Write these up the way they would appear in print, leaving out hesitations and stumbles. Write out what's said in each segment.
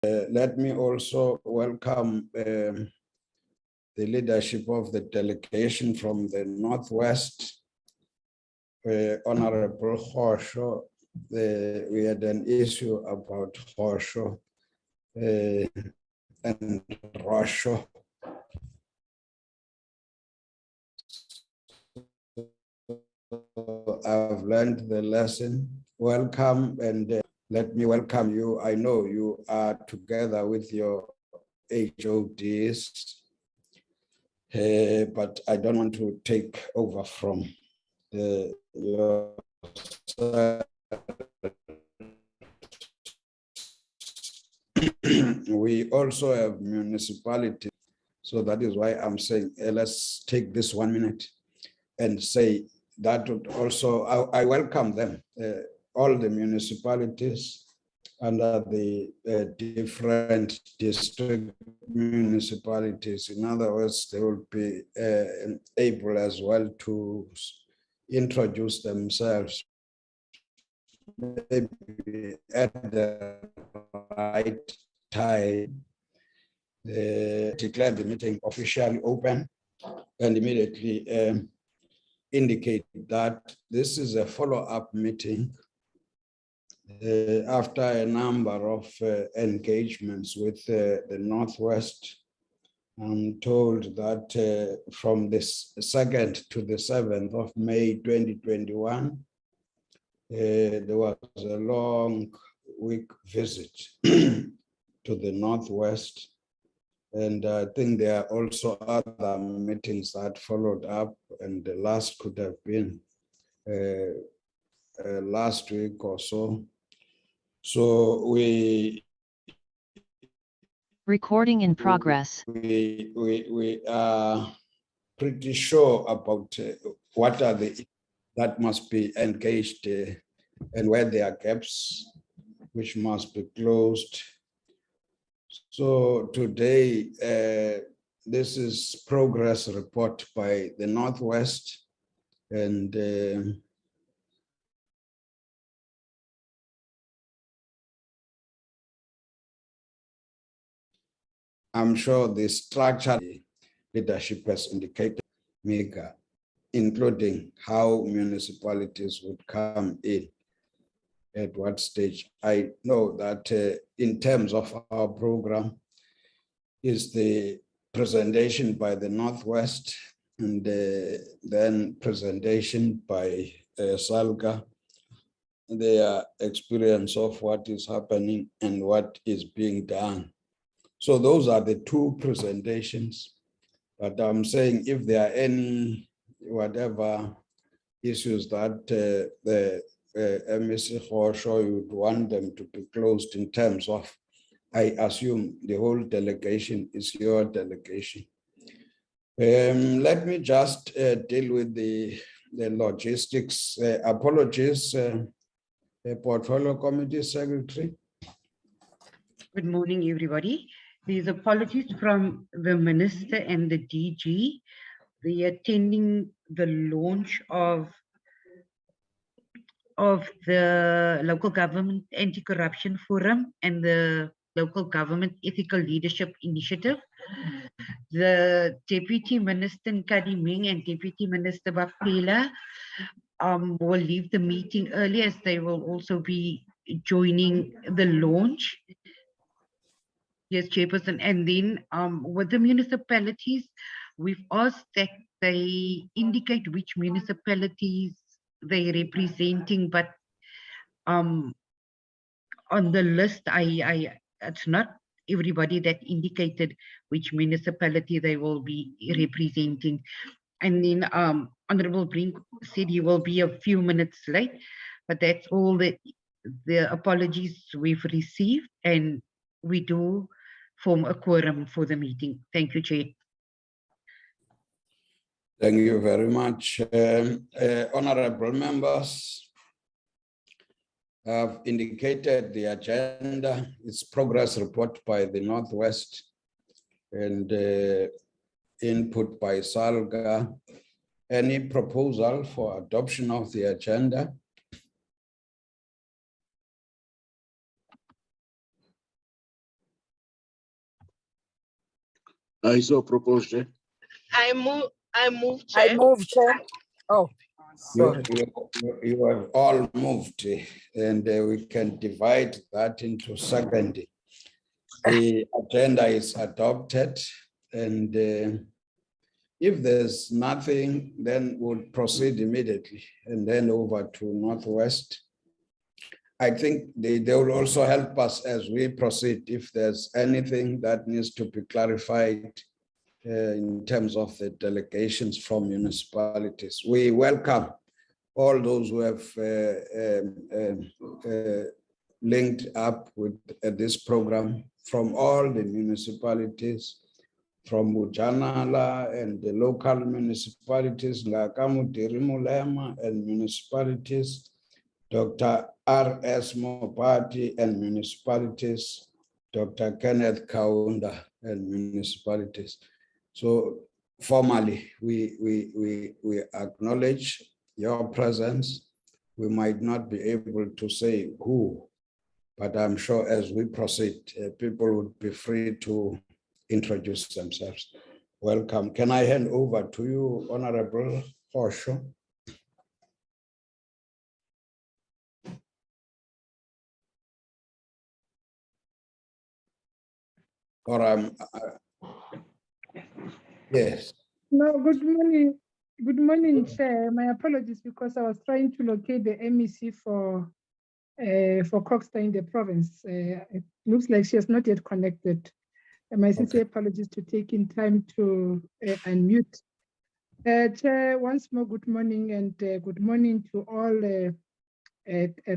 Let me also welcome the leadership of the delegation from the Northwest, Honorable Hosho. We had an issue about Hosho and Rosho. I've learned the lesson. Welcome, and let me welcome you. I know you are together with your HODs, but I don't want to take over from your. We also have municipalities, so that is why I'm saying let's take this 1 minute and say that would also, I welcome them, all the municipalities under the different district municipalities. In other words, they will be able as well to introduce themselves maybe at the right time. Declare the meeting officially open and immediately indicate that this is a follow-up meeting after a number of engagements with the Northwest. I'm told that from this 2nd to the 7th of May 2021, there was a long week visit to the Northwest. And I think there are also other meetings that followed up, and the last could have been last week or so. So we... Recording in progress. We are pretty sure about what are the that must be engaged and where there are gaps which must be closed. So today, this is progress report by the Northwest, and I'm sure the structure leadership has indicated MEGA, including how municipalities would come in, at what stage. I know that in terms of our program is the presentation by the Northwest, and then presentation by Salga, their experience of what is happening and what is being done. So those are the two presentations. But I'm saying if there are any whatever issues that the MEC Hosho, you would want them to be closed in terms of, I assume the whole delegation is your delegation. Let me just deal with the logistics. Apologies, Portfolio Committee Secretary. Good morning, everybody. These apologies from the Minister and the DG. They are attending the launch of the Local Government Anti-Corruption Forum and the Local Government Ethical Leadership Initiative. The Deputy Minister Nkadi Ming and Deputy Minister Bapela will leave the meeting early, as they will also be joining the launch. Yes, Chairperson. And then with the municipalities, we've asked that they indicate which municipalities they're representing, but on the list, it's not everybody that indicated which municipality they will be representing. And then Honorable Brink said he will be a few minutes late, but that's all the apologies we've received, and we do form a quorum for the meeting. Thank you, Chair. Thank you very much. Honorable members, I've indicated the agenda. It's progress report by the Northwest and input by Salga. Any proposal for adoption of the agenda? I so propose, Chair. I move, I Chair. move, Chair. Oh, sorry. You have all moved, and we can divide that into second. The agenda is adopted, and if there's nothing, then we'll proceed immediately and then over to Northwest. I think they will also help us as we proceed if there's anything that needs to be clarified in terms of the delegations from municipalities. We welcome all those who have linked up with this program from all the municipalities, from Bujanala and the local municipalities, Ngakamudiri Mulema and municipalities, Dr. R.S. Mopati and municipalities, Dr. Kenneth Kaunda and municipalities. So formally, we acknowledge your presence. We might not be able to say who, but I'm sure as we proceed, people would be free to introduce themselves. Welcome. Can I hand over to you, Honorable Osho? Or yes. No, good morning. Good morning, Chair. My apologies because I was trying to locate the MEC for Coxstar in the province. It looks like she has not yet connected. And my sincere apologies to taking time to unmute. Chair, once more, good morning and good morning to all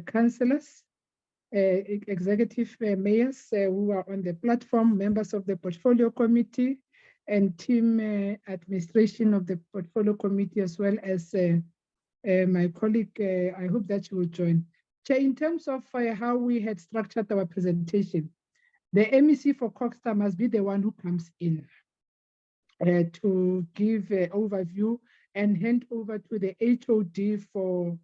councillors, executive mayors who are on the platform, members of the portfolio committee, and team administration of the portfolio committee, as well as my colleague. I hope that you will join. Chair, in terms of how we had structured our presentation, the MEC for Coxstar must be the one who comes in to give an overview and hand over to the HOD for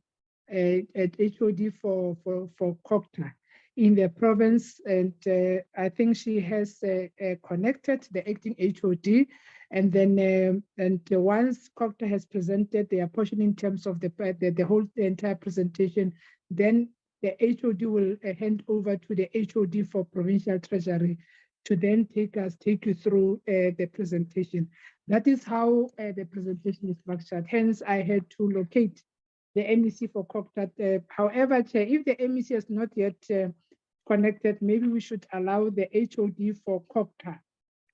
Coxstar in the province, and I think she has connected the acting HOD, and then once Coxstar has presented their portion in terms of the entire presentation, then the HOD will hand over to the HOD for Provincial Treasury to then take you through the presentation. That is how the presentation is structured. Hence, I had to locate the MEC for Coxstar. However, Chair, if the MEC has not yet connected, maybe we should allow the HOD for Coxstar,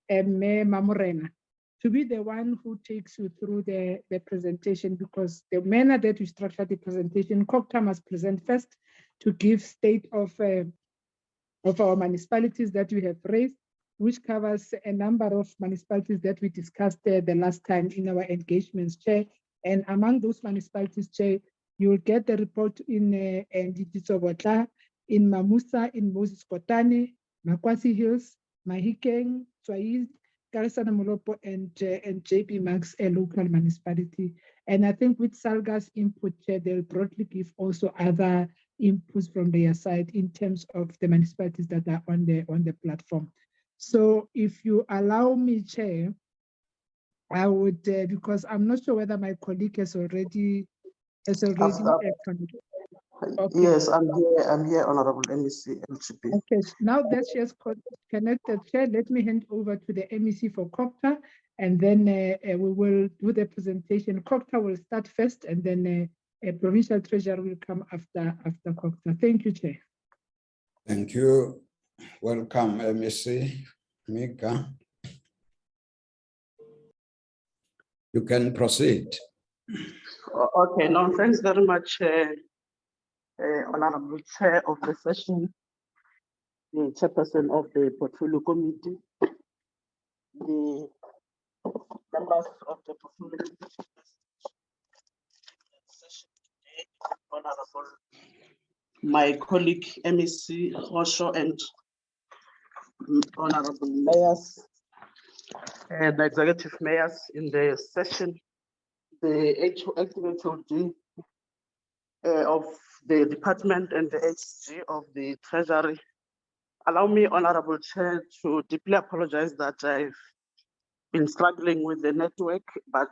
Mayor Mamorena, to be the one who takes you through the presentation, because the manner that we structure the presentation, Coxstar must present first to give state of our municipalities that we have raised, which covers a number of municipalities that we discussed the last time in our engagements, Chair. And among those municipalities, Chair, you will get the report in Nditsobotla, in Mamusa, in Moses Kotane, Makwasi Hills, Mahikeng, Swaiz, Karisana Molopo, and JP Max, a local municipality. And I think with Salga's input, Chair, they'll broadly give also other inputs from their side in terms of the municipalities that are on the platform. So if you allow me, Chair, I would, because I'm not sure whether my colleague has already Okay. Yes, I'm here, Honorable MEC LGP. Okay, now that she has connected, Chair, let me hand over to the MEC for Coxstar, and then we will do the presentation. Coxstar will start first, and then a provincial treasurer will come after Coxstar. Thank you, Chair. Thank you. Welcome, MEC Mika. You can proceed. Okay, no, thanks very much, Honorable Chair of the session, the Chairperson of the Portfolio Committee, the members of the Portfolio Committee session today, Honorable, my colleague MEC Osho, and Honorable Mayors and Executive Mayors in the session, the HOD of the department and the HG of the Treasury. Allow me, Honorable Chair, to deeply apologize that I've been struggling with the network, but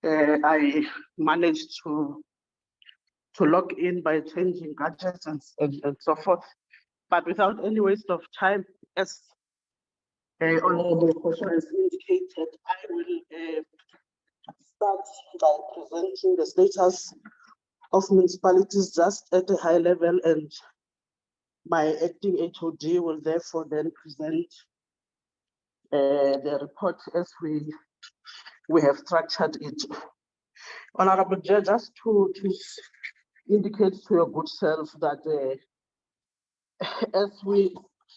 I managed to log in by changing gadgets and so forth. But without any waste of time, as Honorable Kosha has indicated, I will start by presenting the status of municipalities just at a high level, and my acting HOD will therefore then present the report as we have structured it. Honorable Judge, just to indicate to your good self that as we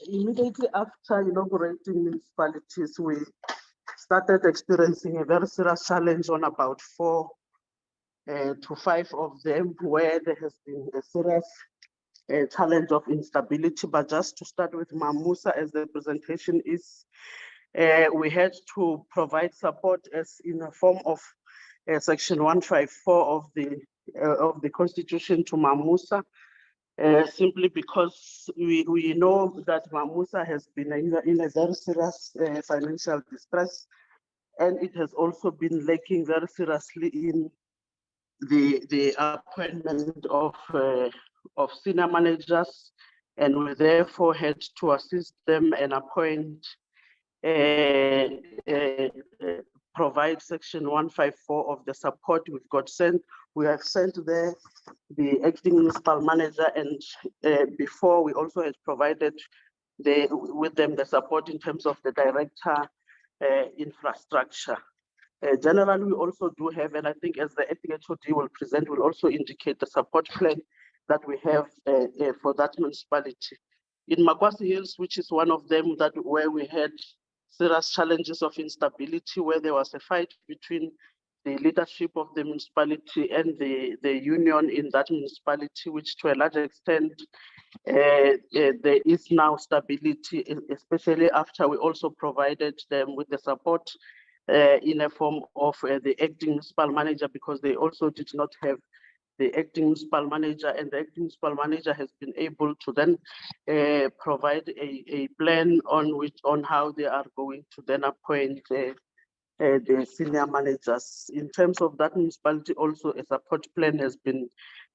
immediately after inaugurating municipalities, we started experiencing a very serious challenge on about 4 to 5 of them, where there has been a serious challenge of instability. But just to start with Mamusa, as the presentation is, we had to provide support as in a form of Section 154 of the Constitution to Mamusa, simply because we know that Mamusa has been in a very serious financial distress, and it has also been lacking very seriously in the appointment of senior managers, and we therefore had to assist them and appoint provide Section 154 of the support we've got sent. We have sent there the acting municipal manager, and before we also had provided with them the support in terms of the director infrastructure. Generally, we also do have, and I think as the acting HOD will present, will also indicate the support plan that we have for that municipality. In Makwasi Hills, which is one of them where we had serious challenges of instability, where there was a fight between the leadership of the municipality and the union in that municipality, which to a large extent, there is now stability, especially after we also provided them with the support in a form of the acting municipal manager, because they also did not have the acting municipal manager, and the acting municipal manager has been able to then provide a plan on how they are going to then appoint the senior managers. In terms of that municipality, also a support plan has been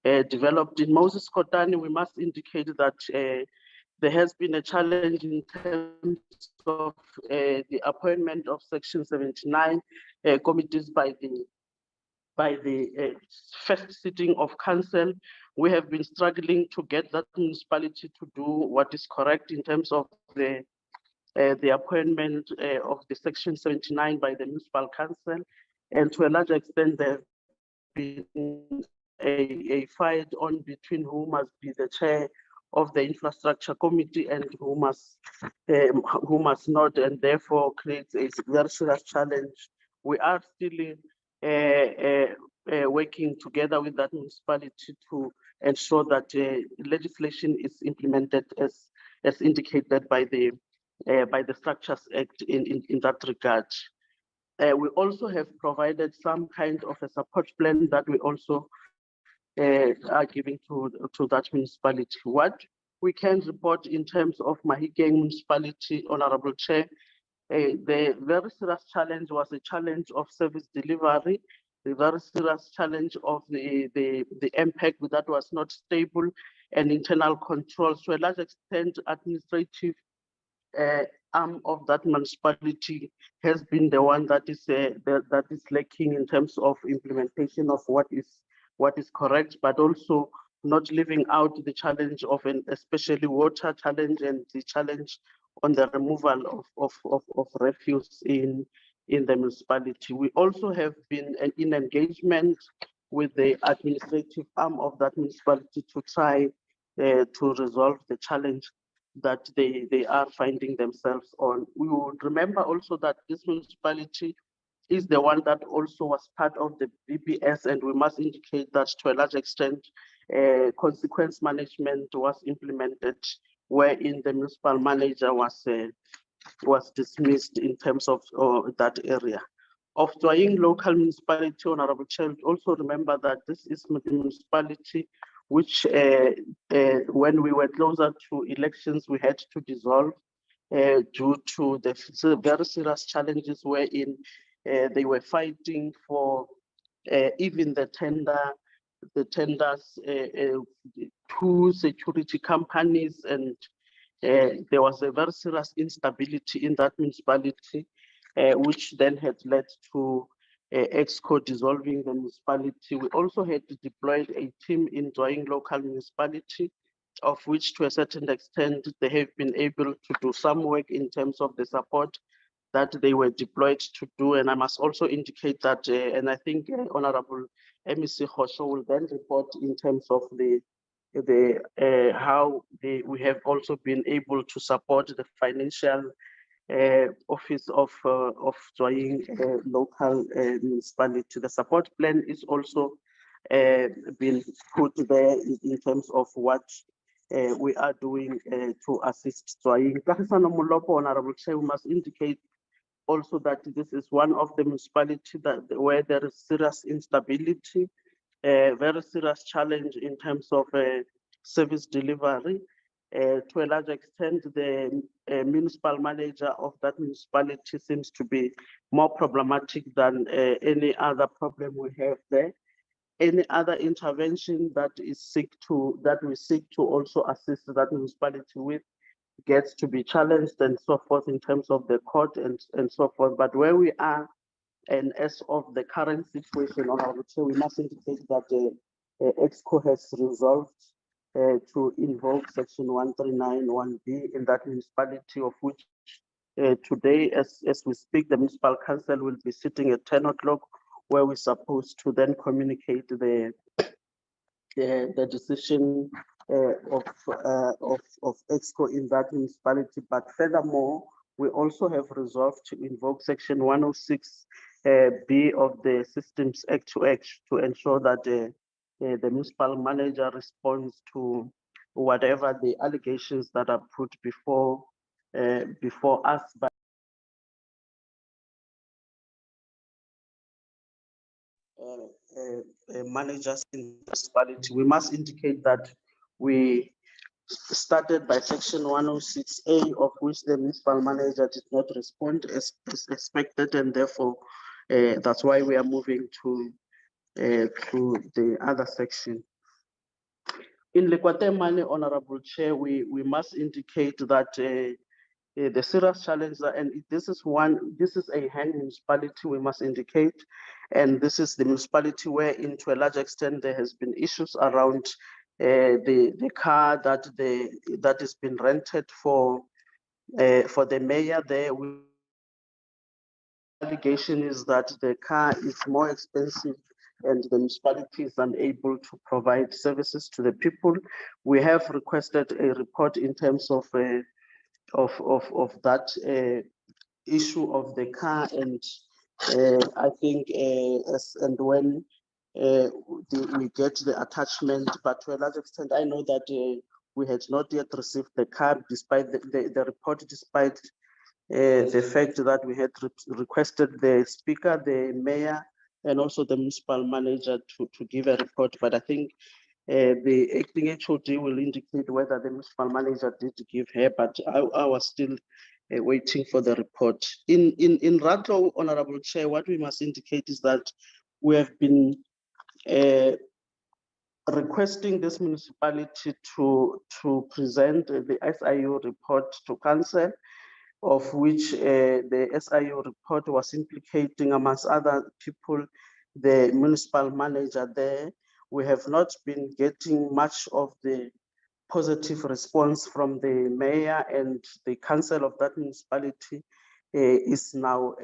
developed. In Moses Kotane, we must indicate that there has been a challenge in terms of the appointment of Section 79 committees by the first sitting of council. We have been struggling to get that municipality to do what is correct in terms of the appointment of the Section 79 by the municipal council, and to a large extent there have been a fight on between who must be the chair of the infrastructure committee and who must not, and therefore creates a very serious challenge. We are still working together with that municipality to ensure that legislation is implemented as indicated by the Structures Act in that regard. We also have provided some kind of a support plan that we also are giving to that municipality. What we can report in terms of Mahikeng municipality, Honorable Chair, the very serious challenge was a challenge of service delivery, the very serious challenge of the impact that was not stable, and internal controls. To a large extent, administrative arm of that municipality has been the one that is lacking in terms of implementation of what is correct, but also not living out the challenge of especially water challenge and the challenge on the removal of refuse in the municipality. We also have been in engagement with the administrative arm of that municipality to try to resolve the challenge that they are finding themselves on. We would remember also that this municipality is the one that also was part of the BBS, and we must indicate that to a large extent, consequence management was implemented, wherein the municipal manager was dismissed in terms of that area. Of Dwaying local municipality, Honorable Chair, also remember that this is the municipality which when we were closer to elections, we had to dissolve. due to the very serious challenges wherein they were fighting for even the tenders to security companies, and there was a very serious instability in that municipality, which then had led to EXCO dissolving the municipality. We also had deployed a team in Dzwaying local municipality, of which to a certain extent they have been able to do some work in terms of the support that they were deployed to do. And I must also indicate that, and I think Honorable MEC Hosho will then report in terms of how we have also been able to support the financial office of Dzwaying local municipality. The support plan is also been put there in terms of what we are doing to assist Dzwaying. Honorable Chair, we must indicate also that this is one of the municipalities where there is serious instability, very serious challenge in terms of service delivery. To a large extent, the municipal manager of that municipality seems to be more problematic than any other problem we have there. Any other intervention that we seek to also assist that municipality with gets to be challenged and so forth in terms of the court and so forth. But where we are, and as of the current situation, we must indicate that EXCO has resolved to invoke section 1391B in that municipality, of which today, as we speak, the municipal council will be sitting at 10 o'clock, where we're supposed to then communicate the decision of EXCO in that municipality. But furthermore, we also have resolved to invoke section 106B of the Systems Act to ensure that the municipal manager responds to whatever the allegations that are put before us by managers in the municipality. We must indicate that we started by section 106A, of which the municipal manager did not respond as expected, and therefore that's why we are moving to the other section. In Lekwatemane, Honorable Chair, we must indicate that the serious challenge, and this is a hand municipality, we must indicate, and this is the municipality where, to a large extent, there has been issues around the car that has been rented for the mayor there. Allegation is that the car is more expensive and the municipality is unable to provide services to the people. We have requested a report in terms of that issue of the car, and I think when we get the attachment, but to a large extent, I know that we had not yet received the car, despite the report, despite the fact that we had requested the speaker, the mayor, and also the municipal manager to give a report. But I think the acting HOD will indicate whether the municipal manager did give her, but I was still waiting for the report. In Rato, Honorable Chair, what we must indicate is that we have been requesting this municipality to present the SIU report to council, of which the SIU report was implicating, amongst other people, the municipal manager there. We have not been getting much of the positive response from the mayor, and the council of that municipality is now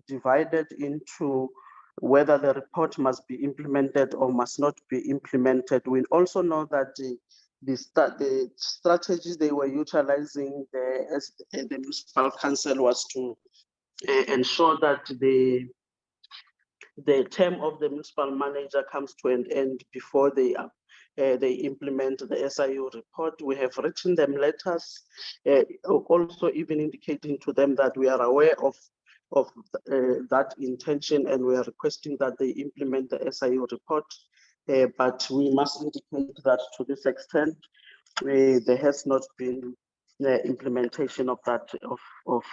divided into whether the report must be implemented or must not be implemented. We also know that the strategies they were utilizing as the municipal council was to ensure that the term of the municipal manager comes to an end before they implement the SIU report. We have written them letters, also even indicating to them that we are aware of that intention, and we are requesting that they implement the SIU report. But we must indicate that to this extent, there has not been implementation of that of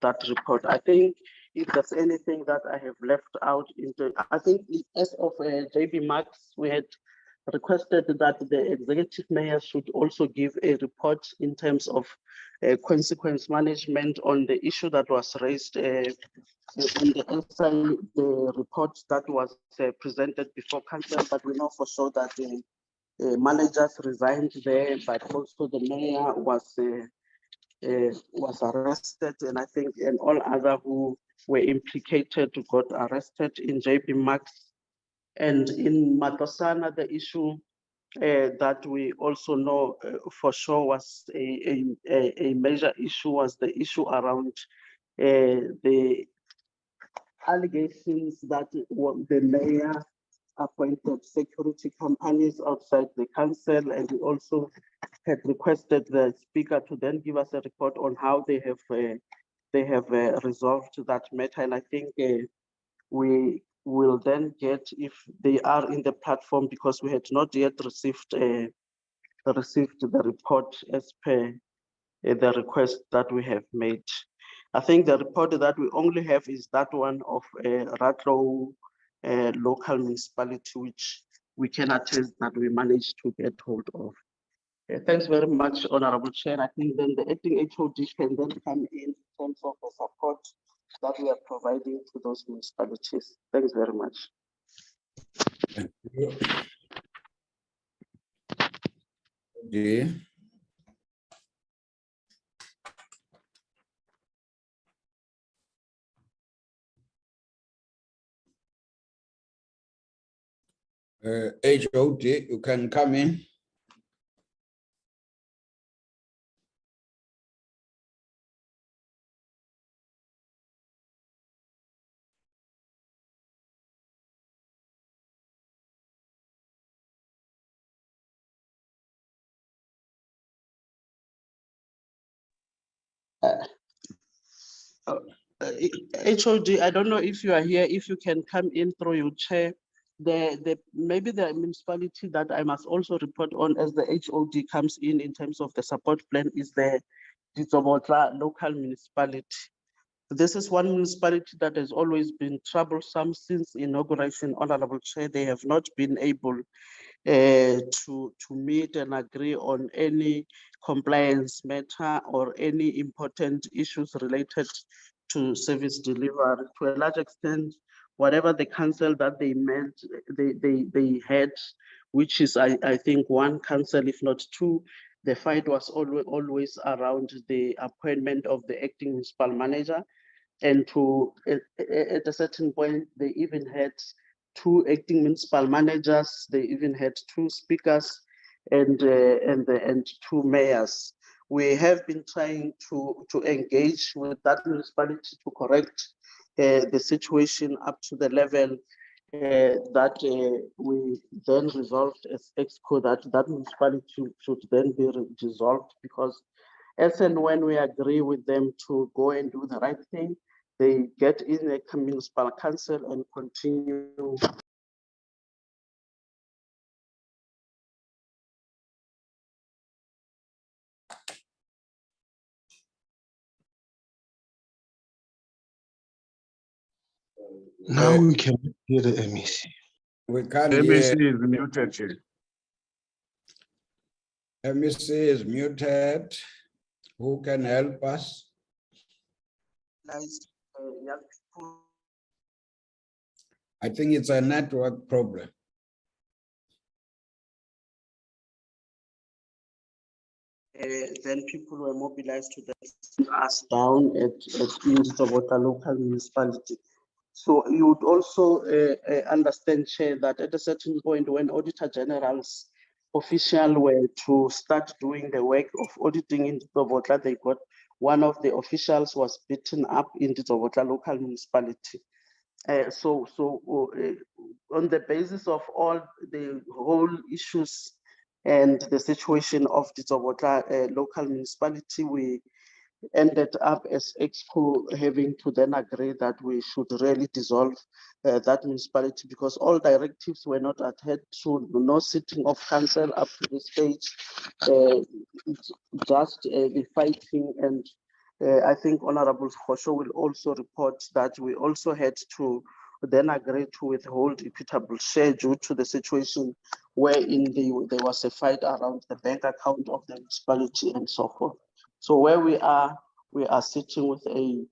that report. I think if there's anything that I have left out I think as of JB Max, we had requested that the executive mayor should also give a report in terms of consequence management on the issue that was raised in the report that was presented before council, but we know for sure that the managers resigned there, but also the mayor was arrested, and I think and all other who were implicated got arrested in JB Max. And in Matosana, the issue that we also know for sure was a major issue was the issue around the allegations that the mayor appointed security companies outside the council, and we also had requested the speaker to then give us a report on how they have resolved that matter. And I think we will then get, if they are in the platform, because we had not yet received the report as per the request that we have made. I think the report that we only have is that one of Ratlow local municipality, which we can attest that we managed to get hold of. Thanks very much, Honorable Chair. I think then the acting HOD can then come in terms of the support that we are providing to those municipalities. Thanks very much. Thank you. HOD, you can come in. HOD, I don't know if you are here, if you can come in through your chair. Maybe the municipality that I must also report on as the HOD comes in terms of the support plan is the Ditsobotla local municipality. This is one municipality that has always been troublesome since inauguration, Honorable Chair. They have not been able to meet and agree on any compliance matter or any important issues related to service delivery. To a large extent, whatever the council that they met, they had, which is I think one council, if not two, the fight was always around the appointment of the acting municipal manager. And at a certain point, they even had two acting municipal managers. They even had two speakers and two mayors. We have been trying to engage with that municipality to correct the situation up to the level that we then resolved as EXCO that municipality should then be dissolved, because as and when we agree with them to go and do the right thing, they get in a municipal council and continue. Now we can hear the MEC. We can't MEC hear. is muted. Chair. MEC is muted. Who can help us? I think it's a network problem. Then people were mobilized to send us down at Untitled local municipality. So you would also understand, Chair, that at a certain point when Auditor General's officials were to start doing the work of auditing in Ditsobotla, they got one of the officials was beaten up in Ditsobotla local municipality. So on the basis of all the whole issues and the situation of Ditsobotla local municipality, ended up as Exco having to then agree that we should really dissolve that municipality because all directives were not adhered to, no sitting of council up to this stage, just the fighting. And I think Honorable Khosho will also report that we also had to then agree to withhold equitable share due to the situation wherein there was a fight around the bank account of the municipality and so forth. So where we are sitting with a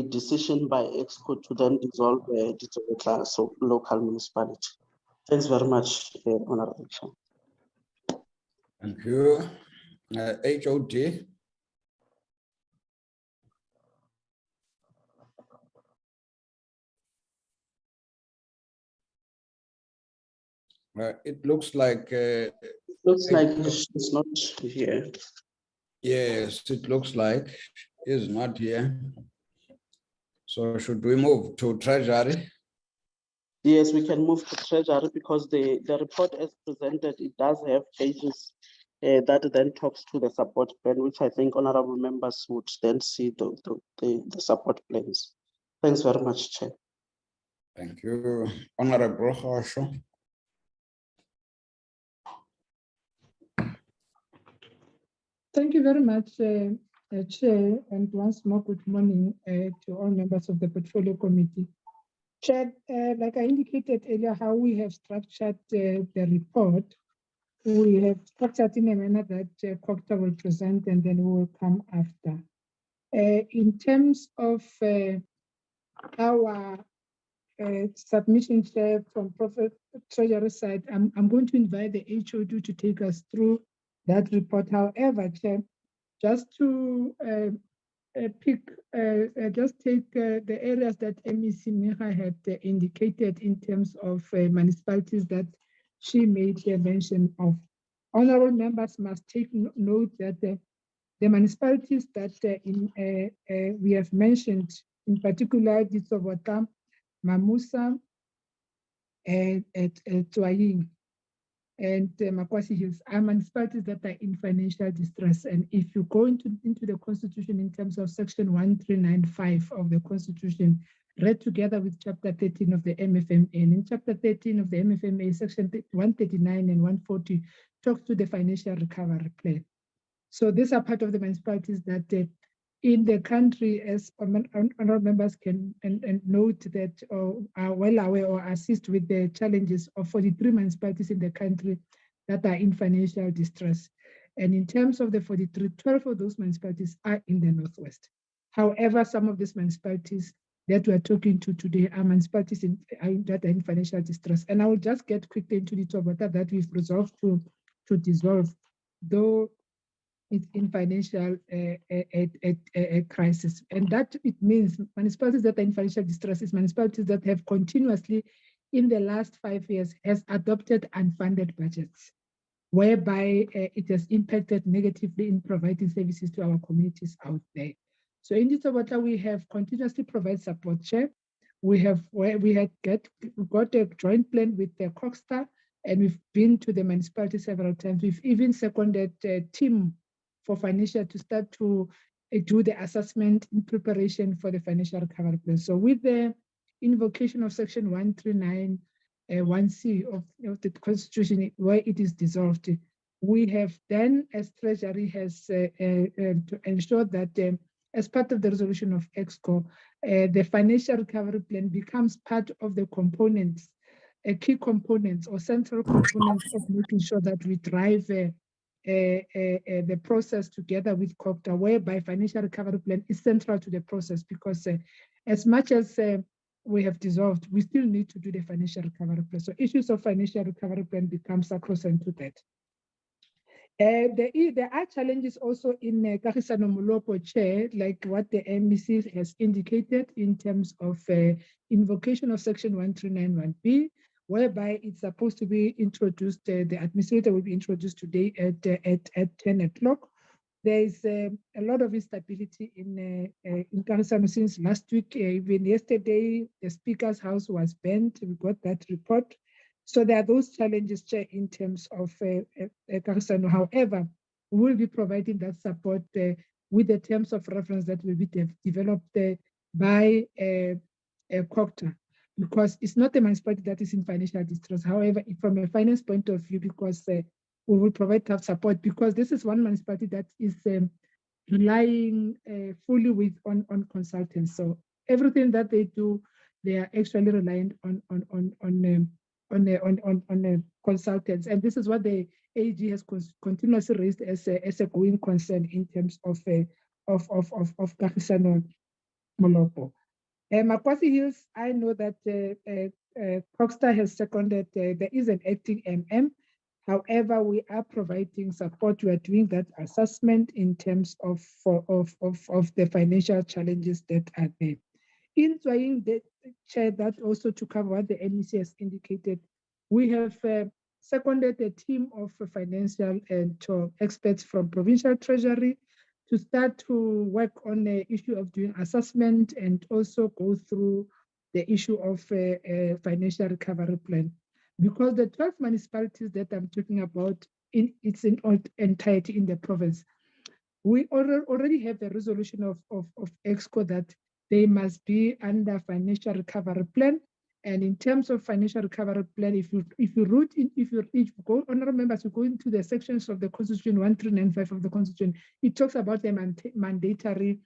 decision by Exco to then dissolve the class of local municipality. Thanks very much, Honorable Chair. Thank you. HOD. It looks like Looks like it's not here. yes, it looks like is not here. So should we move to Treasury? Yes, we can move to Treasury because the report as presented, it does have pages that then talks to the support plan, which I think honorable members would then see the support plans. Thanks very much, Chair. Thank you. Honorable Khosho. Thank you very much, Chair, and once more, good morning to all members of the Portfolio Committee. Chair, like I indicated earlier, how we have structured the report, we have structured in a manner that Copta will present and then we will come after. In terms of our submission, Chair, from Treasury side, I'm going to invite the HOD to take us through that report. However, Chair, just to take the areas that MEC Miha had indicated in terms of municipalities that she made a mention of. Honorable members must take note that the municipalities that we have mentioned, in particular, Ditsobota, Mamusa, and Tuaying, and Makwasi Hills are municipalities that are in financial distress. And if you go into the Constitution in terms of Section 1395 of the Constitution, read together with Chapter 13 of the MFMA, and in Chapter 13 of the MFMA, Section 139 and 140 talks to the financial recovery plan. So these are part of the municipalities that in the country, as honorable members can and note that are well aware or assist with the challenges of 43 municipalities in the country that are in financial distress. And in terms of the 43, 12 of those municipalities are in the Northwest. However, some of these municipalities that we're talking to today are municipalities that are in financial distress. And I will just get quickly into the Tobata that we've resolved to dissolve, though it's in financial crisis. And that it means municipalities that are in financial distress is municipalities that have continuously, in the last 5 years, has adopted unfunded budgets, whereby it has impacted negatively in providing services to our communities out there. So in Ditsobota, we have continuously provided support, Chair. We had got a joint plan with the Coxstar, and we've been to the municipality several times. We've even seconded a team for financial to start to do the assessment in preparation for the financial recovery plan. So with the invocation of Section 139, 1C of the Constitution, where it is dissolved, we have then, as Treasury has to ensure that as part of the resolution of EXCO, the financial recovery plan becomes part of the components, key components or central components of making sure that we drive the process together with COPTA, whereby financial recovery plan is central to the process, because as much as we have dissolved, we still need to do the financial recovery plan. So issues of financial recovery plan become sacrosanct to that. There are challenges also in Kagisano Molopo, Chair, like what the MEC has indicated in terms of invocation of Section 1391B, whereby it's supposed to be introduced, the administrator will be introduced today at 10 o'clock. There is a lot of instability in Kagisano since last week. Even yesterday, the Speaker's house was banned. We got that report. So there are those challenges, Chair, in terms of Kagisano. However, we will be providing that support with the terms of reference that will be developed by COCTA, because it's not a municipality that is in financial distress. However, from a finance point of view, because we will provide tough support, because this is one municipality that is relying fully on consultants. So everything that they do, they are actually reliant on consultants, and this is what the AG has continuously raised as a going concern in terms of Kagisano Molopo. Makwasi Hills, I know that COCTA has seconded, there is an acting MM. However, we are providing support. We are doing that assessment in terms of the financial challenges that are there. In trying the chair, that also to cover what the NEC has indicated, we have seconded a team of financial and experts from provincial treasury to start to work on the issue of doing assessment and also go through the issue of a financial recovery plan. Because the 12 municipalities that I'm talking about, it's in entirety in the province. We already have a resolution of EXCO that they must be under financial recovery plan. And in terms of financial recovery plan, if you go, honorable members, you go into the sections of the Constitution 1395 of the Constitution, it talks about the mandatory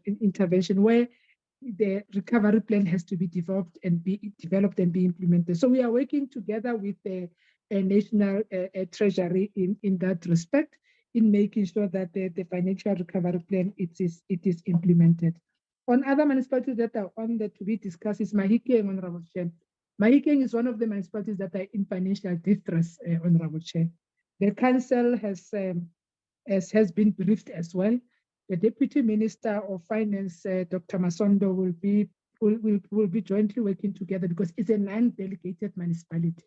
intervention where the recovery plan has to be developed and be implemented. So we are working together with the national treasury in that respect, in making sure that the financial recovery plan it is implemented. On other municipalities that are on there to be discussed is Mahikeng, Honorable Chair. Mahikeng is one of the municipalities that are in financial distress, Honorable Chair. The council has been briefed as well. The Deputy Minister of Finance, Dr. Masondo, will be jointly working together because it's a non-delegated municipality.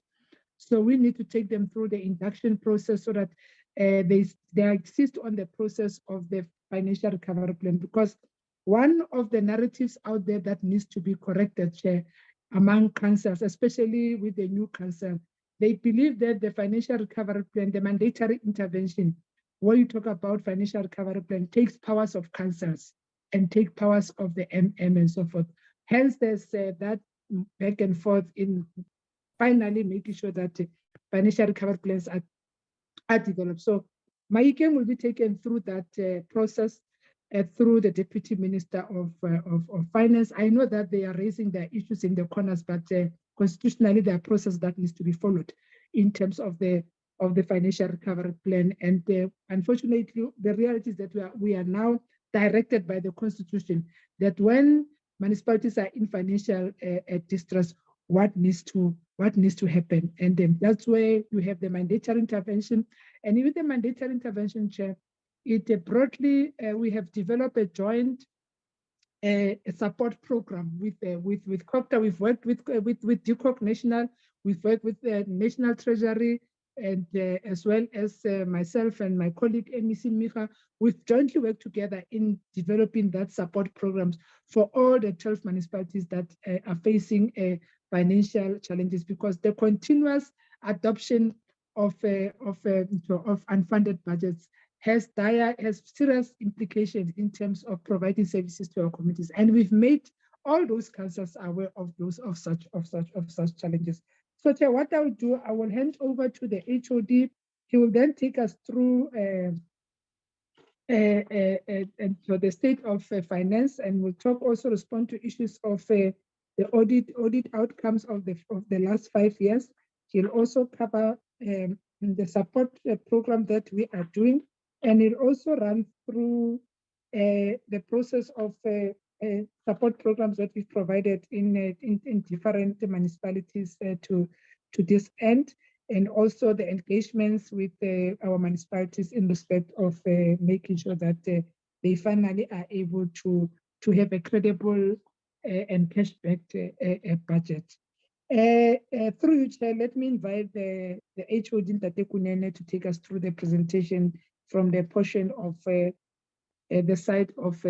So we need to take them through the induction process so that they assist on the process of the financial recovery plan. Because one of the narratives out there that needs to be corrected, Chair, among councils, especially with the new council, they believe that the financial recovery plan, the mandatory intervention, when you talk about financial recovery plan, takes powers of councils and take powers of the MM and so forth. Hence, there's that back and forth in finally making sure that financial recovery plans are developed. So Mahikeng will be taken through that process through the Deputy Minister of Finance. I know that they are raising their issues in the corners, but constitutionally, there are processes that needs to be followed in terms of the financial recovery plan. And unfortunately, the reality is that we are now directed by the Constitution that when municipalities are in financial distress, what needs to happen. And then that's where you have the mandatory intervention. And with the mandatory intervention, Chair, it broadly, we have developed a joint support program with COCTA. We've worked with DCOC National, we've worked with the National Treasury, and as well as myself and my colleague MEC Mika, we've jointly worked together in developing that support programs for all the 12 municipalities that are facing financial challenges, because the continuous adoption of unfunded budgets has serious implications in terms of providing services to our communities, and we've made all those councils aware of such challenges. So, Chair, what I will do, I will hand over to the HOD. He will then take us through the state of finance, and we'll respond to issues of the audit outcomes of the last 5 years. He'll also cover the support program that we are doing, and he'll also run through the process of support programs that we've provided in different municipalities to this end, and also the engagements with our municipalities in respect of making sure that they finally are able to have a credible and cash-backed budget. Through you, Chair, let me invite the HOD Ntate Kunene to take us through the presentation from the portion of the side of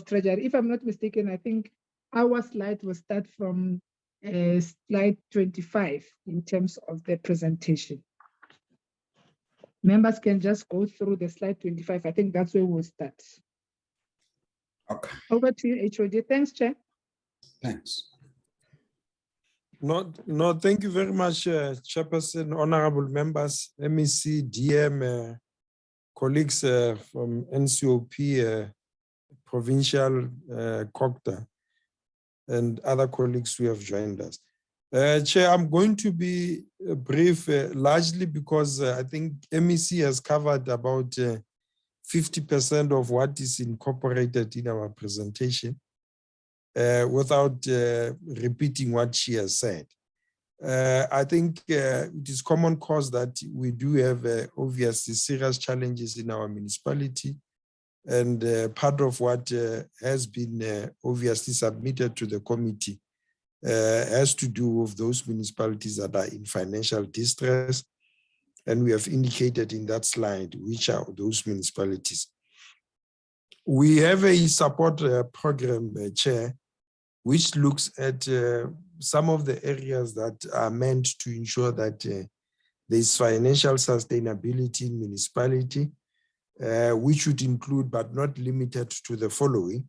Treasury. If I'm not mistaken, I think our slide will start from slide 25 in terms of the presentation. members can just go through the slide 25. I think that's where we'll start. Okay, Over to you, HOD. Thanks, Chair. thanks. No, thank you very much, Chairperson, honorable members, MEC, DM, colleagues from NCOP, provincial, COCTA, and other colleagues who have joined us. Chair, I'm going to be brief, largely because I think MEC has covered about 50% of what is incorporated in our presentation. Without repeating what she has said. I think it is common cause that we do have obviously serious challenges in our municipality, and part of what has been obviously submitted to the committee has to do with those municipalities that are in financial distress, and we have indicated in that slide which are those municipalities. We have a support program, Chair, which looks at some of the areas that are meant to ensure that there's financial sustainability in municipality, which would include but not limited to the following.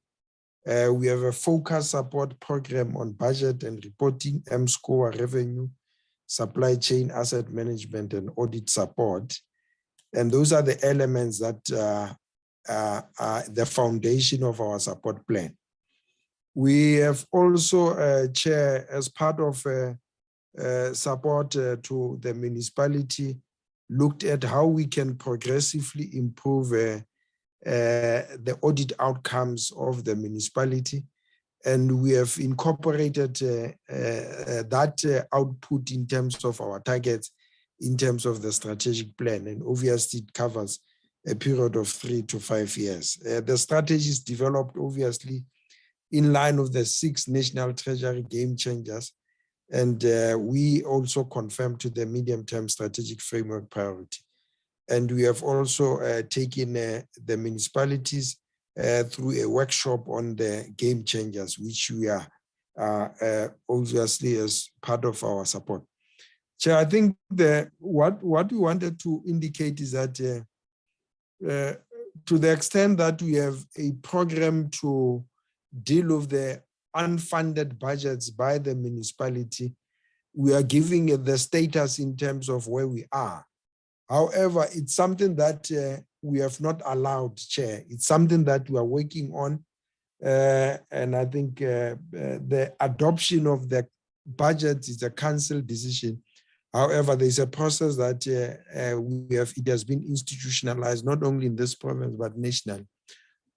We have a focus support program on budget and reporting, M-score, revenue, supply chain, asset management, and audit support. And those are the elements that are the foundation of our support plan. We have also, Chair, as part of support to the municipality, looked at how we can progressively improve the audit outcomes of the municipality. And we have incorporated that output in terms of our targets, in terms of the strategic plan. And obviously it covers a period of 3 to 5 years. The strategy is developed obviously in line with the 6 National Treasury game changers. And we also confirmed to the medium-term strategic framework priority. And we have also taken the municipalities through a workshop on the game changers, which we are obviously as part of our support. So I think what we wanted to indicate is that to the extent that we have a program to deal with the unfunded budgets by the municipality, we are giving it the status in terms of where we are. However, it's something that we have not allowed, Chair. It's something that we are working on. And I think the adoption of the budget is a council decision. However, there's a process that it has been institutionalized, not only in this province, but nationally,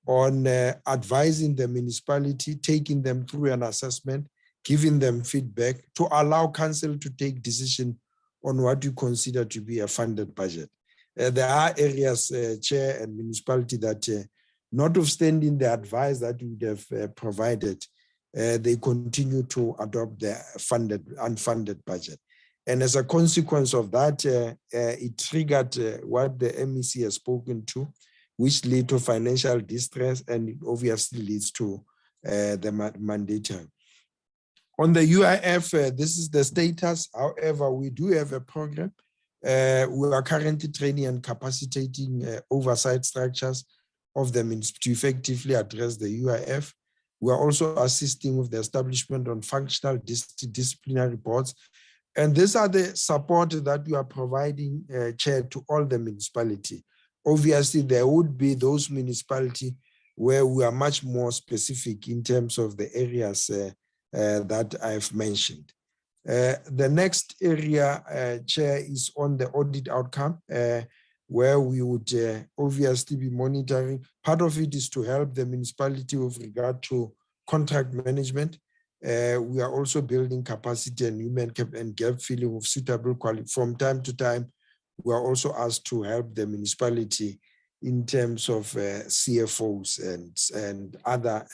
on advising the municipality, taking them through an assessment, giving them feedback to allow council to take decision on what you consider to be a funded budget. There are areas, Chair and municipality, that notwithstanding the advice that we would have provided, they continue to adopt the unfunded budget. And as a consequence of that, it triggered what the MEC has spoken to, which lead to financial distress, and it obviously leads to the mandatory. On the UIF, this is the status. However, we do have a program. We are currently training and capacitating oversight structures of the municipality to effectively address the UIF. We are also assisting with the establishment on functional disciplinary boards. And these are the support that we are providing, Chair, to all the municipality. Obviously, there would be those municipalities where we are much more specific in terms of the areas that I've mentioned. The next area, Chair, is on the audit outcome, where we would obviously be monitoring. Part of it is to help the municipality with regard to contract management. We are also building capacity and human and gap filling of suitable quality. From time to time, we are also asked to help the municipality in terms of CFOs and other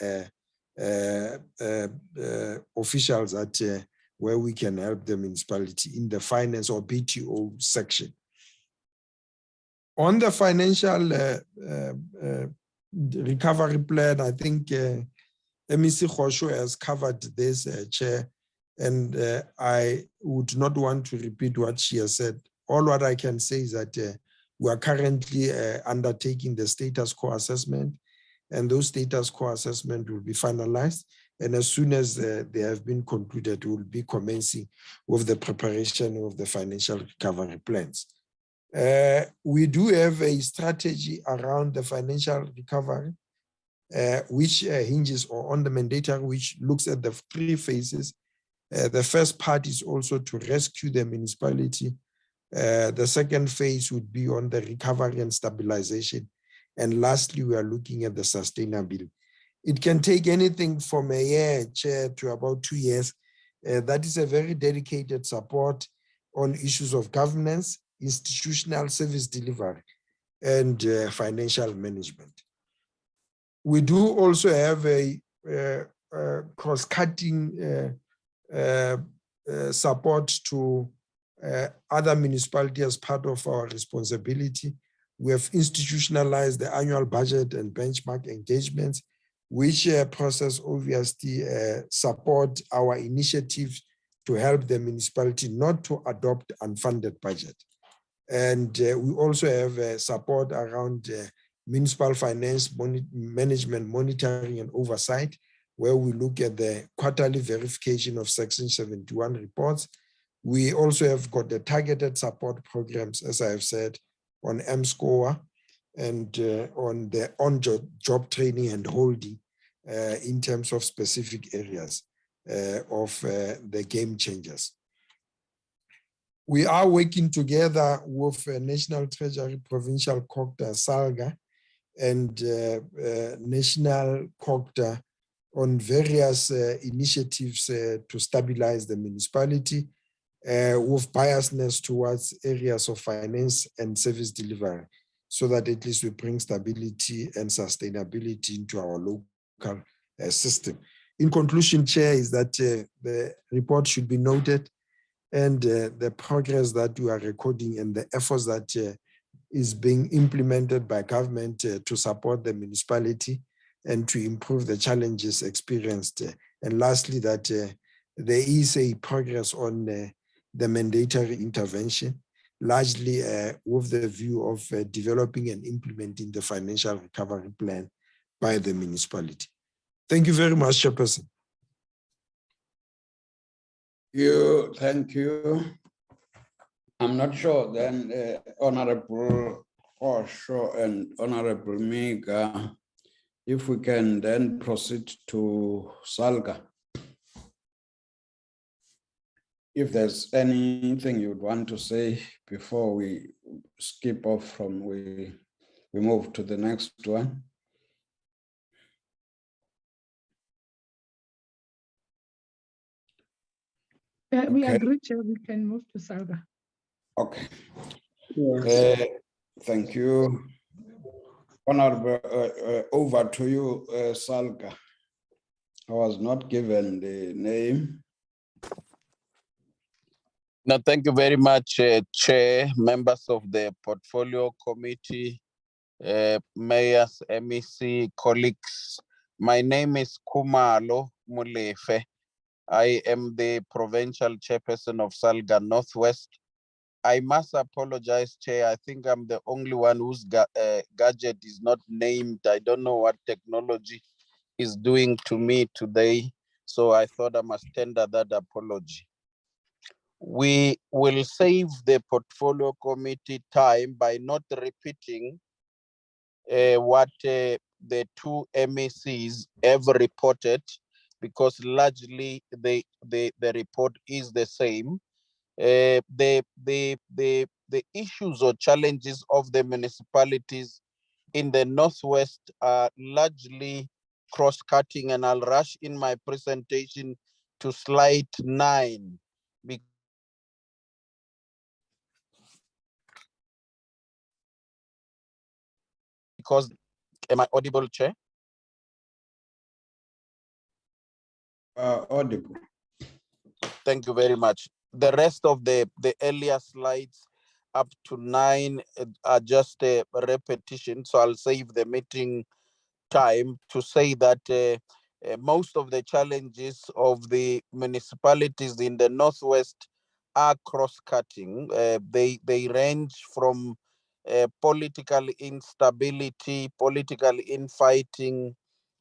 officials that where we can help the municipality in the finance or BTO section. On the financial recovery plan, I think MEC Khosho has covered this, Chair, and I would not want to repeat what she has said. All what I can say is that We are currently undertaking the status quo assessment, and those status quo assessment will be finalized. And as soon as they have been concluded, we'll be commencing with the preparation of the financial recovery plans. We do have a strategy around the financial recovery, which hinges on the mandatory, which looks at the 3 phases. The first part is also to rescue the municipality. The second phase would be on the recovery and stabilization. And lastly, we are looking at the sustainability. It can take anything from a year, Chair, to about 2 years. That is a very dedicated support on issues of governance, institutional service delivery, and financial management. We do also have a cross-cutting support to other municipalities as part of our responsibility. We have institutionalized the annual budget and benchmark engagements, which process obviously support our initiatives to help the municipality not to adopt unfunded budget. And we also have support around municipal finance management monitoring and oversight, where we look at the quarterly verification of Section 71 reports. We also have got the targeted support programs, as I have said, on M-Score and on the on-job training and holding in terms of specific areas of the game changers. We are working together with National Treasury Provincial Cocta Salga and National Cocta on various initiatives to stabilize the municipality with biasness towards areas of finance and service delivery, so that at least we bring stability and sustainability into our local system. In conclusion, Chair, is that the report should be noted, and the progress that we are recording and the efforts that is being implemented by government to support the municipality and to improve the challenges experienced. And lastly, that there is a progress on the mandatory intervention, largely with the view of developing and implementing the financial recovery plan by the municipality. Thank you very much, Chairperson. Thank you. I'm not sure then, Honorable Osho and Honorable Miga, if we can then proceed to Salga. If there's anything you'd want to say before we skip off from, we move to the next one. We agree, Chair, we can move to Salga. Okay. Thank you. Honorable, over to you, Salga. I was not given the name. No, thank you very much, Chair, members of the Portfolio Committee, mayors, MEC, colleagues. My name is Kumalo Mulefe. I am the provincial chairperson of Salga Northwest. I must apologize, Chair. I think I'm the only one whose gadget is not named. I don't know what technology is doing to me today. So I thought I must tender that apology. We will save the Portfolio Committee time by not repeating what the 2 MECs have reported, because largely the report is the same. The issues or challenges of the municipalities in the Northwest are largely cross-cutting, and I'll rush in my presentation to slide 9. Because, am I audible, Chair? Audible. Thank you very much. The rest of the earlier slides up to 9 are just a repetition. So I'll save the meeting time to say that most of the challenges of the municipalities in the Northwest are cross-cutting. They range from political instability, political infighting,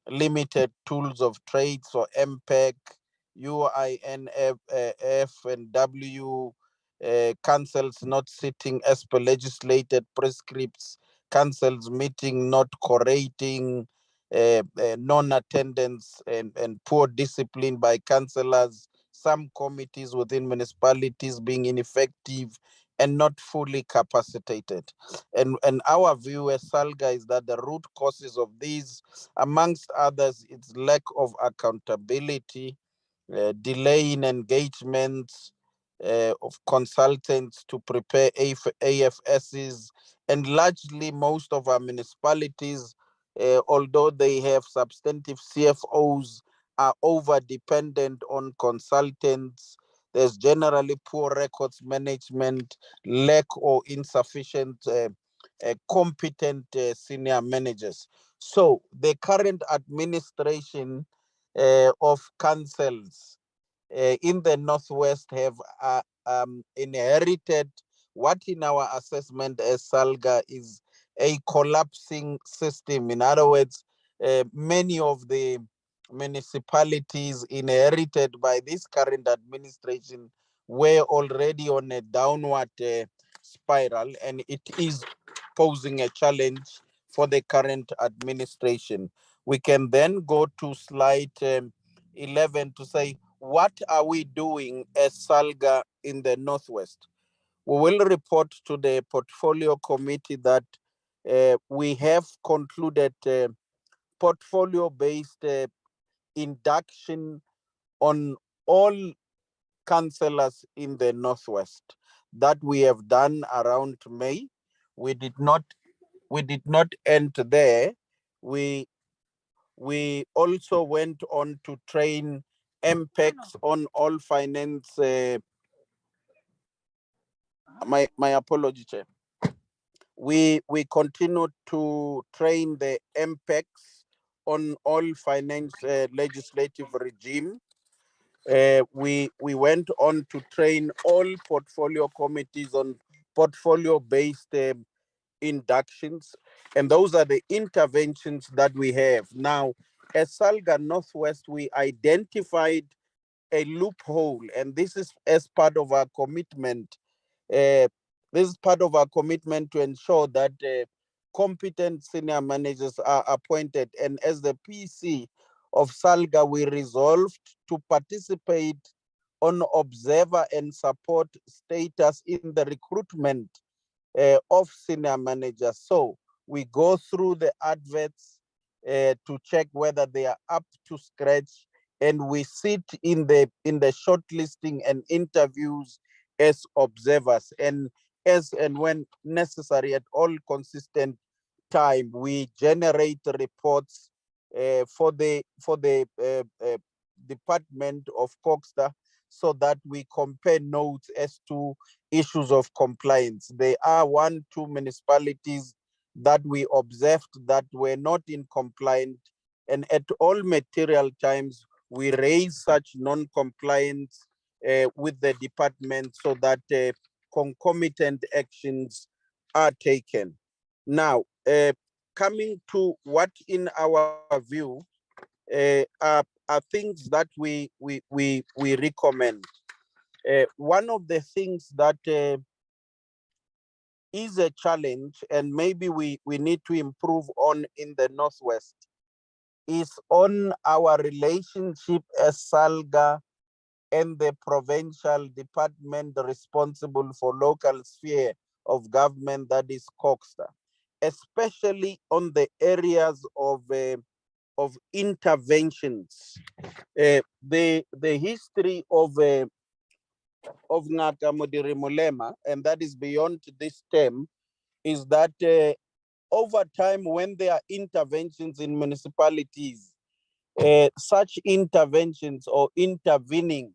limited tools of trade, so MPEC, UINF and W, councils not sitting as per legislated prescripts, councils meeting not correcting, non-attendance and poor discipline by councillors, some committees within municipalities being ineffective and not fully capacitated. And our view as SALGA is that the root causes of these, amongst others, it's lack of accountability, delay in engagements of consultants to prepare AFSs, and largely most of our municipalities, although they have substantive CFOs, are over dependent on consultants. There's generally poor records management, lack or insufficient competent senior managers. So the current administration of councils in the Northwest have inherited what in our assessment as SALGA is a collapsing system. In other words, many of the municipalities inherited by this current administration were already on a downward spiral, and it is posing a challenge for the current administration. We can then go to slide 11 to say, what are we doing as SALGA in the Northwest? We will report to the portfolio committee that we have concluded portfolio-based induction on all councillors in the Northwest that we have done around May. We did not end there. We also went on to train MPECs on all finance. My apology, Chair. We continued to train the MPECs on all finance legislative regime. We went on to train all portfolio committees on portfolio-based inductions, and those are the interventions that we have. Now, as SALGA Northwest, we identified a loophole, and this is as part of our commitment. This is part of our commitment to ensure that competent senior managers are appointed. And as the PC of SALGA, we resolved to participate on observer and support status in the recruitment of senior managers. So we go through the adverts to check whether they are up to scratch, and we sit in the shortlisting and interviews as observers, and as and when necessary at all consistent time, we generate reports for the Department of Coxta, so that we compare notes as to issues of compliance. There are 1-2 municipalities that we observed that were not in compliance, and at all material times we raise such non-compliance with the department so that concomitant actions are taken. Now, coming to what in our view are things that we recommend. One of the things that is a challenge, and maybe we need to improve on in the Northwest, is on our relationship as SALGA and the provincial department responsible for local sphere of government, that is Coxta, especially on the areas of interventions. The history of Ngaka Modiri Mulema, and that is beyond this term, is that over time, when there are interventions in municipalities, such interventions or intervening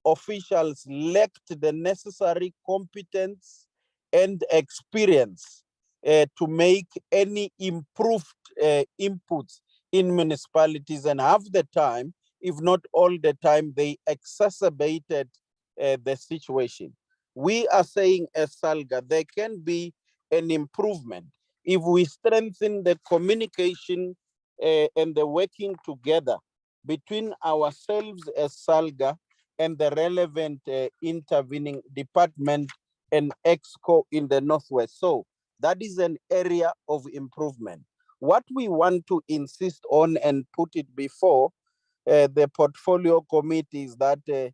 officials lacked the necessary competence and experience to make any improved inputs in municipalities, and half the time, if not all the time, they exacerbated the situation. We are saying as SALGA, there can be an improvement if we strengthen the communication and the working together between ourselves as SALGA and the relevant intervening department and EXCO in the Northwest. So that is an area of improvement. What we want to insist on and put it before the portfolio committee is that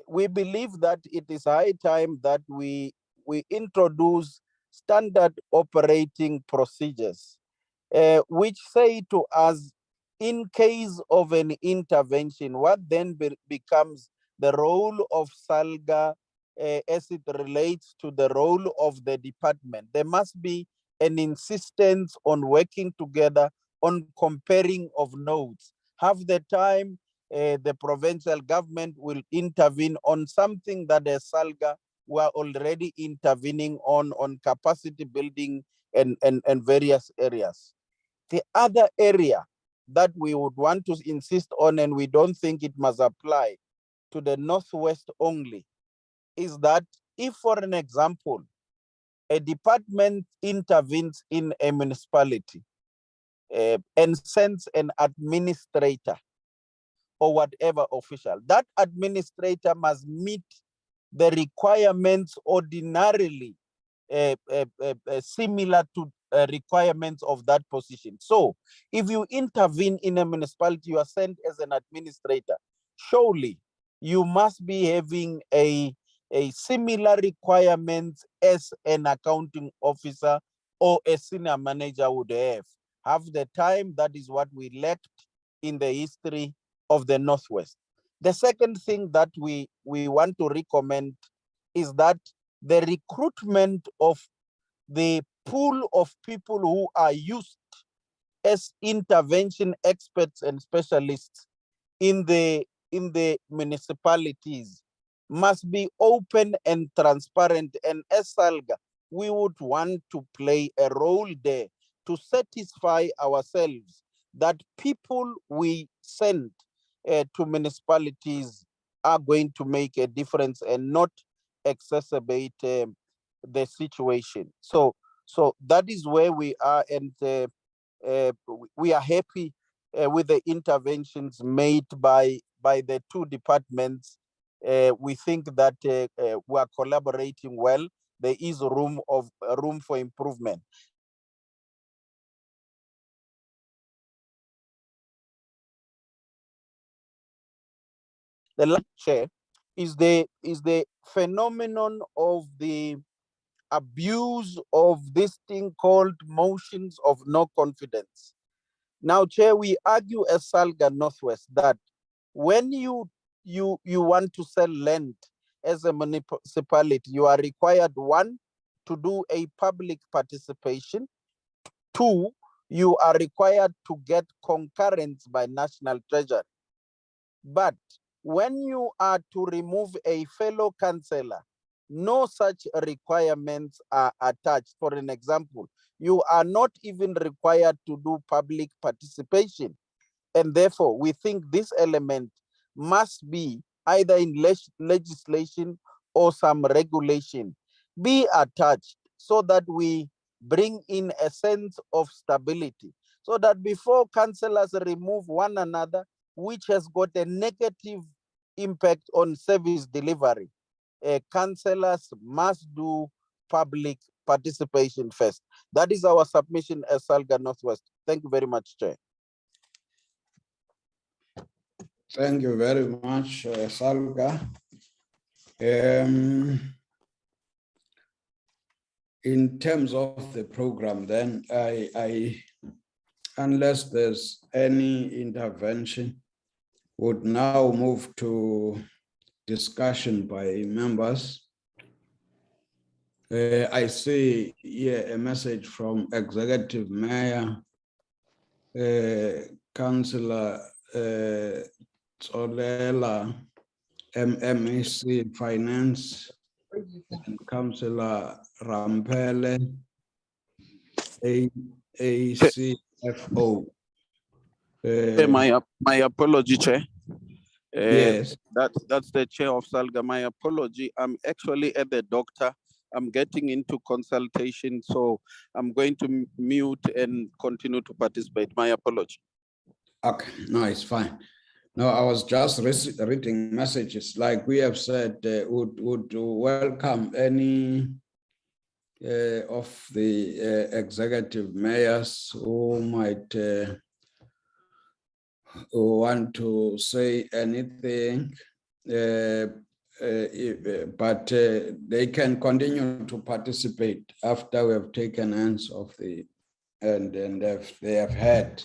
we believe that it is high time that we introduce standard operating procedures, which say to us, in case of an intervention, what then becomes the role of SALGA as it relates to the role of the department. There must be an insistence on working together, on comparing of notes. Half the time, the provincial government will intervene on something that the SALGA were already intervening on capacity building and various areas. The other area that we would want to insist on, and we don't think it must apply to the Northwest only, is that if, for an example, a department intervenes in a municipality and sends an administrator or whatever official, that administrator must meet the requirements ordinarily similar to requirements of that position. So if you intervene in a municipality, you are sent as an administrator, surely you must be having a similar requirements as an accounting officer or a senior manager would have. Half the time, that is what we lacked in the history of the Northwest. The second thing that we want to recommend is that the recruitment of the pool of people who are used as intervention experts and specialists in the municipalities must be open and transparent. And as SALGA, we would want to play a role there to satisfy ourselves that people we send to municipalities are going to make a difference and not exacerbate the situation. So that is where we are, and we are happy with the interventions made by the two departments. We think that we are collaborating well. There is room for improvement. The last chair is the phenomenon of the abuse of this thing called motions of no confidence. Now, Chair, we argue as SALGA Northwest that when you want to sell land as a municipality, you are required, one, to do a public participation. Two, you are required to get concurrence by National Treasury. But when you are to remove a fellow councillor, no such requirements are attached. For an example, you are not even required to do public participation. And therefore, we think this element must be either in legislation or some regulation be attached so that we bring in a sense of stability, so that before councillors remove one another, which has got a negative impact on service delivery, councillors must do public participation first. That is our submission as SALGA Northwest. Thank you very much, Chair. Thank you very much, Salga. In terms of the program, then I unless there's any intervention, would now move to discussion by members. I see here a message from Executive Mayor, Councillor Tsolela, MEC Finance, and Councillor Rampele, ACFO. My apology, Chair. Yes. That's the Chair of SALGA. My apology. I'm actually at the doctor. I'm getting into consultation, so I'm going to mute and continue to participate. My apology. Okay, no, it's fine. No, I was just reading messages. Like we have said, would welcome any of the executive mayors who might want to say anything, but they can continue to participate after we have taken hands of the, and if they have had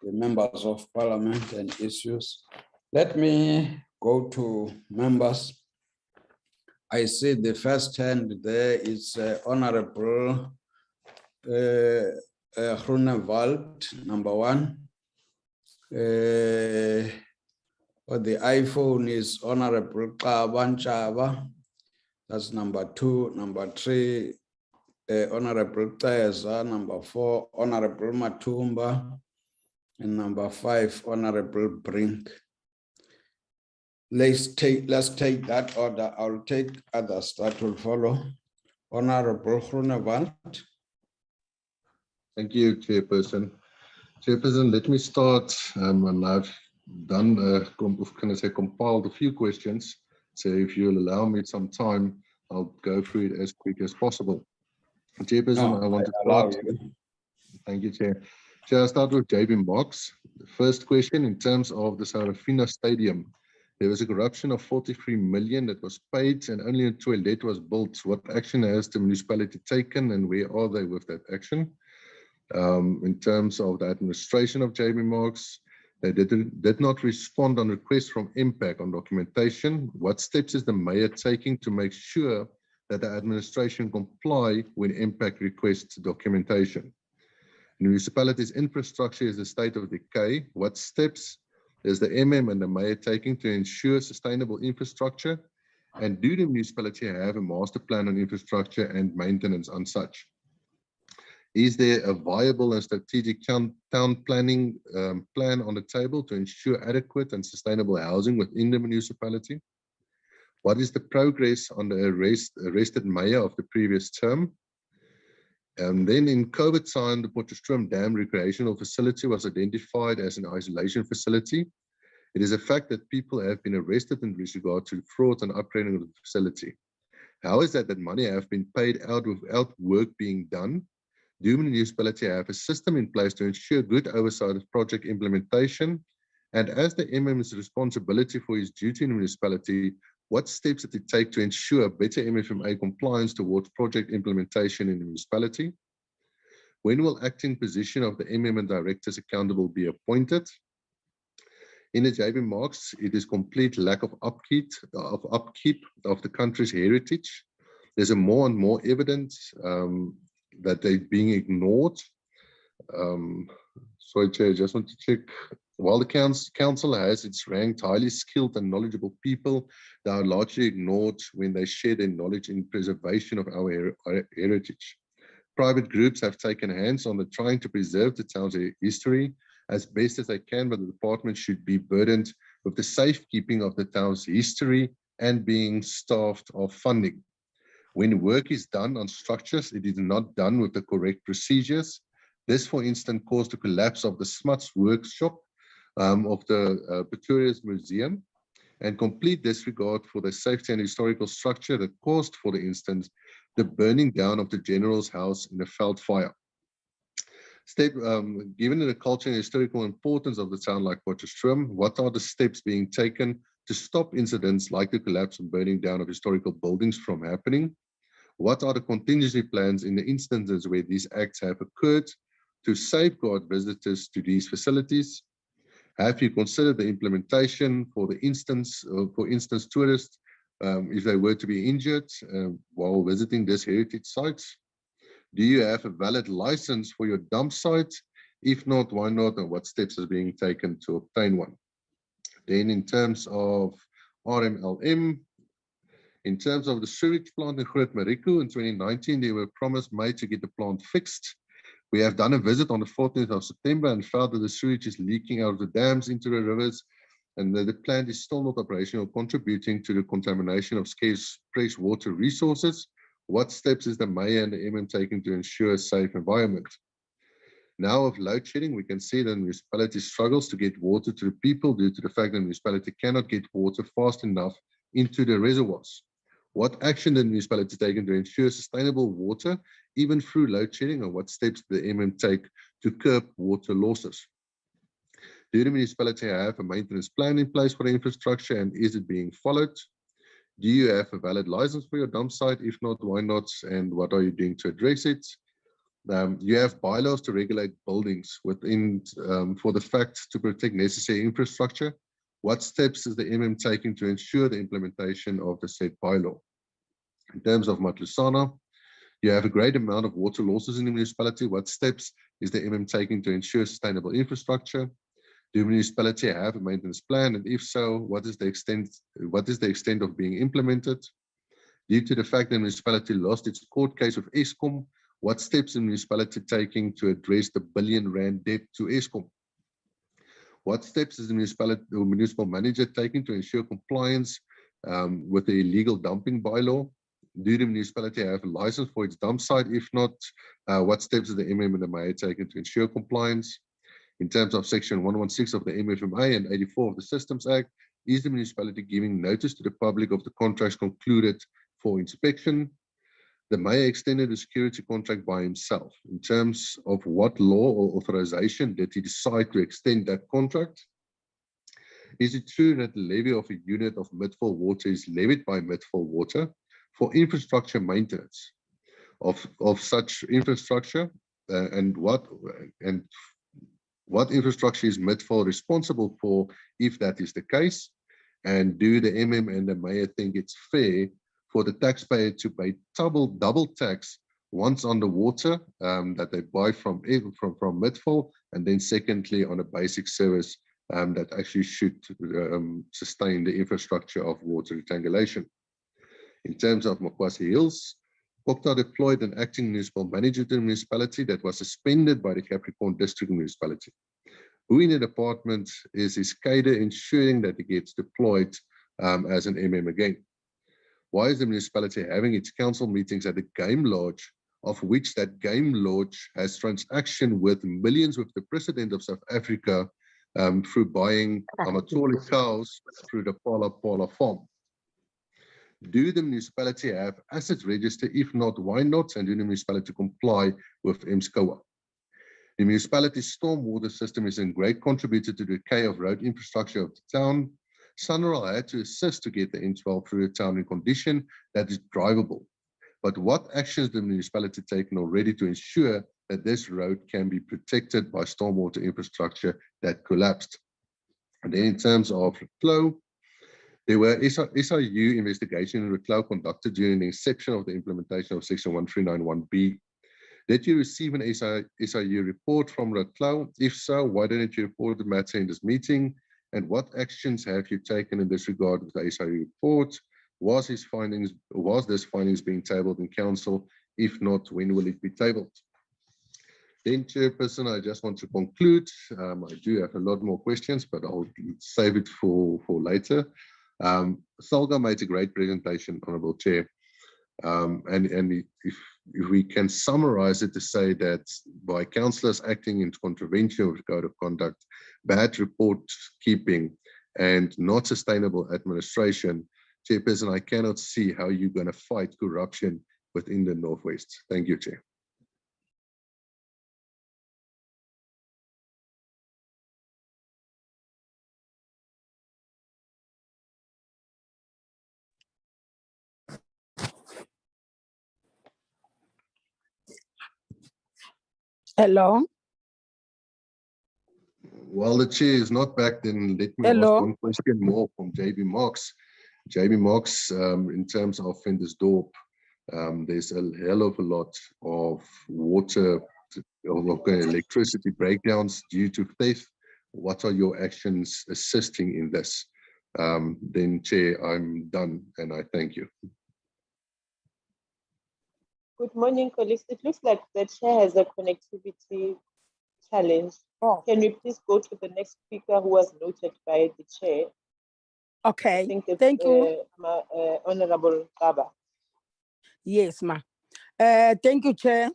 the members of parliament and issues. Let me go to members. I see the first hand there is Honorable Groenewald, number 1. For the iPhone is Honorable Kabanchava, that's number 2. Number 3, Honorable Teza. Number 4, Honorable Matumba. And number 5, Honorable Brink. Let's take that order. I'll take others that will follow. Honorable Groenewald. Thank you, Chairperson. Chairperson, let me start, and I've done, compiled a few questions. So if you'll allow me some time, I'll go through it as quick as possible. Chairperson, I want to start. Thank you, Chair. So I'll start with JB Box. The first question, in terms of the Sarafina Stadium, there was a corruption of 43 million that was paid and only a toilet was built. What action has the municipality taken and where are they with that action? In terms of the administration of JB Marks, they did not respond on requests from MPAC on documentation. What steps is the mayor taking to make sure that the administration comply when MPAC requests documentation? The municipality's infrastructure is a state of decay. What steps is the MM and the mayor taking to ensure sustainable infrastructure? And do the municipality have a master plan on infrastructure and maintenance on such? Is there a viable and strategic town planning plan on the table to ensure adequate and sustainable housing within the municipality? What is the progress on the arrested mayor of the previous term? And then in COVID time, the Potchefstroom Dam recreational facility was identified as an isolation facility. It is a fact that people have been arrested in regard to fraud and upgrading of the facility. How is that money have been paid out without work being done? Do the municipality have a system in place to ensure good oversight of project implementation? And as the MM's responsibility for his duty in the municipality, what steps did it take to ensure better MFMA compliance towards project implementation in the municipality? When will acting position of the MM and directors accountable be appointed? In the JB Marks, it is complete lack of upkeep of the country's heritage. There's a more and more evidence that they're being ignored. Sorry, Chair, just want to check. While the council has its ranked highly skilled and knowledgeable people, they are largely ignored when they share their knowledge in preservation of our heritage. Private groups have taken hands on trying to preserve the town's history as best as they can, but the department should be burdened with the safekeeping of the town's history and being staffed of funding. When work is done on structures, it is not done with the correct procedures. This, for instance, caused the collapse of the Smuts workshop of the Pretorius Museum, and complete disregard for the safety and historical structure that caused, for the instance, the burning down of the general's house in the Veld fire. Given the cultural and historical importance of the town like Potchefstroom, what are the steps being taken to stop incidents like the collapse and burning down of historical buildings from happening? What are the contingency plans in the instances where these acts have occurred to safeguard visitors to these facilities? Have you considered the implementation for instance, tourists, if they were to be injured while visiting this heritage sites? Do you have a valid license for your dump site? If not, why not? And what steps are being taken to obtain one? Then in terms of RMLM, in terms of the sewage plant in Groot Marico in 2019, there were promises made to get the plant fixed. We have done a visit on the 14th of September and found that the sewage is leaking out of the dams into the rivers, and that the plant is still not operational, contributing to the contamination of scarce fresh water resources. What steps is the mayor and the MM taking to ensure a safe environment? Now of load shedding, we can see that the municipality struggles to get water to the people due to the fact that the municipality cannot get water fast enough into the reservoirs. What action the municipality taken to ensure sustainable water, even through load shedding, and what steps the MM take to curb water losses? Do the municipality have a maintenance plan in place for the infrastructure, and is it being followed? Do you have a valid license for your dump site? If not, why not? And what are you doing to address it? You have bylaws to regulate buildings within for the fact to protect necessary infrastructure. What steps is the MM taking to ensure the implementation of the said bylaw? In terms of Matlusana, you have a great amount of water losses in the municipality. What steps is the MM taking to ensure sustainable infrastructure? Do the municipality have a maintenance plan? And if so, what is the extent of being implemented? Due to the fact that the municipality lost its court case with Eskom, what steps is the municipality taking to address the R1 billion debt to Eskom? What steps is the municipal manager taking to ensure compliance with the illegal dumping bylaw? Do the municipality have a license for its dump site? If not, what steps is the MM and the mayor taking to ensure compliance? In terms of section 116 of the MFMA and 84 of the Systems Act, is the municipality giving notice to the public of the contracts concluded for inspection? The mayor extended the security contract by himself. In terms of what law or authorization did he decide to extend that contract? Is it true that the levy of a unit of midfill water is levied by midfill water for infrastructure maintenance of such infrastructure? And what infrastructure is midfill responsible for if that is the case? And do the MM and the mayor think it's fair for the taxpayer to pay double tax, once on the water that they buy from midfill, and then secondly on a basic service that actually should sustain the infrastructure of water retangulation? In terms of Makwasi Hills, Cooperative deployed an acting municipal manager to the municipality that was suspended by the Capricorn District Municipality. Who in the department is his cadre ensuring that he gets deployed as an MM again? Why is the municipality having its council meetings at a game lodge, of which that game lodge has transaction worth millions with the president of South Africa through buying Amatoli cows through the Pala farm? Do the municipality have assets register? If not, why not? And do the municipality comply with MSCOA? The municipality's stormwater system is a great contributor to the decay of road infrastructure of the town. SANRAL had to assist to get the N12 through the town in condition that is drivable. But what actions the municipality taken already to ensure that this road can be protected by stormwater infrastructure that collapsed? And then in terms of flow, there were SIU investigation in Reclau conducted during the inception of the implementation of section 1391B. Did you receive an SIU report from Reclau? If so, why didn't you report the matter in this meeting? And what actions have you taken in this regard with the SIU report? Was this findings being tabled in council? If not, when will it be tabled? Then, Chairperson, I just want to conclude. I do have a lot more questions, but I'll save it for later. Salga made a great presentation, Honourable Chair. And if we can summarize it to say that by councillors acting in contravention of the Code of Conduct, bad report keeping, and not sustainable administration, Chairperson, I cannot see how you're going to fight corruption within the Northwest. Thank you, Chair. Hello. While the chair is not back, then let me Hello. ask one question more from JB Marks. JB Marks, in terms of Ventersdorp, there's a hell of a lot of water, of electricity breakdowns due to theft. What are your actions assisting in this? Then, Chair, I'm done, and I thank you. Good morning, colleagues. It looks like the chair has a connectivity challenge. Oh, Can we please go to the next speaker who was noted by the chair? I okay. think it's Thank you. Honorable Kaba. Yes, ma. Thank you, Chair.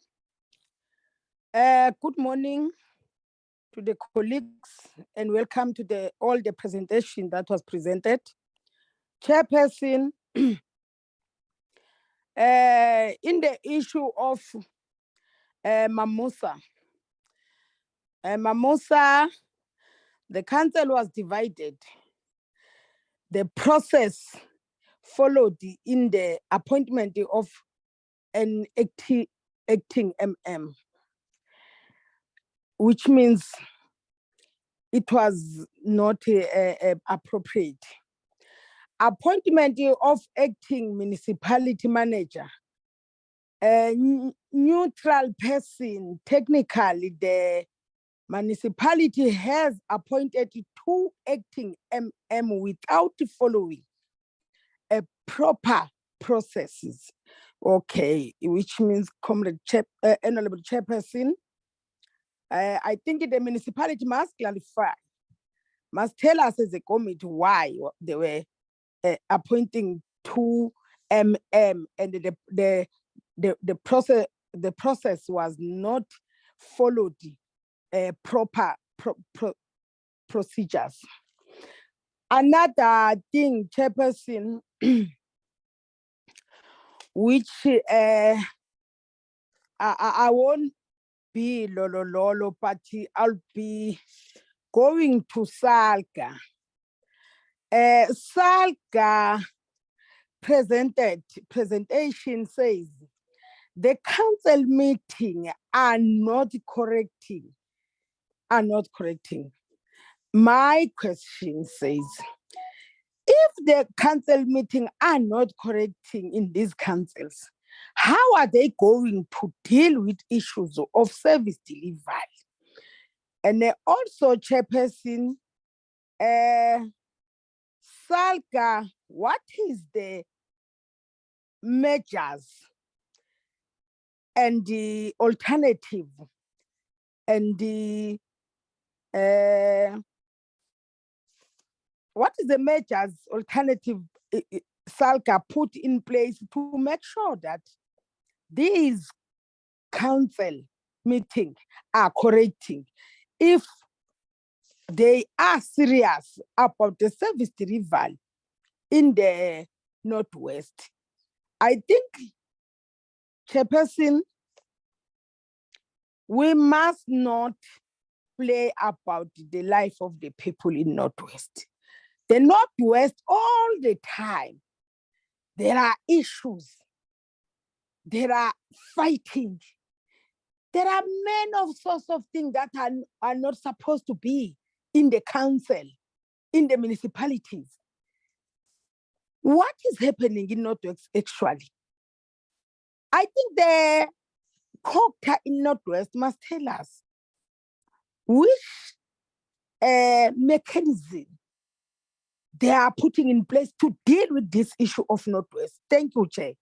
Good morning to the colleagues and welcome to all the presentation that was presented. Chairperson, in the issue of Mamusa, the council was divided. The process followed in the appointment of an acting MM, which means it was not appropriate. Appointment of acting municipality manager, a neutral person. Technically, the municipality has appointed 2 acting MM without following a proper processes. Okay, which means Honorable Chairperson, I think the municipality must clarify, must tell us as a committee why they were appointing 2 MM and the process was not followed proper procedures. Another thing, Chairperson, which I won't be lolo, but I'll be going to Salga. Salga presentation says the council meeting are not correcting. My question says, if the council meeting are not correcting in these councils, how are they going to deal with issues of service delivery? And also, Chairperson, Salga, what is the measures and the alternative and the what is the measures alternative Salga put in place to make sure that these council meetings are correcting if they are serious about the service delivery in the Northwest? I think, Chairperson, we must not play about the life of the people in Northwest. The Northwest, all the time, there are issues, there are fighting, there are many sorts of things that are not supposed to be in the council, in the municipalities. What is happening in Northwest actually? I think the COCTA in Northwest must tell us which mechanism they are putting in place to deal with this issue of Northwest. Thank you, Chair.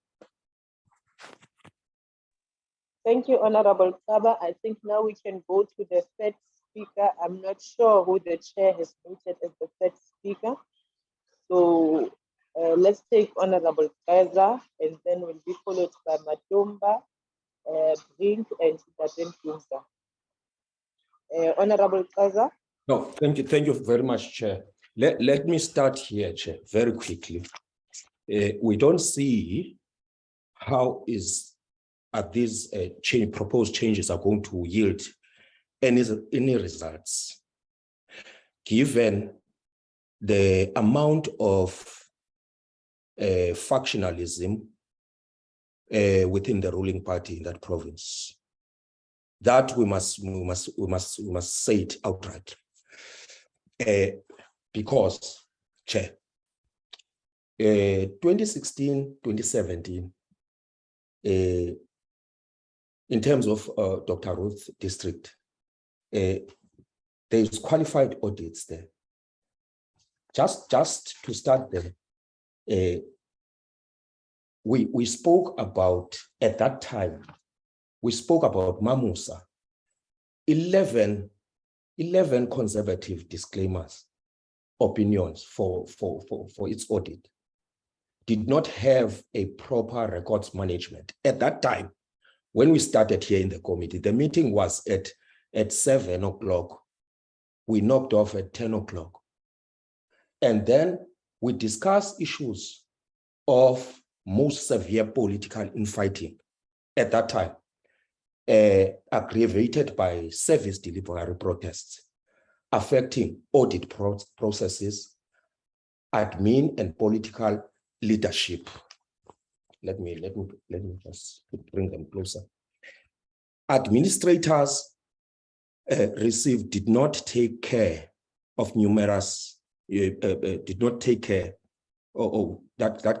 Thank you, Honorable Kaba. I think now we can go to the third speaker. I'm not sure who the chair has noted as the third speaker. So let's take Honorable Kaza, and then we'll be followed by Matumba, Brink, and Taten Kunza. Honorable Kaza. No, thank you very much, Chair. Let me start here, Chair, very quickly. We don't see how these proposed changes are going to yield any results, given the amount of factionalism within the ruling party in that province. That we must say it outright. Because, Chair, 2016, 2017, in terms of Dr. Ruth district, there's qualified audits there. Just to start there, we spoke about, at that time, we spoke about Mamusa, 11 conservative disclaimers, opinions for its audit. did not have a proper records management. At that time, when we started here in the committee, the meeting was at 7 o'clock. We knocked off at 10 o'clock. And then we discussed issues of most severe political infighting at that time, aggravated by service delivery protests, affecting audit processes, admin and political leadership. Let me just bring them closer. Administrators did not take care of numerous, that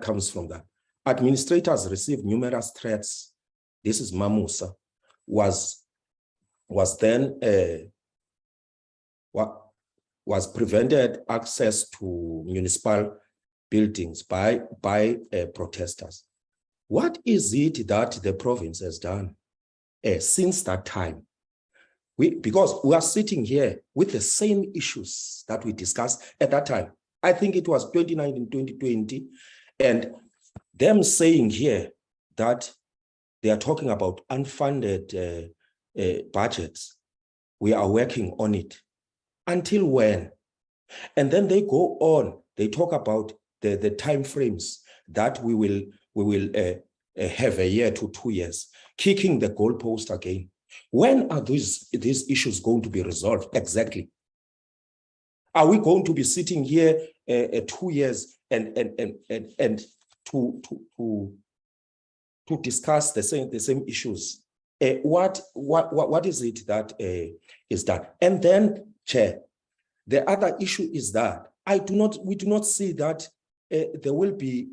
comes from that. Administrators received numerous threats. This is Mamusa, was then was prevented access to municipal buildings by protesters. What is it that the province has done since that time? Because we are sitting here with the same issues that we discussed at that time. I think it was 2019, 2020, and them saying here that they are talking about unfunded budgets. We are working on it. Until when? And then they go on, they talk about the time frames that we will have a year to 2 years, kicking the goalpost again. When are these issues going to be resolved exactly? Are we going to be sitting here 2 years and to discuss the same issues? What is it that is done? And then, Chair, the other issue is that we do not see that there will be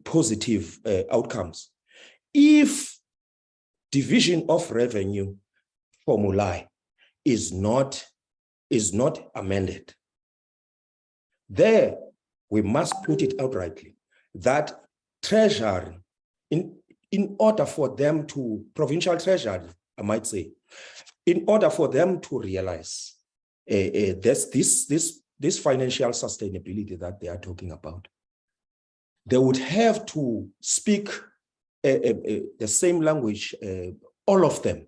positive outcomes if division of revenue formulae is not amended. There, we must put it outrightly that treasury, in order for them to, provincial treasury, I might say, in order for them to realize this financial sustainability that they are talking about, they would have to speak the same language, all of them,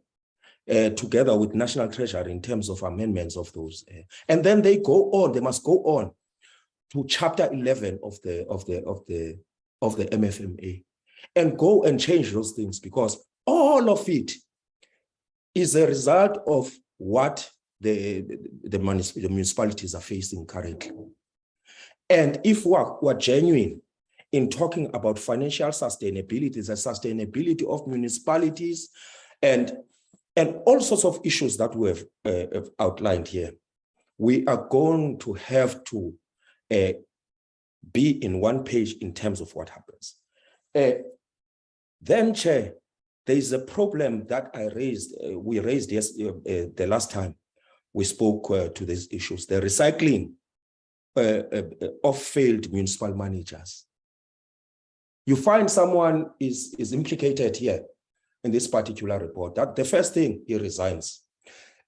together with National Treasury in terms of amendments of those. And then they must go on to Chapter 11 of the MFMA and go and change those things, because all of it is a result of what the municipalities are facing currently. And if we're genuine in talking about financial sustainability, the sustainability of municipalities, and all sorts of issues that we have outlined here, we are going to have to be in one page in terms of what happens. Then, Chair, there is a problem that we raised the last time we spoke to these issues, the recycling of failed municipal managers. You find someone is implicated here in this particular report, that the first thing, he resigns.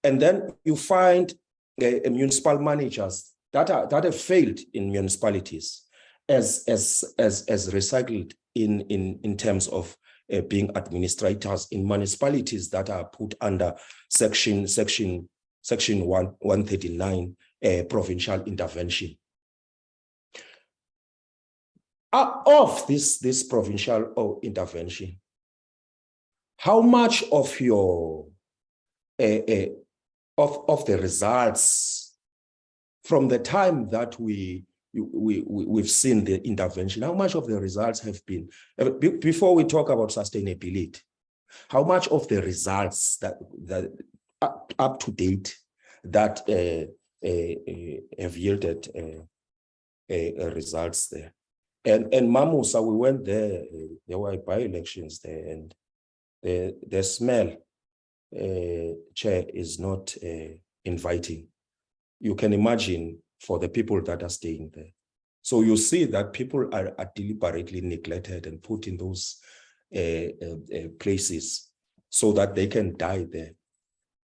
And then you find municipal managers that have failed in municipalities as recycled in terms of being administrators in municipalities that are put under section 139 provincial intervention. Of this provincial intervention, how much of your of the results from the time that we've seen the intervention, how much of the results have been, before we talk about sustainability, how much of the results that up to date that have yielded results there? And Mamusa, we went there, there were by-elections there, and the smell, Chair, is not inviting. You can imagine for the people that are staying there. So you see that people are deliberately neglected and put in those places so that they can die there.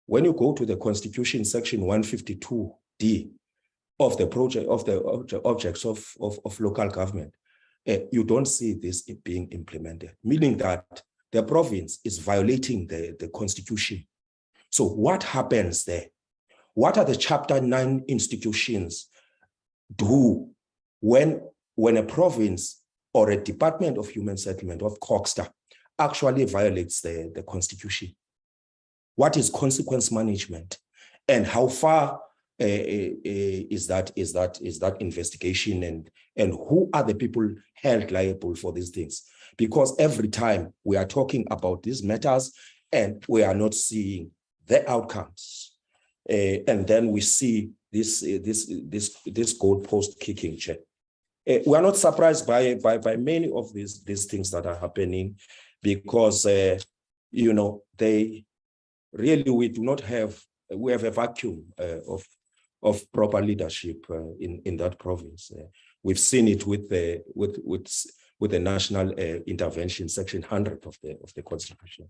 When you go to the Constitution, section 152D of the project of the objects of local government, you don't see this being implemented, meaning that the province is violating the constitution. So what happens there? What are the Chapter 9 institutions do when a province or a Department of Human Settlement of Coxta actually violates the constitution? What is consequence management, and how far is that investigation, and who are the people held liable for these things? Because every time we are talking about these matters and we are not seeing the outcomes, and then we see this goalpost kicking. We are not surprised by many of these things that are happening, because you know, they really, we have a vacuum of proper leadership in that province. We've seen it with the national intervention, section 100 of the constitution.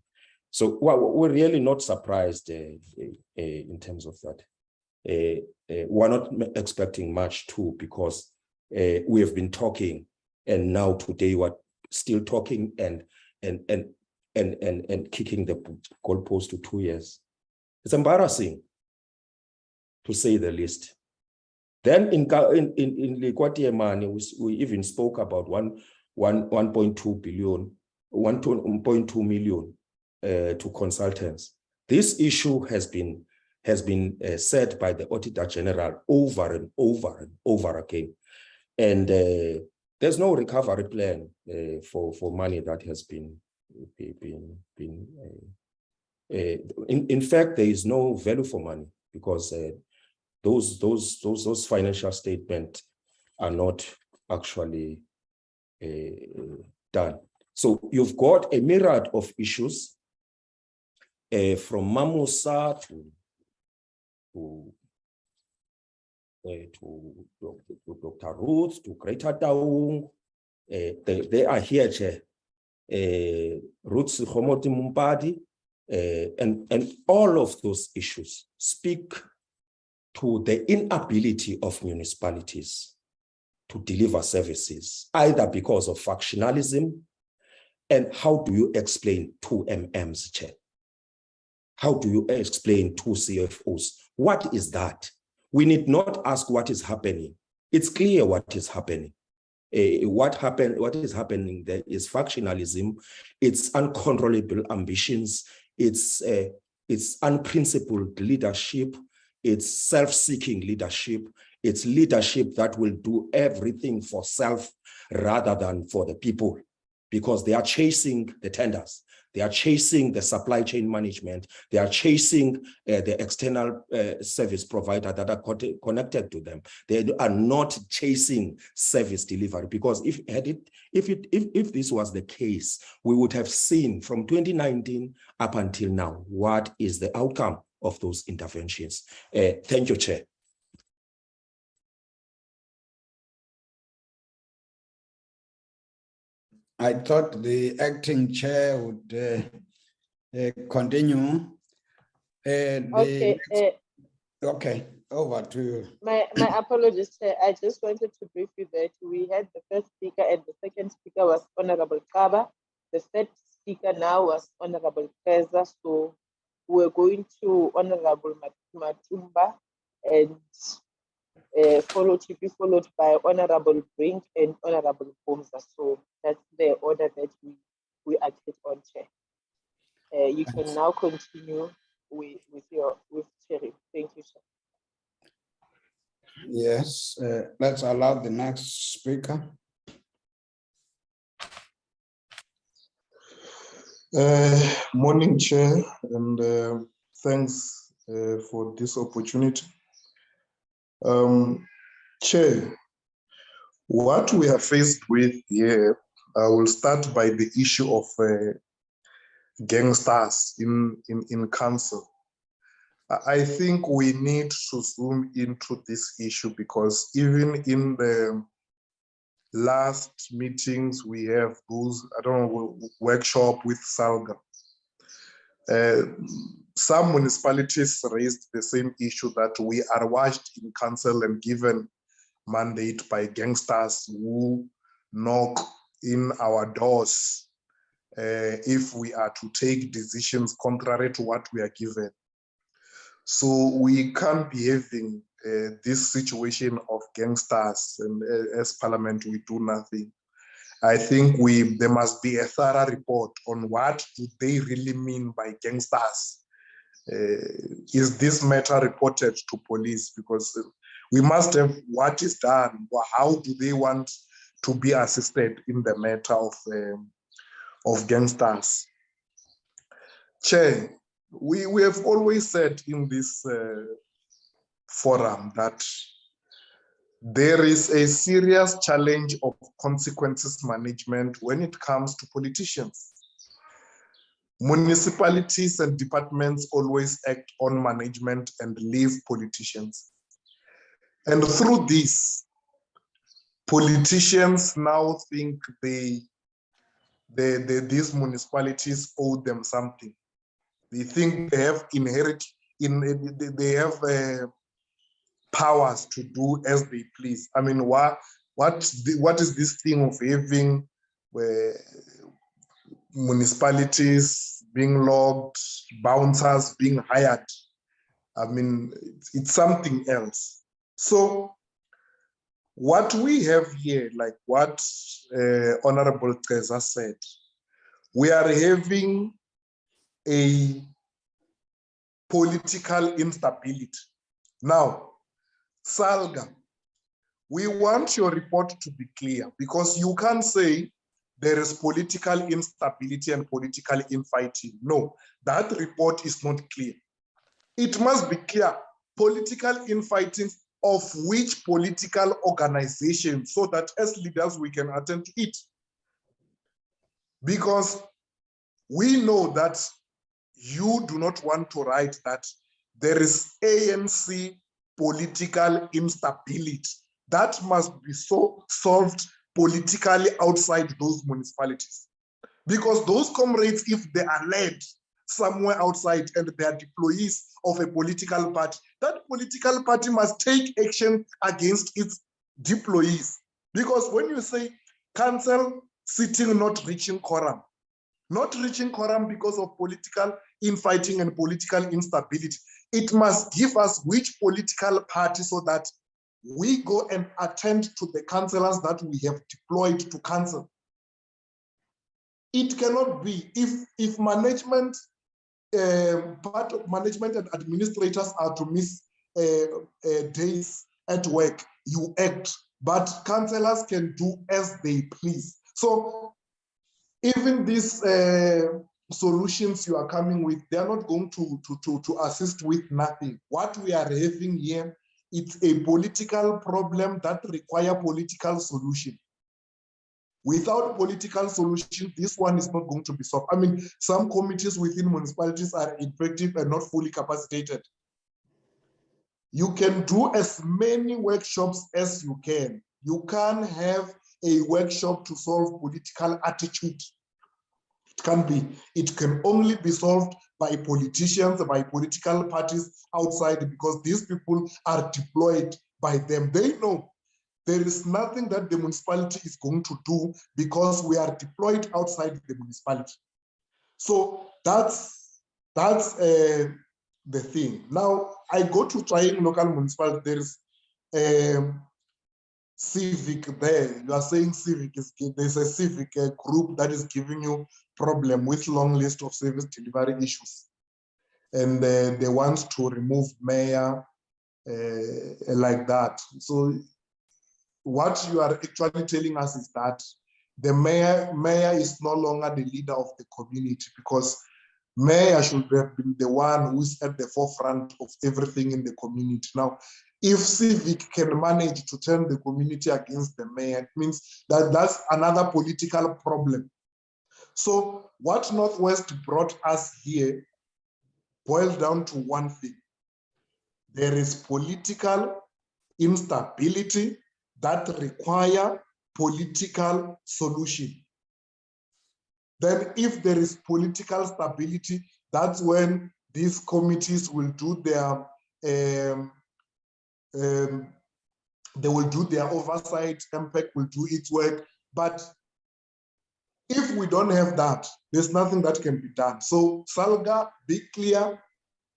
So we're really not surprised in terms of that. We're not expecting much too, because we have been talking, and now today we're still talking and kicking the goalpost to 2 years. It's embarrassing, to say the least. Then in Likwatiemane, we even spoke about 1.2 billion, 1.2 million to consultants. This issue has been said by the Auditor General over and over and over again, and there's no recovery plan for money that has been in fact, there is no value for money, because those financial statements are not actually done. So you've got a myriad of issues, from Mamusa to Dr. Ruth, to Greater Taung. They are here, Chair. Ruth Homoti Mumpadi, and all of those issues speak to the inability of municipalities to deliver services, either because of factionalism. And how do you explain 2 MMs, Chair? How do you explain 2 CFOs? What is that? We need not ask what is happening. It's clear what is happening. What is happening there is factionalism, it's uncontrollable ambitions, it's unprincipled leadership, it's self-seeking leadership, it's leadership that will do everything for self rather than for the people, because they are chasing the tenders, they are chasing the supply chain management, they are chasing the external service provider that are connected to them. They are not chasing service delivery, because if this was the case, we would have seen from 2019 up until now what is the outcome of those interventions. Thank you, Chair. I thought the acting chair would continue. Okay. Okay, over to you. My apologies, Chair. I just wanted to brief you that we had the first speaker, and the second speaker was Honorable Kaba. The third speaker now was Honorable Keza. So we're going to Honorable Matumba, and be followed by Honorable Brink and Honorable Pomza. So that's the order that we agreed on, Chair. You can now continue with sharing. Thank you, Chair. Yes, let's allow the next speaker. Morning, Chair, and thanks for this opportunity. Chair, what we are faced with here, I will start by the issue of gangsters in council. I think we need to zoom into this issue, because even in the last meetings we have those, workshop with Salga. Some municipalities raised the same issue, that we are watched in council and given mandate by gangsters who knock in our doors if we are to take decisions contrary to what we are given. So we can't be having this situation of gangsters, and as Parliament we do nothing. I think there must be a thorough report on what do they really mean by gangsters. Is this matter reported to police? Because we must have what is done, or how do they want to be assisted in the matter of gangsters. Chair, we have always said in this forum that there is a serious challenge of consequences management when it comes to politicians. Municipalities and departments always act on management and leave politicians. And through this, politicians now think these municipalities owe them something. They think they have they have powers to do as they please. I mean, what is this thing of having municipalities being logged, bouncers being hired? I mean, it's something else. So what we have here, like what Honorable Treza said, we are having a political instability. Now, Salga, we want your report to be clear, because you can't say there is political instability and political infighting. No, that report is not clear. It must be clear, political infighting of which political organization, so that as leaders we can attend to it. Because we know that you do not want to write that there is ANC political instability. That must be solved politically outside those municipalities. Because those comrades, if they are led somewhere outside and they are deployees of a political party, that political party must take action against its deployees. Because when you say council sitting not reaching quorum because of political infighting and political instability, it must give us which political party, so that we go and attend to the councillors that we have deployed to council. It cannot be if management, part of management and administrators are to miss days at work, you act, but councillors can do as they please. So even these solutions you are coming with, they are not going to assist with nothing. What we are having here, it's a political problem that requires political solution. Without political solution, this one is not going to be solved. I mean, some committees within municipalities are ineffective and not fully capacitated. You can do as many workshops as you can. You can't have a workshop to solve political attitude. It can only be solved by politicians, by political parties outside, because these people are deployed by them. They know there is nothing that the municipality is going to do because we are deployed outside the municipality. So that's the thing. Now I go to trying local municipality. There is civic there. You are saying civic there's a civic group that is giving you problem with long list of service delivery issues, and they want to remove mayor like that. So what you are actually telling us is that the mayor is no longer the leader of the community, because mayor should have been the one who's at the forefront of everything in the community. Now, if civic can manage to turn the community against the mayor, it means that that's another political problem. So what Northwest brought us here boils down to one thing. There is political instability that require political solution. Then if there is political stability, that's when these committees will do their they will do their oversight, MPEC will do its work, But if we don't have that, there's nothing that can be done. So SALGA, be clear,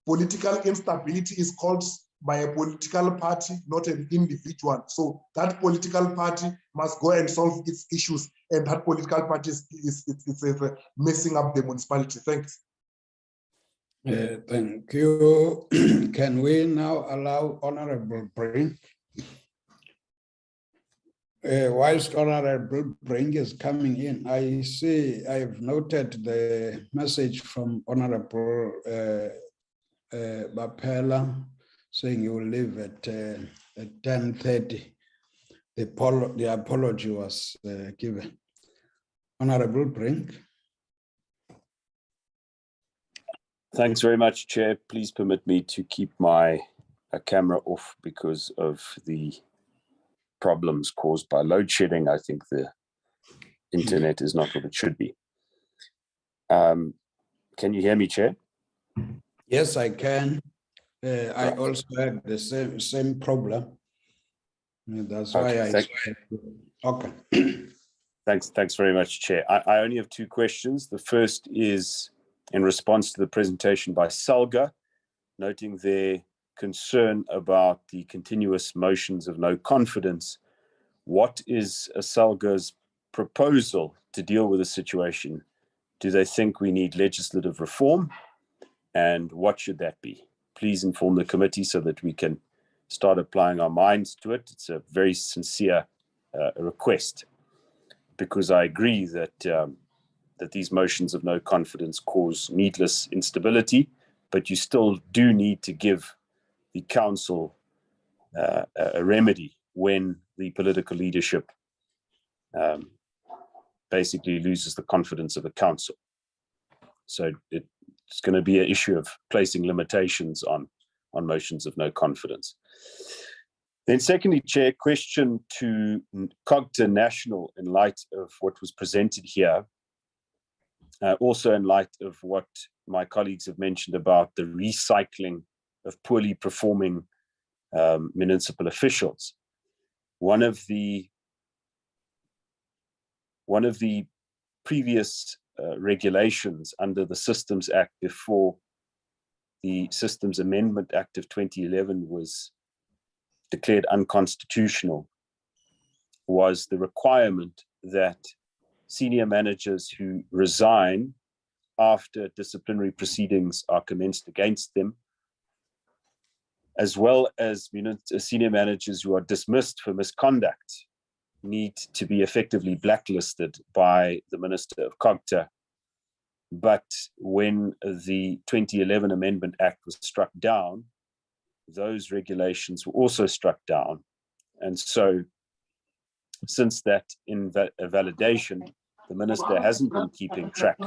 political instability is caused by a political party, not an individual. So that political party must go and solve its issues, and that political party is messing up the municipality. Thanks. Thank you. Can we now allow Honorable Brink? Whilst Honorable Brink is coming in, I see I've noted the message from Honorable Bapela saying you will leave at 10:30. The apology was given. Honorable Brink. Thanks very much, Chair. Please permit me to keep my camera off because of the problems caused by load shedding. I think the internet is not what it should be. Can you hear me, Chair? Yes, I can. I also had the same problem. That's why okay. Thanks very much, Chair. I only have two questions. The first is in response to the presentation by SALGA, noting their concern about the continuous motions of no confidence. What is SALGA's proposal to deal with the situation? Do they think we need legislative reform? And what should that be? Please inform the committee so that we can start applying our minds to it. It's a very sincere request, because I agree that that these motions of no confidence cause needless instability, but you still do need to give the council a remedy when the political leadership basically loses the confidence of the council. So it's going to be an issue of placing limitations on motions of no confidence. Then secondly, Chair, question to COGTA National in light of what was presented here, also in light of what my colleagues have mentioned about the recycling of poorly performing municipal officials. One of the previous regulations under the Systems Act before the Systems Amendment Act of 2011 was declared unconstitutional was the requirement that senior managers who resign after disciplinary proceedings are commenced against them, as well as senior managers who are dismissed for misconduct, need to be effectively blacklisted by the Minister of COGTA. But when the 2011 Amendment Act was struck down, those regulations were also struck down. And so since that validation, the minister hasn't been keeping track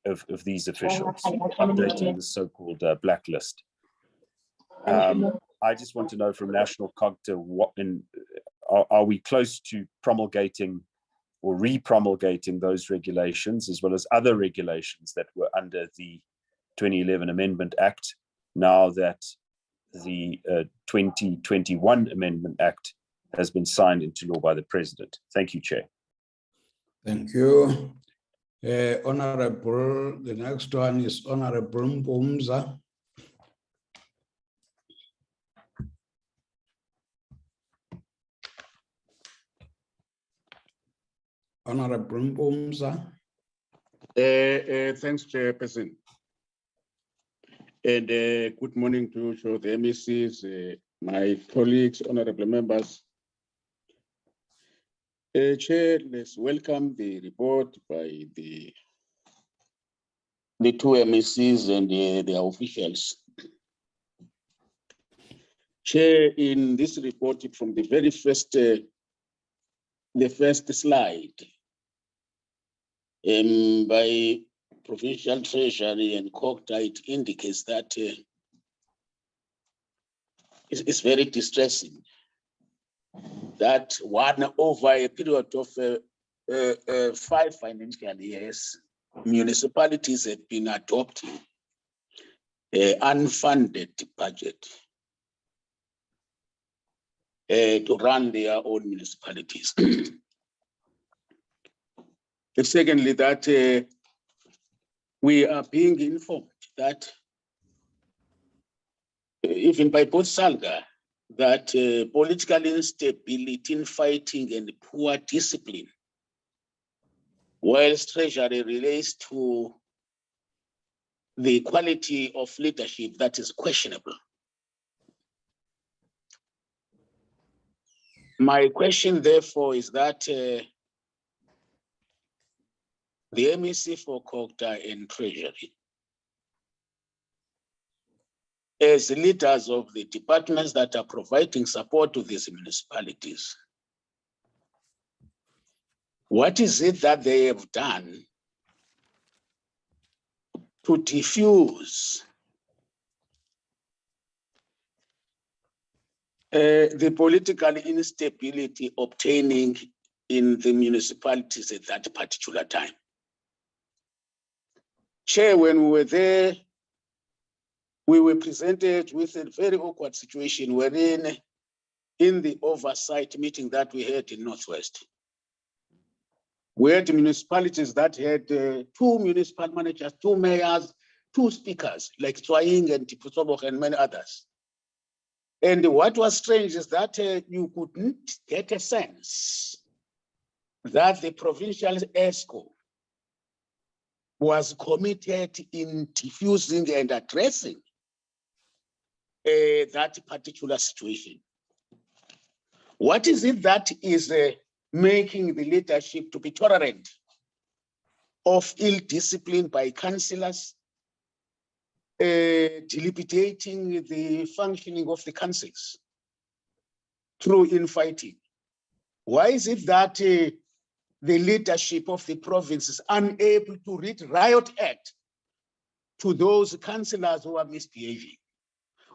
of these officials, updating the so-called blacklist. I just want to know from National COGTA, are we close to promulgating or re-promulgating those regulations, as well as other regulations that were under the 2011 Amendment Act, now that the 2021 Amendment Act has been signed into law by the President? Thank you, Chair. Thank you. Honorable, the next one is Honorable Mbumza. Honorable Mbumza. Thanks, Chairperson. And good morning to the MECs, my colleagues, honorable members. Chair, let's welcome the report by the two MECs and their officials. Chair, in this report, from the very first, the first slide, by Provincial Treasury and COGTA, it indicates that it's very distressing that over a period of 5 financial years, municipalities have been adopting an unfunded budget to run their own municipalities. And secondly, that we are being informed that even by both Salga, that political instability, infighting, and poor discipline, whilst Treasury relates to the quality of leadership that is questionable. My question, therefore, is that the MEC for COGTA and Treasury, as leaders of the departments that are providing support to these municipalities, what is it that they have done to diffuse the political instability obtaining in the municipalities at that particular time? Chair, when we were there, we were presented with a very awkward situation wherein in the oversight meeting that we had in Northwest, we had municipalities that had 2 municipal managers, 2 mayors, 2 speakers, like Tswaying and Tipusobok and many others. And what was strange is that you couldn't get a sense that the provincial ESCO was committed in diffusing and addressing that particular situation. What is it that is making the leadership to be tolerant of ill discipline by councillors, dilapidating the functioning of the councils through infighting? Why is it that the leadership of the province is unable to read riot act to those councillors who are misbehaving,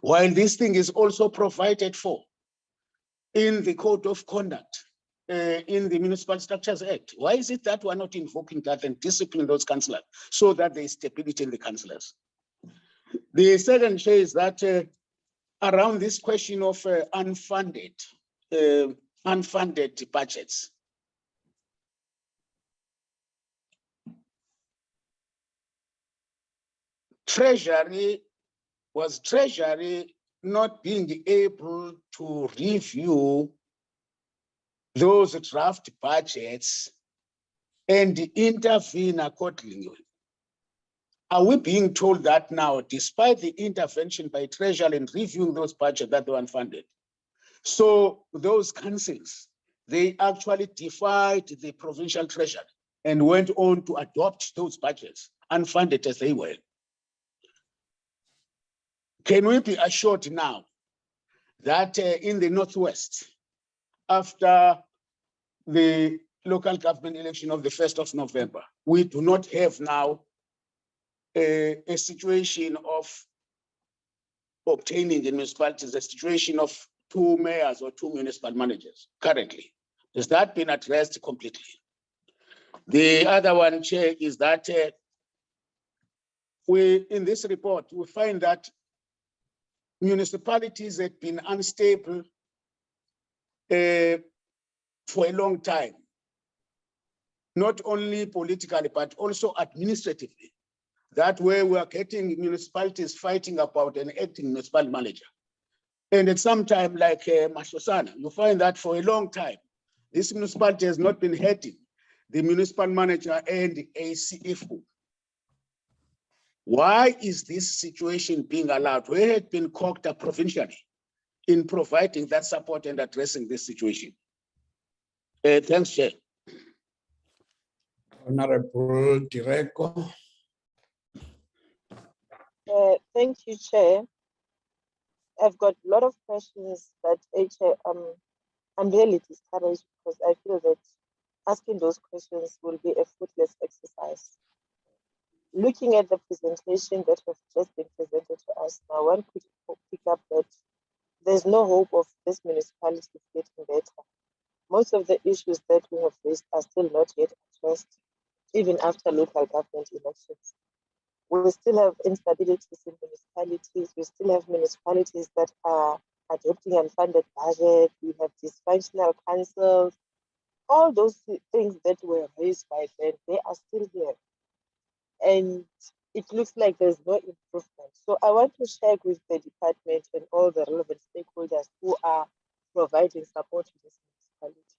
while this thing is also provided for in the code of conduct, in the Municipal Structures Act? Why is it that we're not invoking that and disciplining those councillors so that there is stability in the councillors? The second share is that around this question of unfunded budgets, Treasury not being able to review those draft budgets and intervene accordingly? Are we being told that now, despite the intervention by Treasury in reviewing those budgets that were unfunded, so those councils, they actually defied the provincial treasury and went on to adopt those budgets, unfunded as they were? Can we be assured now that in the Northwest, after the local government election of the 1st of November, we do not have now a situation of obtaining in municipalities, a situation of 2 mayors or 2 municipal managers currently? Has that been addressed completely? The other one, Chair, is that in this report, we find that municipalities had been unstable for a long time, not only politically, but also administratively. That way we are getting municipalities fighting about an acting municipal manager. And at some time, like Mashosana, you find that for a long time, this municipality has not been heading the municipal manager and a CFO. Why is this situation being allowed? Where had been COGTA provincially in providing that support and addressing this situation? Thanks, Chair. Honorable Direko. Thank you, Chair. I've got a lot of questions, but Chair, I'm really discouraged because I feel that asking those questions will be a fruitless exercise. Looking at the presentation that have just been presented to us now, one could pick up that there's no hope of this municipality getting better. Most of the issues that we have faced are still not yet addressed, even after local government elections. We still have instabilities in municipalities. We still have municipalities that are adopting unfunded budget. We have dysfunctional councils. all those things that were raised by then, they are still here. And it looks like there's no improvement. So I want to check with the department and all the relevant stakeholders who are providing support to this municipality.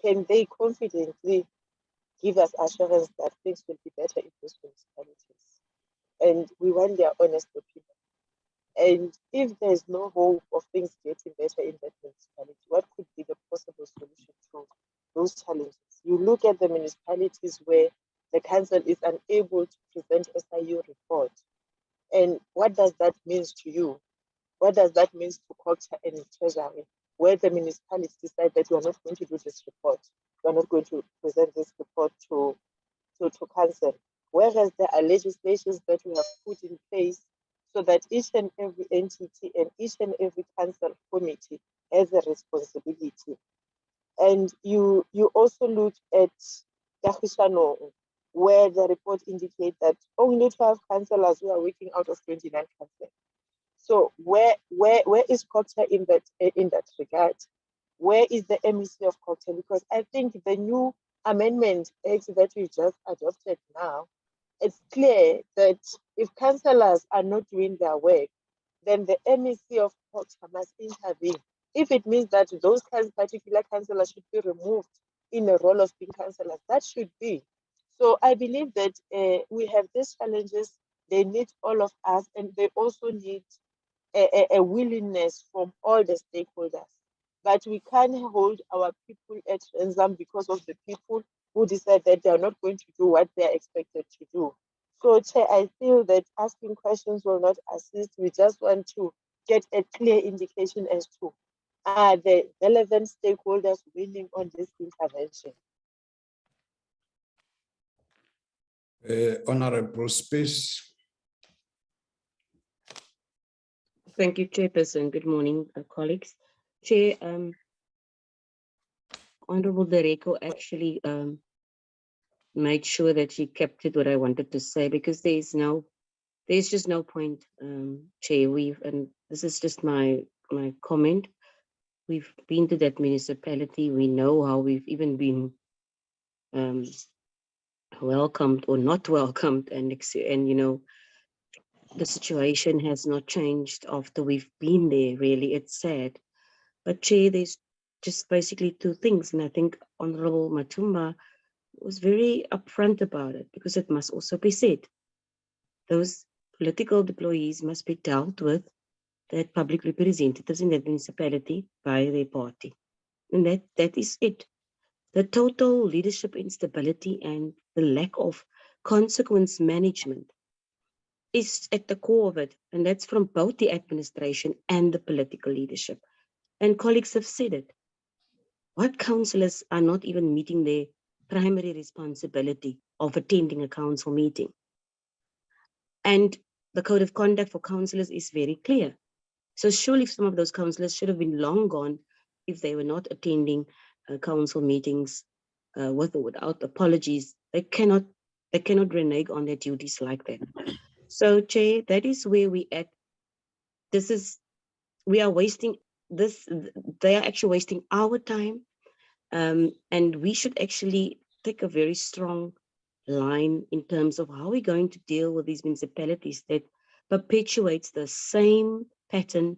Can they confidently give us assurance that things will be better in those municipalities? And we want their honest opinion. And if there's no hope of things getting better in that municipality, what could be the possible solution to those challenges? You look at the municipalities where the council is unable to present SIU report. And what does that mean to you? What does that mean to Cooperative and Treasury, where the municipalities decide that you are not going to do this report, you are not going to present this report to council, whereas there are legislations that we have put in place so that each and every entity and each and every council committee has a responsibility. And you also look at Kakhishano, where the report indicates that only 12 councillors who are working out of 29 councillors. So where is Cooperative in that regard? Where is the MEC of Cooperative? Because I think the new amendment Act that we just adopted now, it's clear that if councillors are not doing their work, then the MEC of Cooperative must intervene. If it means that those particular councillors should be removed in the role of being councillors, that should be. So I believe that we have these challenges. They need all of us, and they also need a willingness from all the stakeholders. But we can't hold our people at ransom because of the people who decide that they are not going to do what they are expected to do. So, Chair, I feel that asking questions will not assist. We just want to get a clear indication as to are the relevant stakeholders willing on this intervention. Honorable Space. Thank you, Chairperson. Good morning, colleagues. Chair, Honorable Dereko actually made sure that she captured what I wanted to say, because there's just no point, Chair. And this is just my comment. We've been to that municipality. We know how we've even been welcomed or not welcomed, and you know, the situation has not changed after we've been there. Really, it's sad. But Chair, there's just basically two things, and I think Honorable Matumba was very upfront about it, because it must also be said. Those political employees must be dealt with, that public representatives in that municipality by their party. And that is it. The total leadership instability and the lack of consequence management is at the core of it. And that's from both the administration and the political leadership. And colleagues have said it. What councillors are not even meeting their primary responsibility of attending a council meeting? And the code of conduct for councillors is very clear. So surely some of those councillors should have been long gone if they were not attending council meetings with or without apologies. They cannot renege on their duties like that. So, Chair, that is where we at. We are wasting this. They are actually wasting our time, and we should actually take a very strong line in terms of how we're going to deal with these municipalities that perpetuates the same pattern,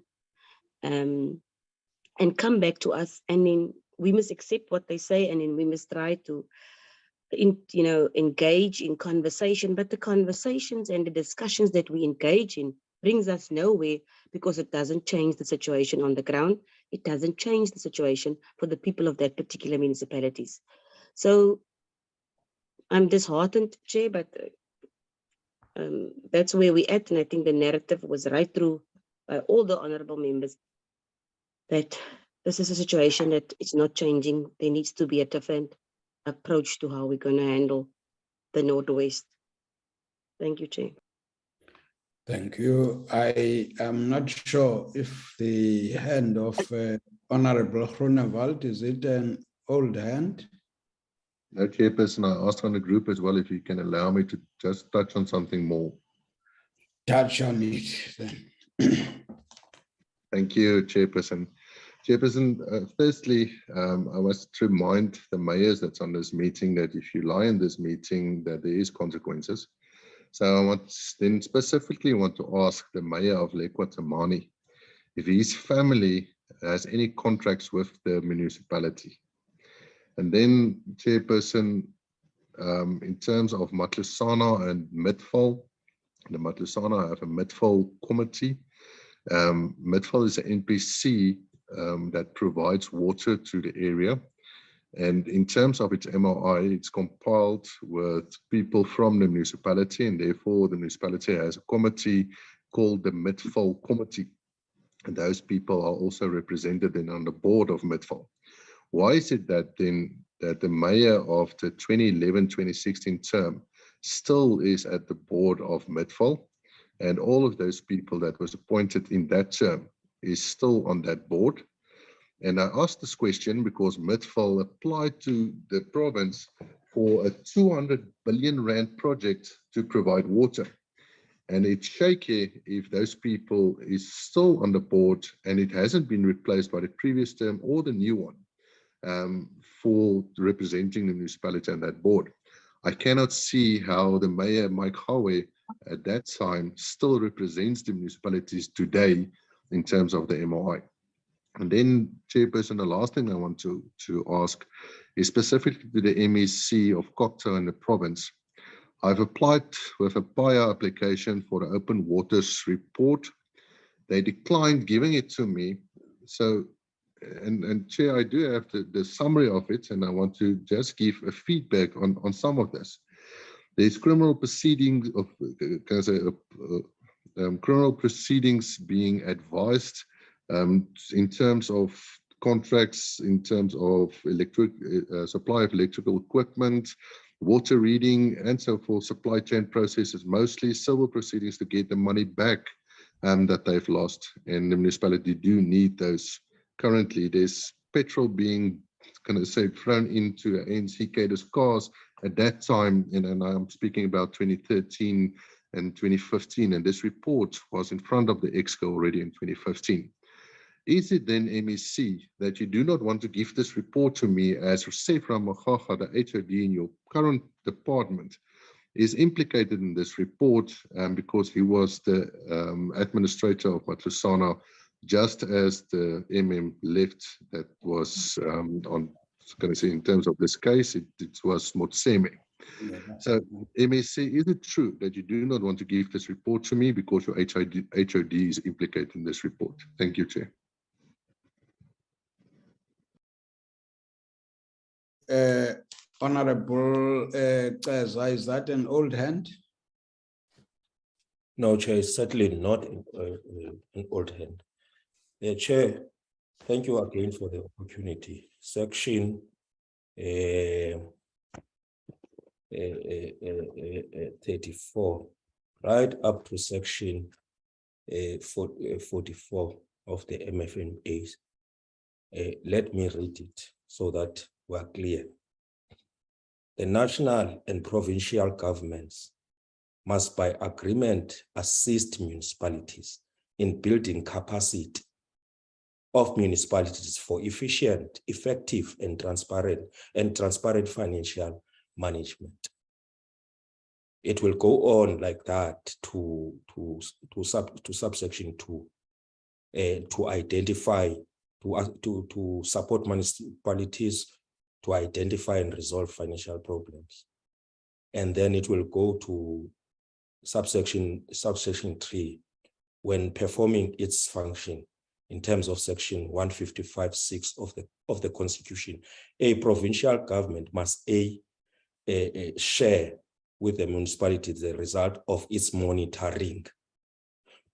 and come back to us, and then we must accept what they say, and then we must try to engage in conversation. But the conversations and the discussions that we engage in brings us nowhere, because it doesn't change the situation on the ground. It doesn't change the situation for the people of that particular municipalities. So I'm disheartened, Chair, but that's where we're at. And I think the narrative was right through by all the honorable members that this is a situation that is not changing. There needs to be a different approach to how we're going to handle the Northwest. Thank you, Chair. Thank you. I am not sure if the hand of Honorable Groenewald, is it an old hand? No, Chairperson, I asked on the group as well if you can allow me to just touch on something more. Touch on it then. Thank you, Chairperson. Chairperson, firstly, I must remind the mayors that's on this meeting that if you lie in this meeting, that there is consequences. So I then specifically want to ask the mayor of Lekwa Tamani if his family has any contracts with the municipality. And then, Chairperson, in terms of Matlusana and Midval, the Matlusana have a Midval committee. Midval is an NPC that provides water to the area. And in terms of its MOI, it's compiled with people from the municipality, and therefore the municipality has a committee called the Midval Committee. And those people are also represented in on the board of Midval. Why is it that then that the mayor of the 2011-2016 term still is at the board of Midval, and all of those people that was appointed in that term is still on that board? And I asked this question because Midval applied to the province for a 200 billion rand project to provide water. And it's shaky if those people is still on the board and it hasn't been replaced by the previous term or the new one for representing the municipality on that board. I cannot see how the mayor, Mike Howe, at that time still represents the municipalities today in terms of the MOI. And then, Chairperson, the last thing I want to ask is specifically to the MEC of Cocteau in the province. I've applied with a PIA application for the open waters report. They declined giving it to me. So, and Chair, I do have the summary of it, and I want to just give a feedback on some of this. There's criminal proceedings of, criminal proceedings being advised in terms of contracts, in terms of supply of electrical equipment, water reading, and so forth, supply chain processes, mostly civil proceedings to get the money back that they've lost. And the municipality do need those. Currently, there's petrol being thrown into ANC cadres cars at that time, and I'm speaking about 2013 and 2015, and this report was in front of the EXCO already in 2015. Is it then, MEC, that you do not want to give this report to me as Rosef Ramagaga, the HOD in your current department, is implicated in this report because he was the administrator of Matlusana, just as the MM left that was in terms of this case, it was Motseme. So, MEC, is it true that you do not want to give this report to me because your HOD is implicated in this report? Thank you, Chair. Honorable Ceza, is that an old hand? No, Chair, it's certainly not an old hand. Chair, thank you again for the opportunity. Section 34, right up to section 44 of the MFMAs. Let me read it so that we're clear. The national and provincial governments must by agreement assist municipalities in building capacity of municipalities for efficient, effective, and transparent financial management. It will go on like that to subsection 2, to identify, to support municipalities to identify and resolve financial problems. And then it will go to subsection 3, when performing its function in terms of section 155(6) of the Constitution. A provincial government must share with the municipality the result of its monitoring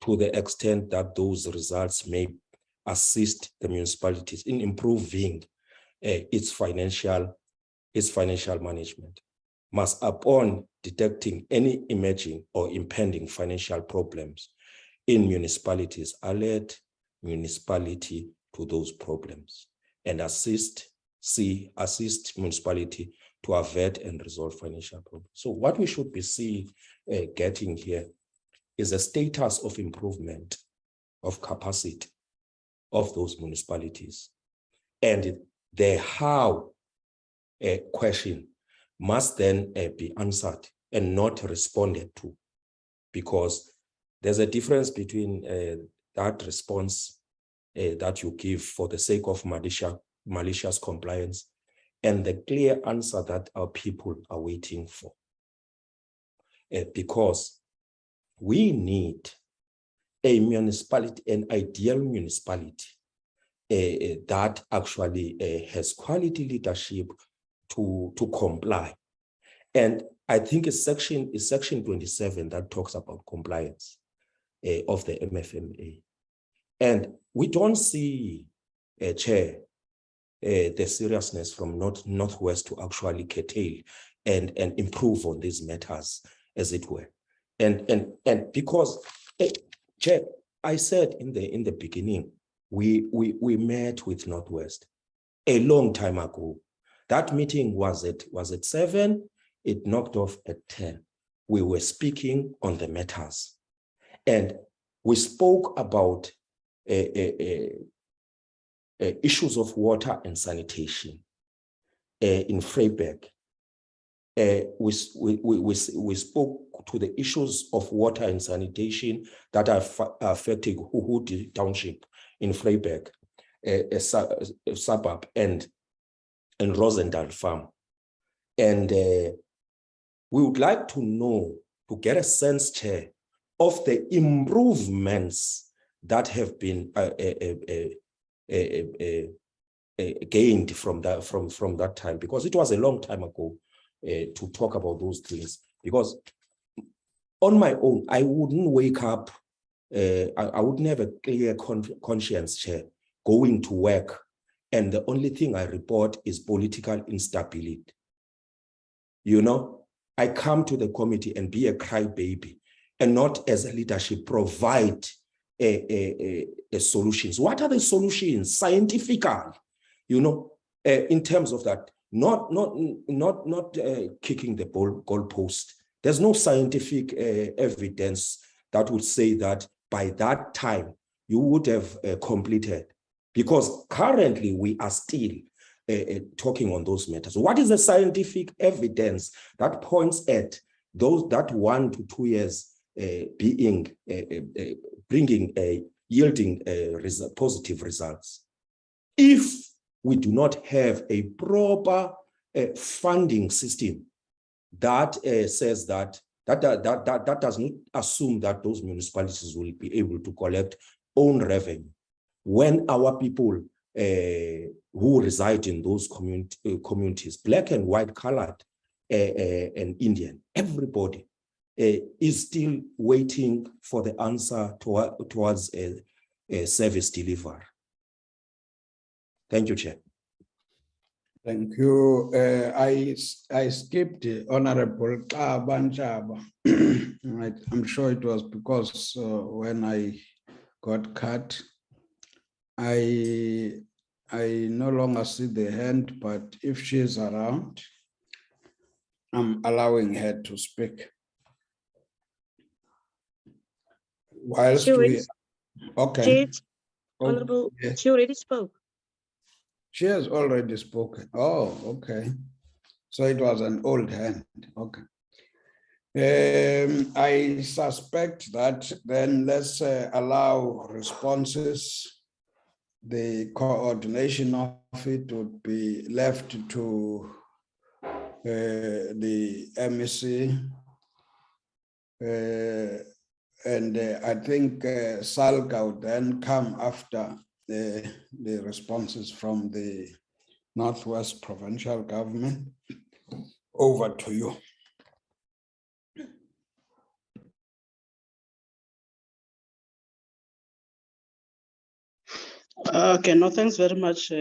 to the extent that those results may assist the municipalities in improving its financial management. Must, upon detecting any emerging or impending financial problems in municipalities, alert municipality to those problems and assist municipality to avert and resolve financial problems. So what we should be getting here is a status of improvement of capacity of those municipalities. And the how question must then be answered and not responded to, because there's a difference between that response that you give for the sake of malicious compliance and the clear answer that our people are waiting for. Because we need a municipality, an ideal municipality that actually has quality leadership to comply. And I think it's section 27 that talks about compliance of the MFMA. And we don't see, Chair, the seriousness from Northwest to actually curtail and improve on these matters, as it were. And because, Chair, I said in the beginning, we met with Northwest a long time ago. That meeting was at 7, it knocked off at 10. We were speaking on the matters. And we spoke about issues of water and sanitation in Vryburg. We spoke to the issues of water and sanitation that are affecting Huhudi Township in Vryburg, a suburb, and Rosendal Farm. And we would like to know, to get a sense, Chair, of the improvements that have been gained from that time, because it was a long time ago to talk about those things. Because on my own, I wouldn't wake up, I wouldn't have a clear conscience, Chair, going to work, and the only thing I report is political instability. You know, I come to the committee and be a crybaby, and not as a leadership provide solutions. What are the solutions scientifically? You know, in terms of that, not kicking the goalpost. There's no scientific evidence that would say that by that time you would have completed, because currently we are still talking on those matters. What is the scientific evidence that points at those that 1 to 2 years being bringing yielding positive results? If we do not have a proper funding system that says that does not assume that those municipalities will be able to collect own revenue, when our people who reside in those communities, black and white, colored and Indian, everybody is still waiting for the answer towards a service delivery. Thank you, Chair. Thank you. I skipped Honorable Kabanchaba. I'm sure it was because when I got cut, I no longer see the hand, but if she is around, I'm allowing her to speak. Whilst we, okay. Honorable, yes. she already spoke. She has already spoken. Oh, okay. So it was an old hand. Okay. I suspect that then let's allow responses. The coordination of it would be left to the MEC. And I think Salga would then come after the responses from the Northwest Provincial Government. Over to you. Okay, no, thanks very much,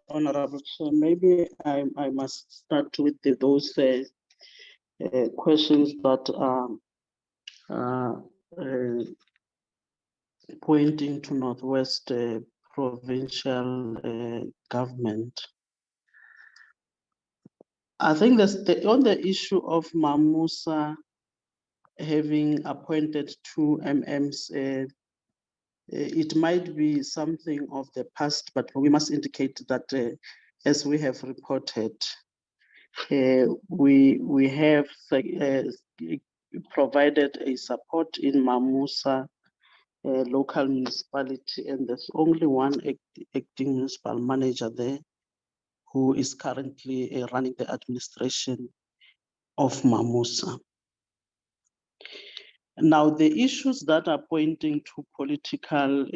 Honorable Chair. Maybe I must start with those questions that are pointing to Northwest Provincial Government. I think on the issue of Mamusa having appointed 2 MMs It might be something of the past, but we must indicate that as we have reported, we have provided a support in Mamusa local municipality, and there's only one acting municipal manager there who is currently running the administration of Mamusa. Now, the issues that are pointing to political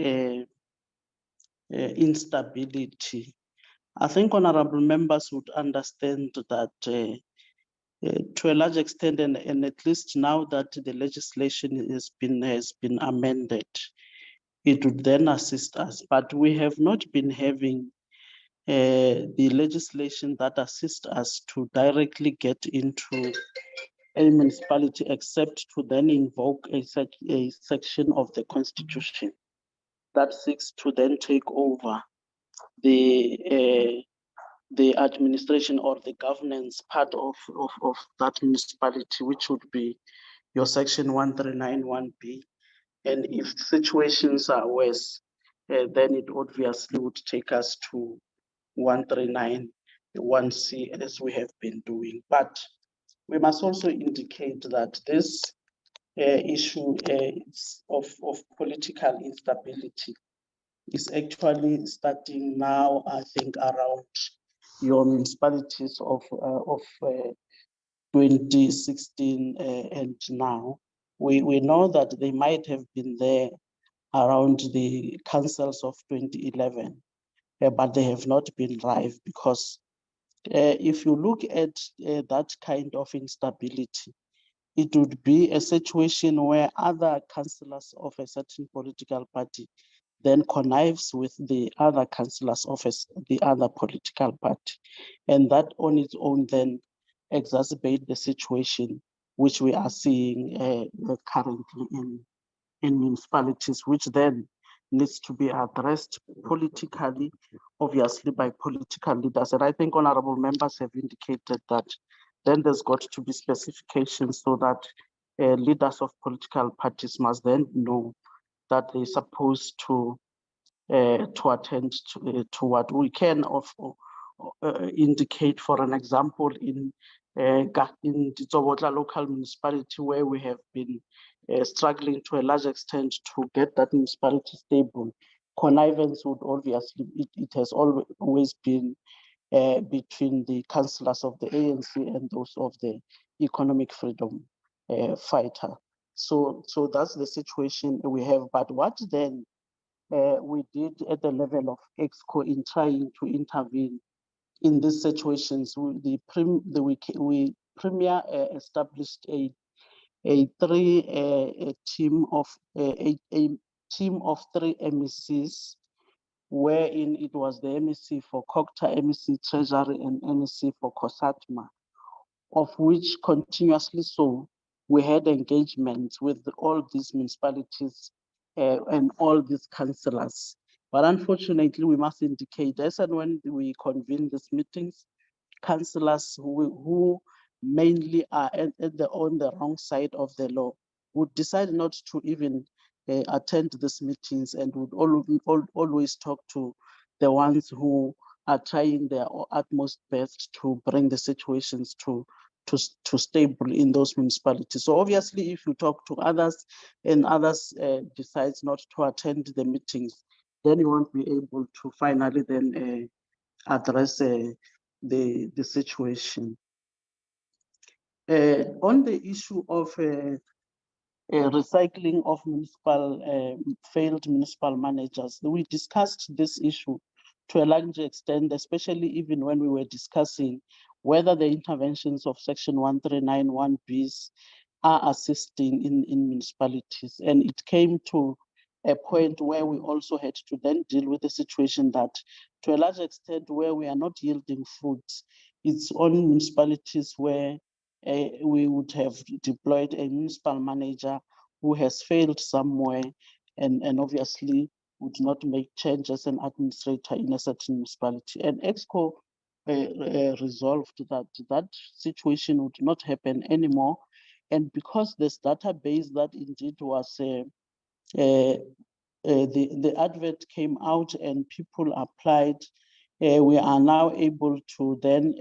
instability, I think honorable members would understand that to a large extent, and at least now that the legislation has been amended, it would then assist us. But we have not been having the legislation that assists us to directly get into a municipality, except to then invoke a section of the Constitution that seeks to then take over the administration or the governance part of that municipality, which would be your section 1391B. And if situations are worse, then it obviously would take us to 1391C as we have been doing. But we must also indicate that this issue of political instability is actually starting now, I think, around your municipalities of 2016 and now. We know that they might have been there around the councils of 2011, but they have not been live because if you look at that kind of instability, it would be a situation where other councillors of a certain political party then connives with the other councillors of the other political party. And that on its own then exacerbate the situation which we are seeing currently in municipalities, which then needs to be addressed politically, obviously by political leaders. And I think honorable members have indicated that then there's got to be specifications so that leaders of political parties must then know that they're supposed to attend to what we can indicate. For an example, in Tsobotla local municipality, where we have been struggling to a large extent to get that municipality stable, connivance would obviously, it has always been between the councillors of the ANC and those of the economic freedom fighter. So that's the situation we have. But what then we did at the level of EXCO in trying to intervene in these situations, we Premier established a team of 3 MECs, wherein it was the MEC for COCTA, MEC Treasury, and MEC for COSATMA, of which continuously so we had engagements with all these municipalities and all these councillors. But unfortunately, we must indicate as and when we convene these meetings, councillors who mainly are on the wrong side of the law would decide not to even attend these meetings and would always talk to the ones who are trying their utmost best to bring the situations to stable in those municipalities. So obviously, if you talk to others and others decides not to attend the meetings, then you won't be able to finally then address the situation. On the issue of recycling of failed municipal managers, we discussed this issue to a large extent, especially even when we were discussing whether the interventions of Section 1391Bs are assisting in municipalities. And it came to a point where we also had to then deal with the situation that to a large extent where we are not yielding fruits, it's on municipalities where we would have deployed a municipal manager who has failed somewhere and obviously would not make change as an administrator in a certain municipality. And EXCO resolved that situation would not happen anymore. And because this database that indeed was the advert came out and people applied, we are now able to then,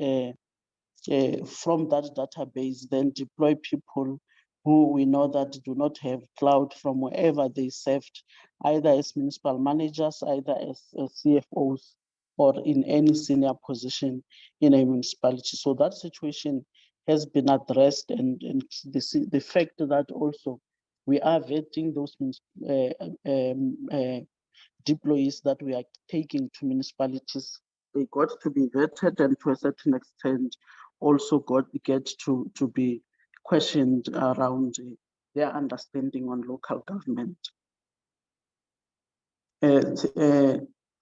from that database, then deploy people who we know that do not have cloud from wherever they served, either as municipal managers, either as CFOs, or in any senior position in a municipality. So that situation has been addressed, and the fact that also we are vetting those deployees that we are taking to municipalities, they got to be vetted, and to a certain extent also get to be questioned around their understanding on local government.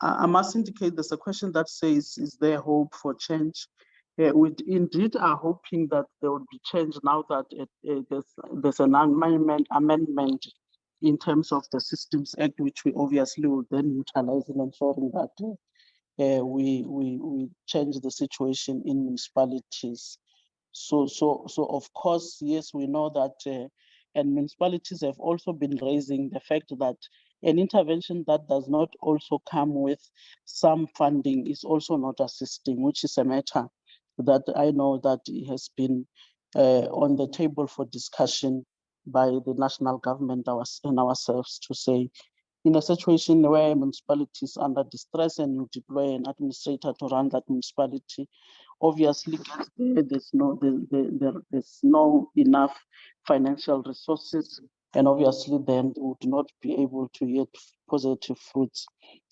I must indicate there's a question that says, is there hope for change? We indeed are hoping that there will be change now that there's an amendment in terms of the Systems Act, which we obviously will then utilize in ensuring that we change the situation in municipalities. So of course, yes, we know that, and municipalities have also been raising the fact that an intervention that does not also come with some funding is also not assisting, which is a matter that I know that it has been on the table for discussion by the national government and ourselves, to say, in a situation where a municipality is under distress and you deploy an administrator to run that municipality, obviously there's no enough financial resources, and obviously then would not be able to get positive fruits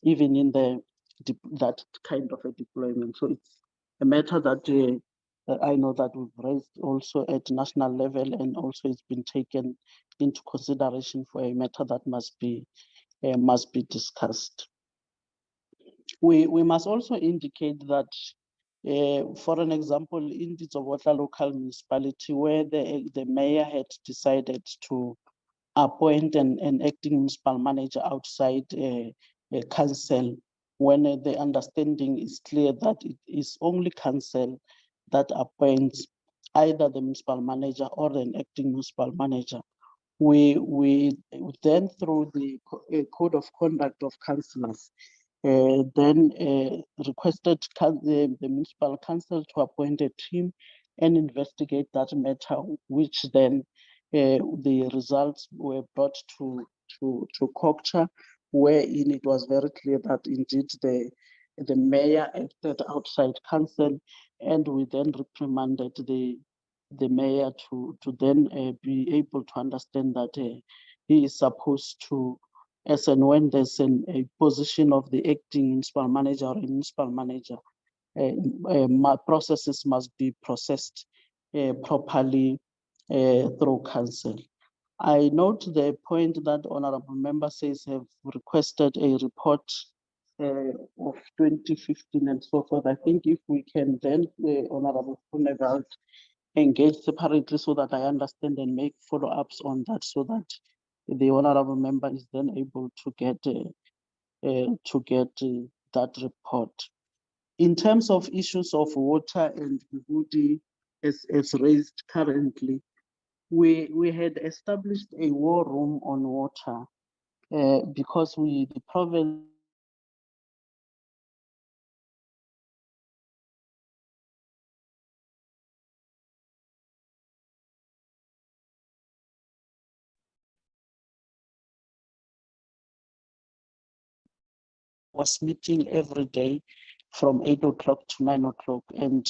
even in that kind of a deployment. So it's a matter that I know that we've raised also at national level, and also it's been taken into consideration for a matter that must be discussed. We must also indicate that, for an example, in the Zobotla local municipality, where the mayor had decided to appoint an acting municipal manager outside a council, when the understanding is clear that it is only council that appoints either the municipal manager or an acting municipal manager. We then, through the code of conduct of councillors, then requested the municipal council to appoint a team and investigate that matter, which then the results were brought to Cooperative, wherein it was very clear that indeed the mayor acted outside council, and we then reprimanded the mayor to then be able to understand that he is supposed to, as and when there's a position of the acting municipal manager or a municipal manager, processes must be processed properly through council. I note the point that honorable member says have requested a report of 2015 and so forth. I think if we can then, honorable Kuneveld, engage separately so that I understand and make follow-ups on that, so that the honorable member is then able to get that report. In terms of issues of water and Bugudi, as raised currently, we had established a war room on water because the province was meeting every day from 8 o'clock to 9 o'clock, and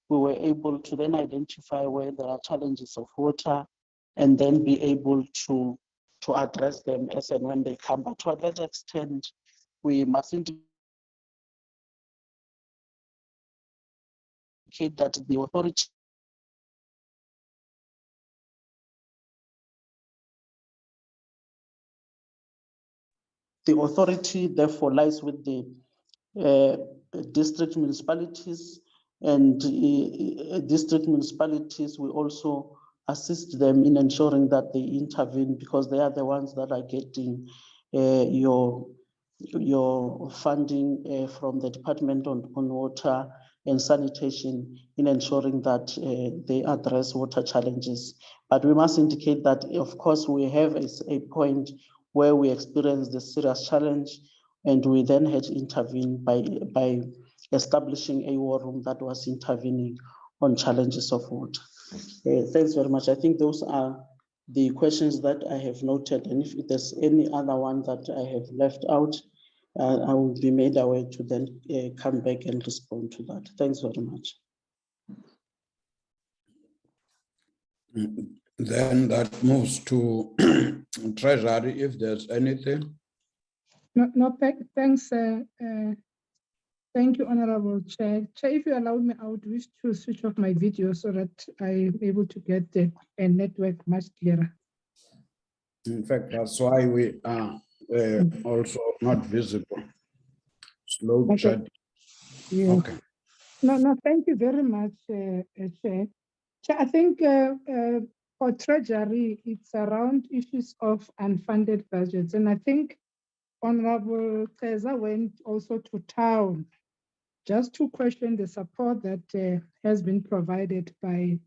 we were able to then identify where there are challenges of water and then be able to address them as and when they come. But to that extent, we must indicate that the authority therefore lies with the district municipalities, and district municipalities will also assist them in ensuring that they intervene, because they are the ones that are getting your funding from the Department on Water and Sanitation in ensuring that they address water challenges. But we must indicate that, of course, we have a point where we experienced the serious challenge, and we then had to intervene by establishing a war room that was intervening on challenges of water. Thanks very much. I think those are the questions that I have noted, and if there's any other one that I have left out, I will be made aware to then come back and respond to that. Thanks very much. Then that moves to Treasury, if there's anything. No, thanks. Thank you, Honorable Chair. Chair, if you allow me, I would wish to switch off my video so that I'm able to get a network much clearer. In fact, that's why we are also not visible. Slow chat. Yeah. Okay. No, thank you very much, Chair. Chair, I think for Treasury, it's around issues of unfunded budgets. And I think Honorable Teza went also to town just to question the support that has been provided by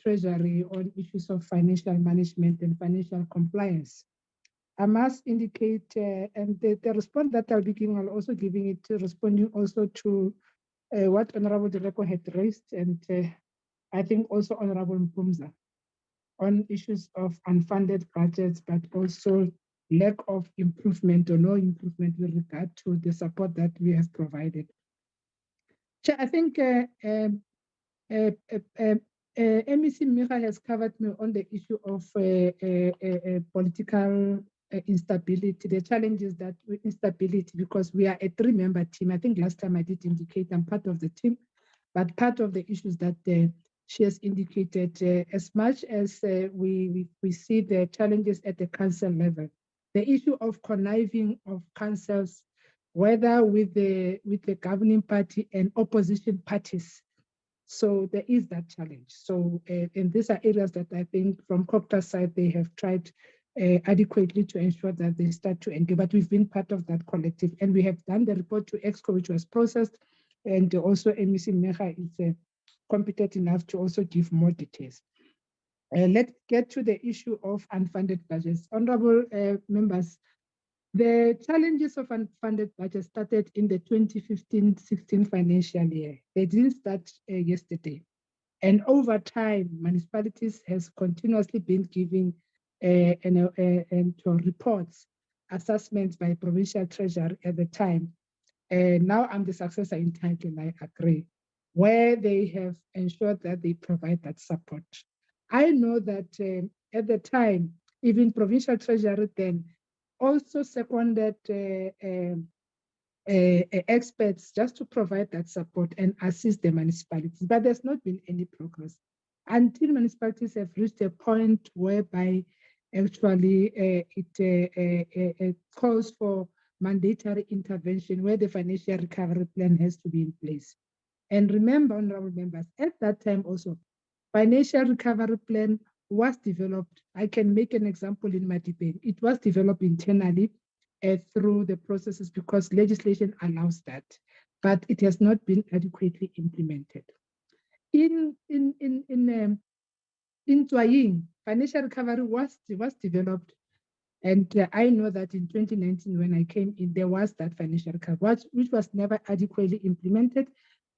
Treasury on issues of financial management and financial compliance. I must indicate, and the response that I'll be giving, I'll also giving it to responding also to what Honorable Direko had raised, and I think also Honorable Mpumza on issues of unfunded budgets, but also lack of improvement or no improvement with regard to the support that we have provided. Chair, I think MEC Mika has covered me on the issue of political instability, the challenges that instability, because we are a 3-member team. I think last time I did indicate I'm part of the team, but part of the issues that she has indicated, as much as we see the challenges at the council level, the issue of conniving of councils, whether with the governing party and opposition parties. So there is that challenge. So, and these are areas that I think from Cooperative side, they have tried adequately to ensure that they start to engage, but we've been part of that collective, and we have done the report to EXCO, which was processed, and also MEC Mika is competent enough to also give more details. Let's get to the issue of unfunded budgets. Honorable members, the challenges of unfunded budget started in the 2015-16 financial year. They didn't start yesterday. And over time, municipalities has continuously been giving reports, assessments by provincial treasurer at the time. Now I'm the successor in title, I agree, where they have ensured that they provide that support. I know that at the time, even provincial treasurer then also seconded experts just to provide that support and assist the municipalities, but there's not been any progress until municipalities have reached a point whereby actually it calls for mandatory intervention where the financial recovery plan has to be in place. And remember, honorable members, at that time also, financial recovery plan was developed. I can make an example in my debate. It was developed internally through the processes because legislation allows that, but it has not been adequately implemented. In Twaying, financial recovery was developed, and I know that in 2019 when I came in, there was that financial recovery, which was never adequately implemented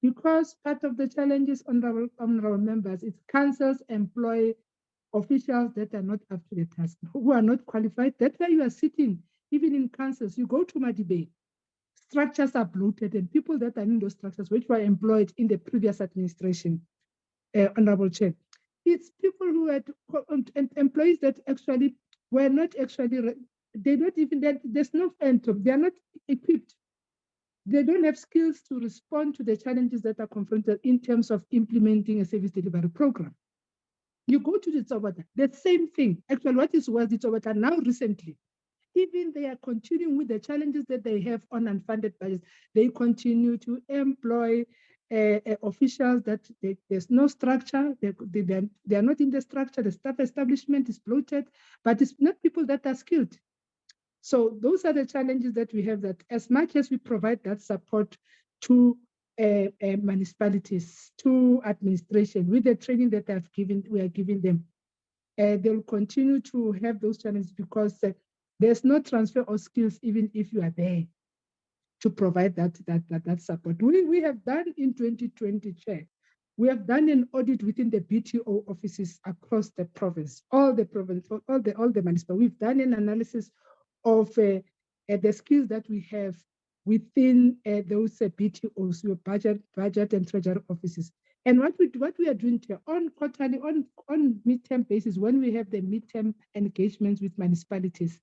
because part of the challenges, honorable members, is councils employ officials that are not up to the task, who are not qualified. That's why you are sitting, even in councils, you go to Madibe, structures are bloated and people that are in those structures, which were employed in the previous administration, Honorable Chair, it's people who had employees that actually were not actually, they don't even, there's no phantom, they are not equipped. They don't have skills to respond to the challenges that are confronted in terms of implementing a service delivery program. You go to the Tsobata, the same thing. Actually, what is worse, the Tsobata now recently, even they are continuing with the challenges that they have on unfunded budgets. They continue to employ officials that there's no structure. They are not in the structure. The staff establishment is bloated, but it's not people that are skilled. So those are the challenges that we have, that as much as we provide that support to municipalities, to administration, with the training that we are giving them, they'll continue to have those challenges because there's no transfer of skills even if you are there to provide that support. We have done in 2020, Chair, we have done an audit within the BTO offices across the province, all the municipalities. We've done an analysis of the skills that we have within those BTOs, your budget and treasury offices. And what we are doing here on quarterly, on midterm basis, when we have the midterm engagements with municipalities,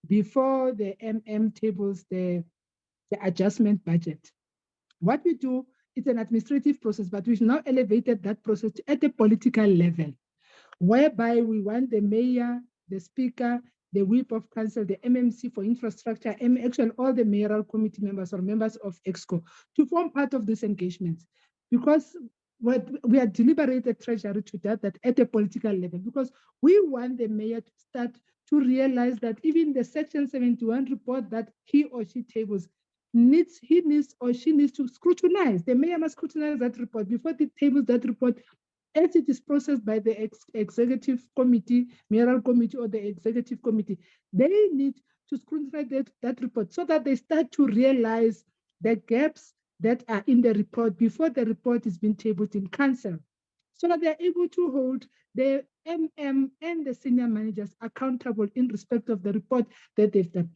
before the tables the adjustment budget, what we do, it's an administrative process, but we've now elevated that process at the political level, whereby we want the mayor, the speaker, the whip of council, the MMC for infrastructure, actually all the mayoral committee members or members of EXCO to form part of this engagement. Because we are deliberated treasury to that at a political level, because we want the mayor to start to realize that even the Section 71 report that he or she tables, he needs or she needs to scrutinize. The mayor must scrutinize that report before they tables that report as it is processed by the executive committee, mayoral committee, or the executive committee. They need to scrutinize that report so that they start to realize the gaps that are in the report before the report is being tabled in council, so that they're able to hold the MM and the senior managers accountable in respect of the report that they've done.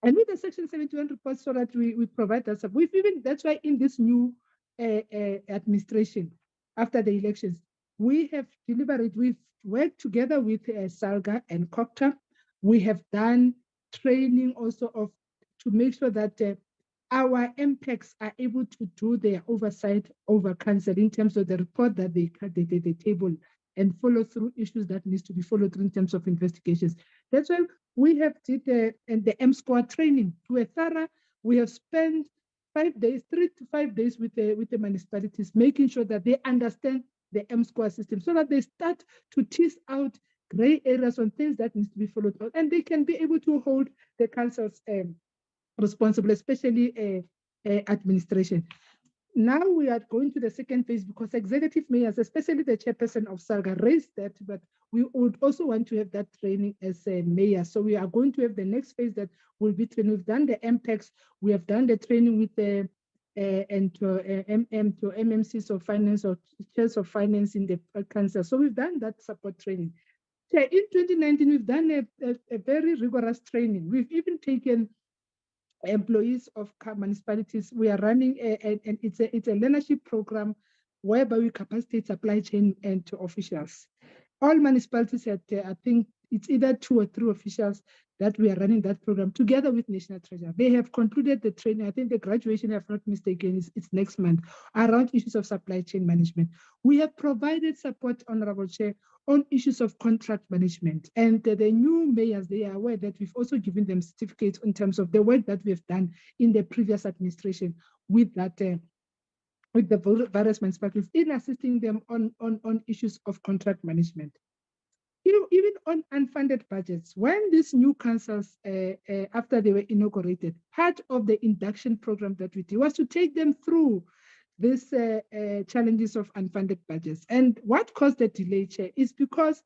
And with the Section 71 report, so that we provide that support. That's why in this new administration, after the elections, we have deliberated, we've worked together with SALGA and Cooperative. We have done training also to make sure that our MPECs are able to do their oversight over council in terms of the report that they table and follow through issues that needs to be followed through in terms of investigations. That's why we have did the M-Squad training to a thorough. We have spent 5 days, 3 to 5 days with the municipalities, making sure that they understand the M-Squad system so that they start to tease out gray areas on things that needs to be followed out, and they can be able to hold the councils responsible, especially administration. Now we are going to the second phase because executive mayors, especially the chairperson of SALGA, raised that, but we would also want to have that training as a mayor. So we are going to have the next phase that will be training. We've done the MPECs, we have done the training with the MMCs of finance or chairs of finance in the council. So we've done that support training. So in 2019, we've done a very rigorous training. We've even taken employees of municipalities. We are running and it's a leadership program whereby we capacitate supply chain and to officials. All municipalities had, I think it's either 2 or 3 officials that we are running that program together with National Treasury. They have concluded the training. I think the graduation, if I'm not mistaken, it's next month, around issues of supply chain management. We have provided support, Honorable Chair, on issues of contract management. And the new mayors, they are aware that we've also given them certificates in terms of the work that we've done in the previous administration with that, with the various municipalities in assisting them on issues of contract management. Even on unfunded budgets, when these new councils, after they were inaugurated, part of the induction program that we did was to take them through these challenges of unfunded budgets. And what caused the delay, Chair, is because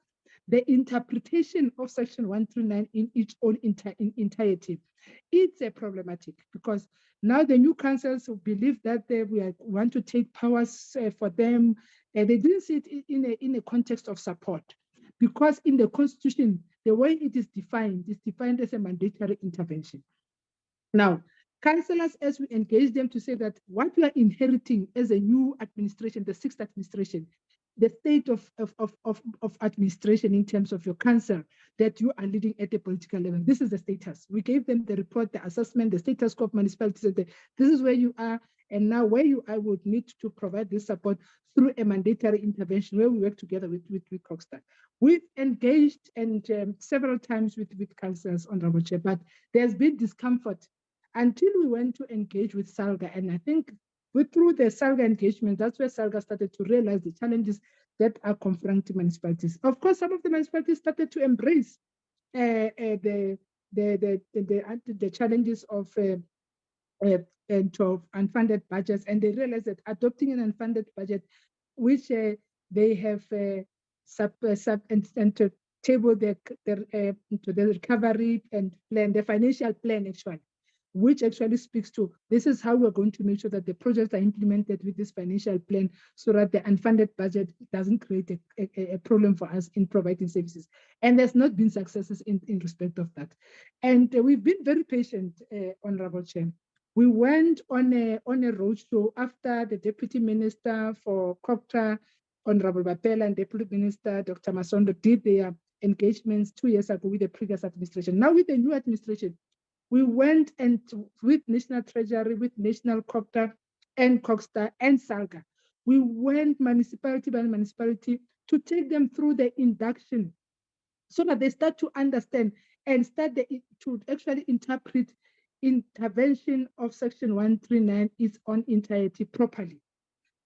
the interpretation of Section 139 in its own entirety, it's a problematic, because now the new councils believe that we want to take powers for them. They didn't see it in a context of support, because in the Constitution, the way it is defined as a mandatory intervention. Now, councillors, as we engage them to say that what we are inheriting as a new administration, the 6th administration, the state of administration in terms of your council that you are leading at the political level. This is the status. We gave them the report, the assessment, the status quo of municipalities. This is where you are, and now where you are would need to provide this support through a mandatory intervention where we work together with Coxstar. We've engaged and several times with councillors, Honorable Chair, but there's been discomfort until we went to engage with SALGA. And I think through the SALGA engagement, that's where SALGA started to realize the challenges that are confronting municipalities. Of course, some of the municipalities started to embrace the challenges of unfunded budgets, and they realized that adopting an unfunded budget, which they have table the recovery and plan, the financial plan actually, which actually speaks to this is how we're going to make sure that the projects are implemented with this financial plan so that the unfunded budget doesn't create a problem for us in providing services. And there's not been successes in respect of that. And we've been very patient, Honorable Chair. We went on a roadshow after the Deputy Minister for COPTA, Honorable Bapela, and Deputy Minister Dr. Masondo did their engagements 2 years ago with the previous administration. Now with the new administration, we went and with National Treasury, with National COPTA and COXTA and SALGA, we went municipality by municipality to take them through the induction so that they start to understand and start to actually interpret intervention of Section 139 is on entirety properly.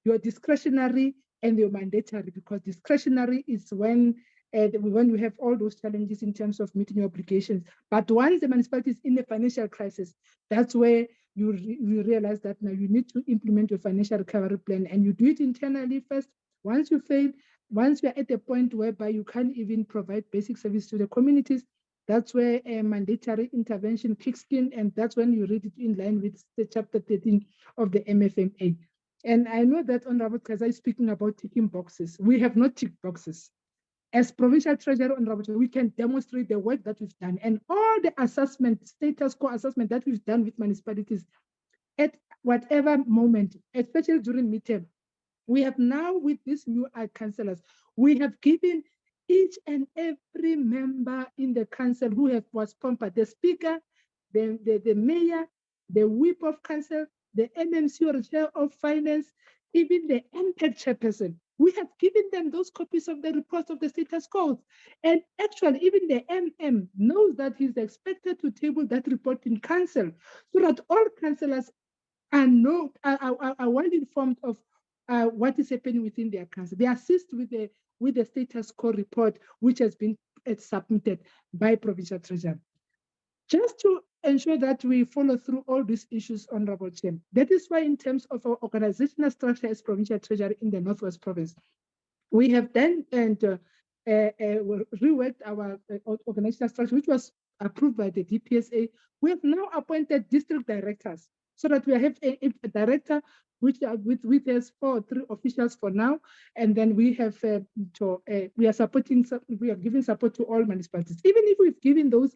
Your discretionary and your mandatory, because discretionary is when you have all those challenges in terms of meeting your obligations. But once the municipality is in a financial crisis, that's where you realize that now you need to implement your financial recovery plan, and you do it internally first. Once you fail, once you're at a point whereby you can't even provide basic service to the communities, that's where a mandatory intervention kicks in, and that's when you read it in line with the Chapter 13 of the MFMA. And I know that Honorable Kaza is speaking about ticking boxes. We have not ticked boxes. As Provincial Treasurer, Honorable, we can demonstrate the work that we've done and all the assessment, status quo assessment that we've done with municipalities at whatever moment, especially during midterm. We have now, with these new councillors, we have given each and every member in the council who was pampered, the speaker, the mayor, the whip of council, the MMC or chair of finance, even the MPEG chairperson. We have given them those copies of the reports of the status quo. And actually, even the MM knows that he's expected to table that report in council so that all councillors are well informed of what is happening within their council. They assist with the status quo report, which has been submitted by Provincial Treasury. Just to ensure that we follow through all these issues, Honorable Chair. That is why in terms of our organizational structure as Provincial Treasury in the Northwest Province, we have then reworked our organizational structure, which was approved by the DPSA. We have now appointed district directors so that we have a director which with us 4 or 3 officials for now, and then we have we are giving support to all municipalities. Even if we've given those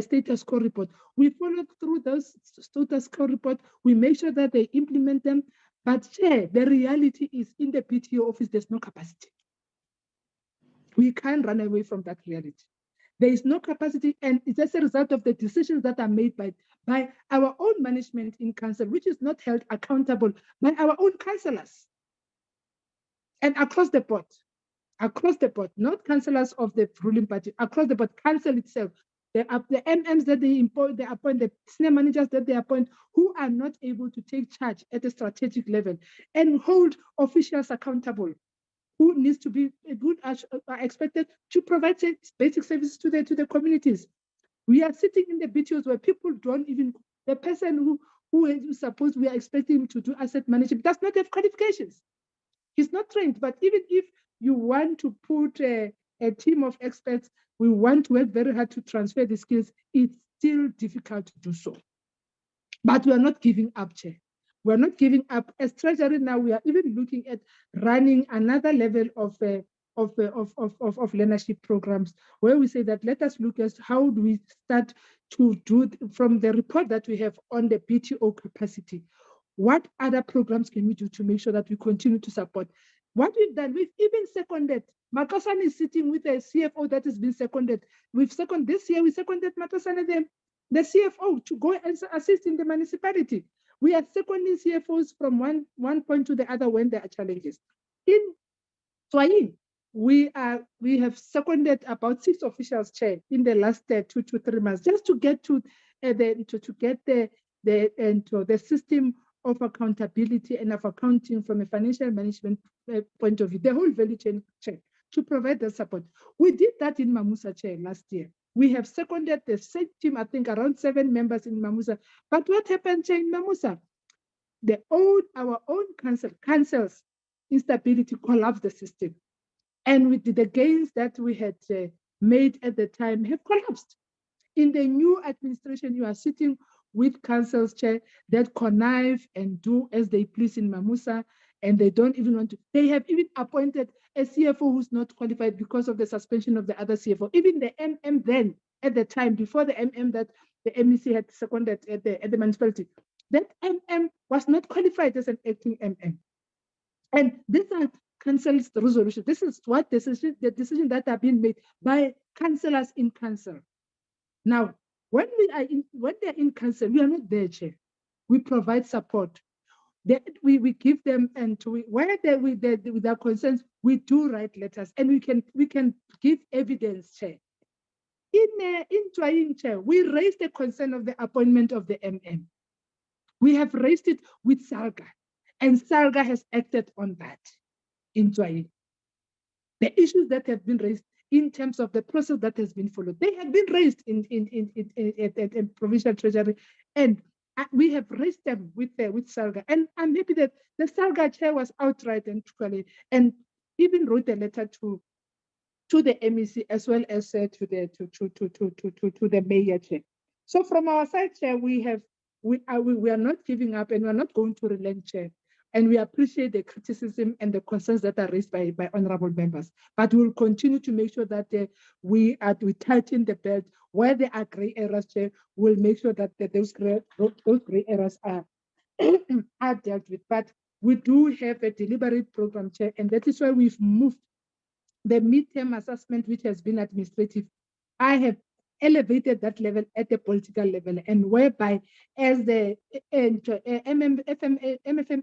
status quo report, we follow through those status quo report. We make sure that they implement them. But the reality is in the PTO office, there's no capacity. We can't run away from that reality. There is no capacity, and it's as a result of the decisions that are made by our own management in council, which is not held accountable by our own councillors. And across the board, not councillors of the ruling party, across the board, council itself, the MMs that they appoint, the senior managers that they appoint, who are not able to take charge at a strategic level and hold officials accountable, who needs to be are expected to provide basic services to the communities. We are sitting in the BTOs where people don't even, the person who is supposed we are expecting him to do asset management does not have qualifications. He's not trained, but even if you want to put a team of experts, we want to work very hard to transfer the skills, it's still difficult to do so. But we are not giving up, Chair. We are not giving up. As Treasury now, we are even looking at running another level of learnership programs, where we say that let us look at how do we start to do from the report that we have on the BTO capacity. What other programs can we do to make sure that we continue to support? What we've done, we've even seconded. Matosan is sitting with a CFO that has been seconded. This year, we seconded Matosan the CFO to go and assist in the municipality. We are seconding CFOs from one point to the other when there are challenges. In Twain, we have seconded about 6 officials, Chair, in the last 2 to 3 months, just to get to the system of accountability and of accounting from a financial management point of view, the whole value chain, Chair, to provide the support. We did that in Mamusa, Chair, last year. We have seconded the same team, I think around 7 members in Mamusa. But what happened, Chair, in Mamusa? Our own council's instability collapsed the system. And with the gains that we had made at the time have collapsed. In the new administration, you are sitting with councils, chair, that connive and do as they please in Mamusa, and they don't even want to. They have even appointed a CFO who's not qualified because of the suspension of the other CFO. Even the MM then, at the time, before the MM that the MEC had seconded at the municipality, that MM was not qualified as an acting MM. And these are council's resolutions. This is what the decision that have been made by councillors in council. Now, when they're in council, we are not there, Chair. We provide support. We give them, and with their concerns, we do write letters, and we can give evidence, Chair. In Trying, Chair, we raised the concern of the appointment of the MM. We have raised it with SALGA, and SALGA has acted on that in Trying. The issues that have been raised in terms of the process that has been followed, they have been raised in provincial treasury, and we have raised them with SALGA. And I'm happy that the SALGA chair was outright and even wrote a letter to the MEC as well as to the mayor chair. So from our side, Chair, we are not giving up, and we are not going to relent, Chair. And we appreciate the criticism and the concerns that are raised by honorable members. But we will continue to make sure that we tighten the belt. Where there are gray areas, Chair, we'll make sure that those gray areas are are dealt with. But we do have a deliberate program, Chair, and that is why we've moved the midterm assessment, which has been administrative. I have elevated that level at the political level, and whereby as the MFMA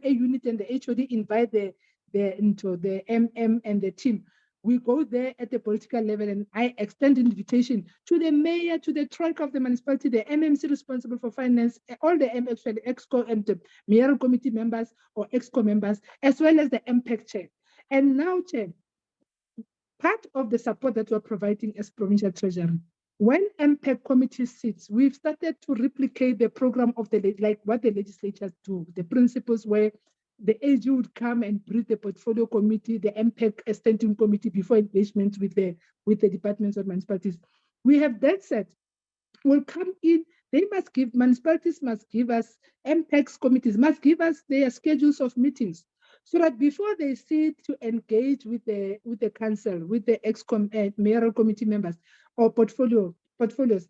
unit and the HOD invite the MM and the team, we go there at the political level, and I extend invitation to the mayor, to the trunk of the municipality, the MMC responsible for finance, all the actually EXCO and the mayoral committee members or EXCO members, as well as the MPEC chair. And now, Chair, part of the support that we're providing as provincial treasury, when MPEC committee sits, we've started to replicate the program of like what the legislatures do, the principles where the AG would come and brief the portfolio committee, the MPEC standing committee before engagement with the departments of municipalities. We have that set. Will come in, municipalities must give us, MPEC's committees must give us their schedules of meetings, so that before they sit to engage with the council, with the mayoral committee members or portfolios,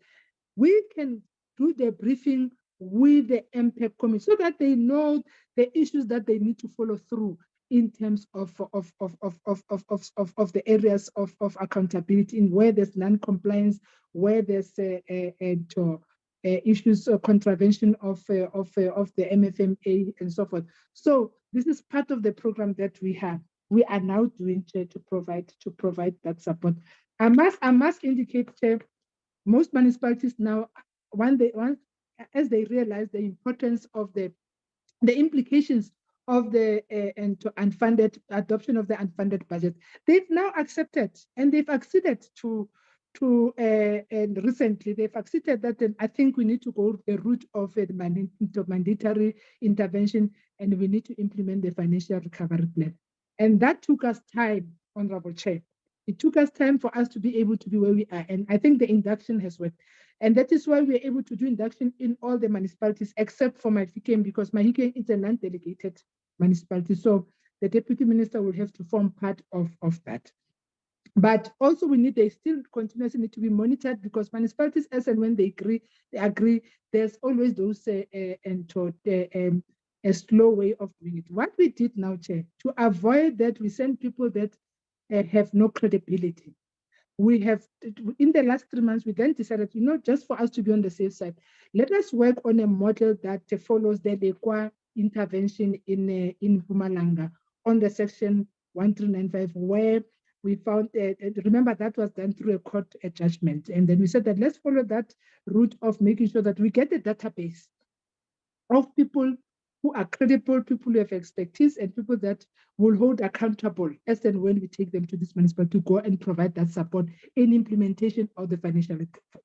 we can do the briefing with the MPEC committee so that they know the issues that they need to follow through in terms of the areas of accountability, in where there's non-compliance, where there's issues of contravention of the MFMA and so forth. So this is part of the program that we have. We are now doing to provide that support. I must indicate, Chair, most municipalities now, as they realize the importance of the implications of the unfunded adoption of the unfunded budget, they've now accepted, and they've acceded and recently they've accepted that I think we need to go the route of a mandatory intervention, and we need to implement the financial recovery plan. And that took us time, Honorable Chair. It took us time for us to be able to be where we are. And I think the induction has worked. And that is why we're able to do induction in all the municipalities except for Mahikeng, because Mahikeng is a non-delegated municipality. So the deputy minister will have to form part of that. But also they still continuously need to be monitored, because municipalities, as and when they agree, there's always those a slow way of doing it. What we did now, Chair, to avoid that, we send people that have no credibility. We have, in the last 3 months, we then decided, just for us to be on the safe side, let us work on a model that follows the Lekwa intervention in Mpumalanga on the section 1395, where we found, remember that was done through a court judgment. And then we said that let's follow that route of making sure that we get a database of people who are credible, people who have expertise, and people that will hold accountable as and when we take them to this municipality to go and provide that support in implementation of the financial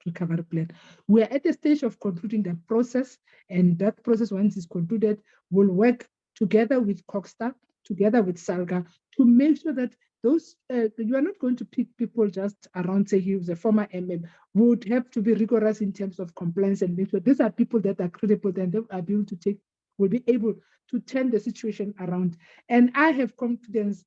recovery plan. We are at the stage of concluding that process, and that process, once it's concluded, will work together with Coxstar, together with SALGA, to make sure that those you are not going to pick people just around, say he was a former MM, would have to be rigorous in terms of compliance and make sure these are people that are credible and they will be able to turn the situation around. And I have confidence,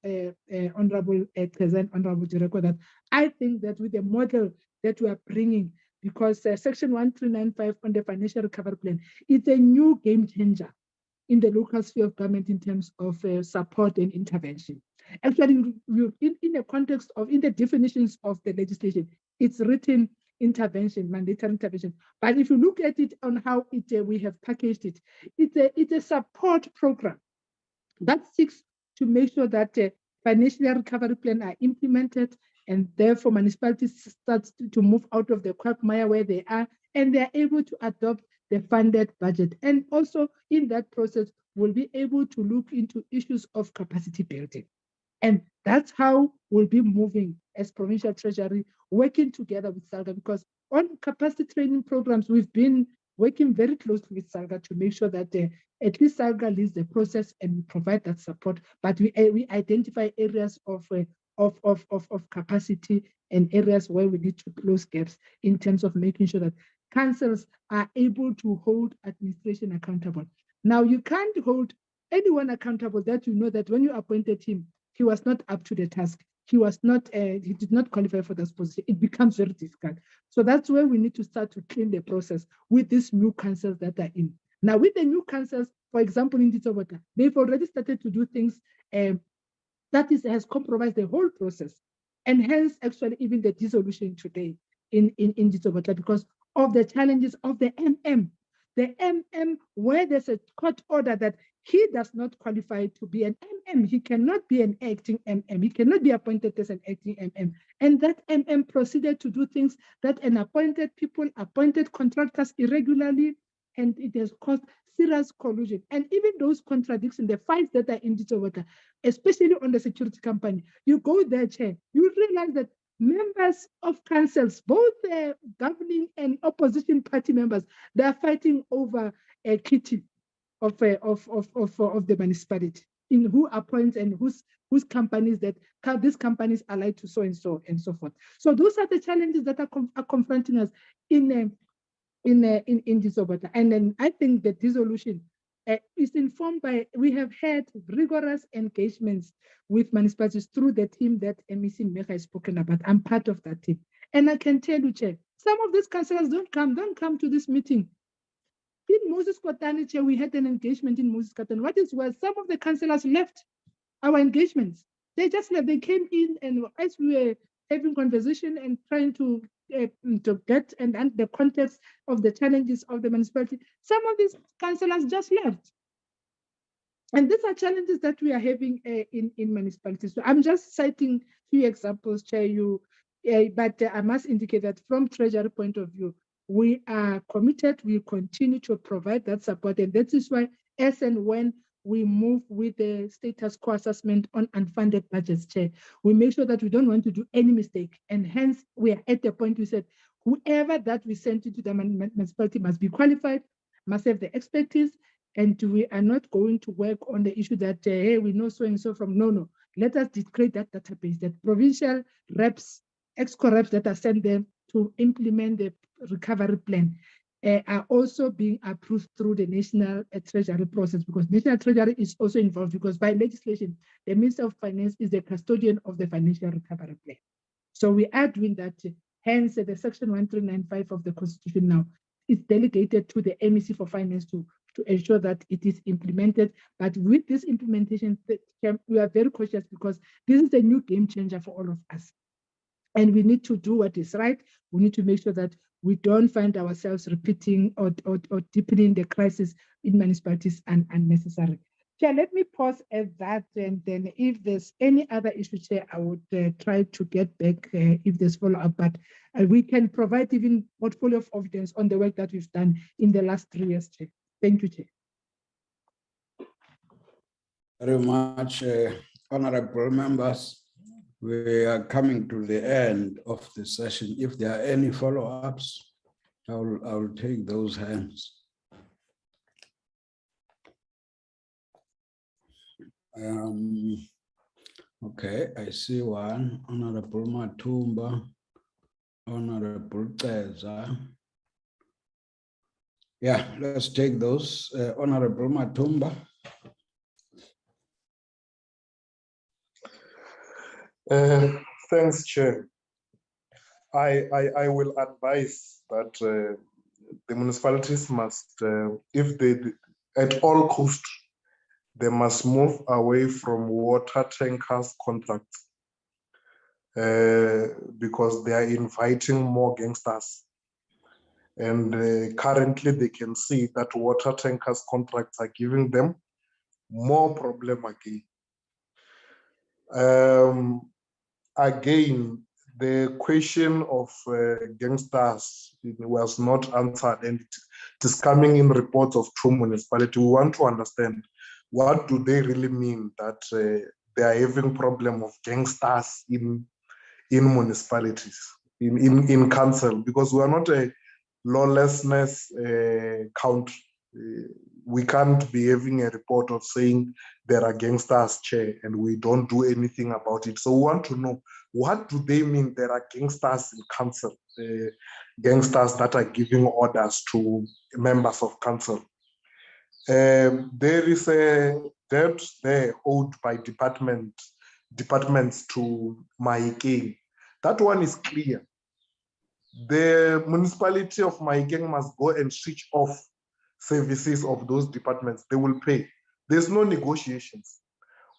Honorable President, Honorable Director, that I think that with the model that we are bringing, because Section 1395 on the financial recovery plan, it's a new game changer in the local sphere of government in terms of support and intervention. Actually, in the context of, in the definitions of the legislation, it's written intervention, mandatory intervention. But if you look at it on how we have packaged it, it's a support program that seeks to make sure that financial recovery plan are implemented, and therefore municipalities start to move out of the quagmire where they are, and they are able to adopt the funded budget. And also in that process, we'll be able to look into issues of capacity building. And that's how we'll be moving as Provincial Treasury, working together with SALGA, because on capacity training programs, we've been working very closely with SALGA to make sure that at least SALGA leads the process and we provide that support, but we identify areas of capacity and areas where we need to close gaps in terms of making sure that councils are able to hold administration accountable. Now, you can't hold anyone accountable that you know that when you appointed him, he was not up to the task. He was not, he did not qualify for this position. It becomes very difficult. So that's where we need to start to clean the process with these new councils that are in. Now, with the new councils, for example, in Ditsobota, they've already started to do things that has compromised the whole process, and hence actually even the dissolution today in Ditsobota because of the challenges of the MM. The MM, where there's a court order that he does not qualify to be an MM. He cannot be an acting MM. He cannot be appointed as an acting MM. And that MM proceeded to do things that an appointed contractors irregularly, and it has caused serious collusion. And even those contradictions, the fights that are in Ditsobota, especially on the security company, you go there, Chair, you realize that members of councils, both governing and opposition party members, they are fighting over a kitty of the municipality in who appoints and whose companies that these companies are like to so and so forth. So those are the challenges that are confronting us in Ditsobota. And then I think the dissolution is informed by, we have had rigorous engagements with municipalities through the team that MEC Meka has spoken about. I'm part of that team. And I can tell you, Chair, some of these councillors don't come to this meeting. In Moses Kotane, Chair, we had an engagement in Moses Kotane. What is where some of the councillors left our engagements. They just left, they came in, and as we were having conversation and trying to get and the context of the challenges of the municipality, some of these councillors just left. And these are challenges that we are having in municipalities. So I'm just citing few examples, Chair. But I must indicate that from Treasury point of view, we are committed, we continue to provide that support. And that is why, as and when we move with the status quo assessment on unfunded budgets, Chair, we make sure that we don't want to do any mistake. And hence, we are at the point we said, whoever that we send into the municipality must be qualified, must have the expertise, and we are not going to work on the issue that, hey, we know so and so from, no. Let us create that database, that provincial reps, EXCO reps that are sent there to implement the recovery plan are also being approved through the National Treasury process, because National Treasury is also involved, because by legislation, the Minister of Finance is the custodian of the financial recovery plan. So we are doing that. Hence, the Section 1395 of the Constitution now is delegated to the MEC for Finance to ensure that it is implemented. But with this implementation, we are very cautious, because this is a new game changer for all of us. And we need to do what is right. We need to make sure that we don't find ourselves repeating or deepening the crisis in municipalities unnecessarily. Chair, let me pause at that, and then if there's any other issue, Chair, I would try to get back if there's follow-up, but we can provide even portfolio of evidence on the work that we've done in the last 3 years, Chair. Thank you, Chair. Very much, honorable members. We are coming to the end of the session. If there are any follow-ups, I'll take those hands. Okay, I see one. Honorable Matumba, Honorable Teza. Yeah, let's take those. Honorable Matumba. Thanks, Chair. I will advise that the municipalities must, if they, at all costs, they must move away from water tankers contracts because they are inviting more gangsters. And currently they can see that water tankers contracts are giving them more problem again. Again, the question of gangsters was not answered, and it is coming in reports of two municipalities. We want to understand, what do they really mean that they are having problem of gangsters in municipalities, in council, because we are not a lawlessness country. We can't be having a report of saying there are gangsters, Chair, and we don't do anything about it. So we want to know, what do they mean there are gangsters in council, gangsters that are giving orders to members of council? There is a debt there owed by departments to Mahikeng. That one is clear. The municipality of Mahikeng must go and switch off services of those departments. They will pay. There's no negotiations.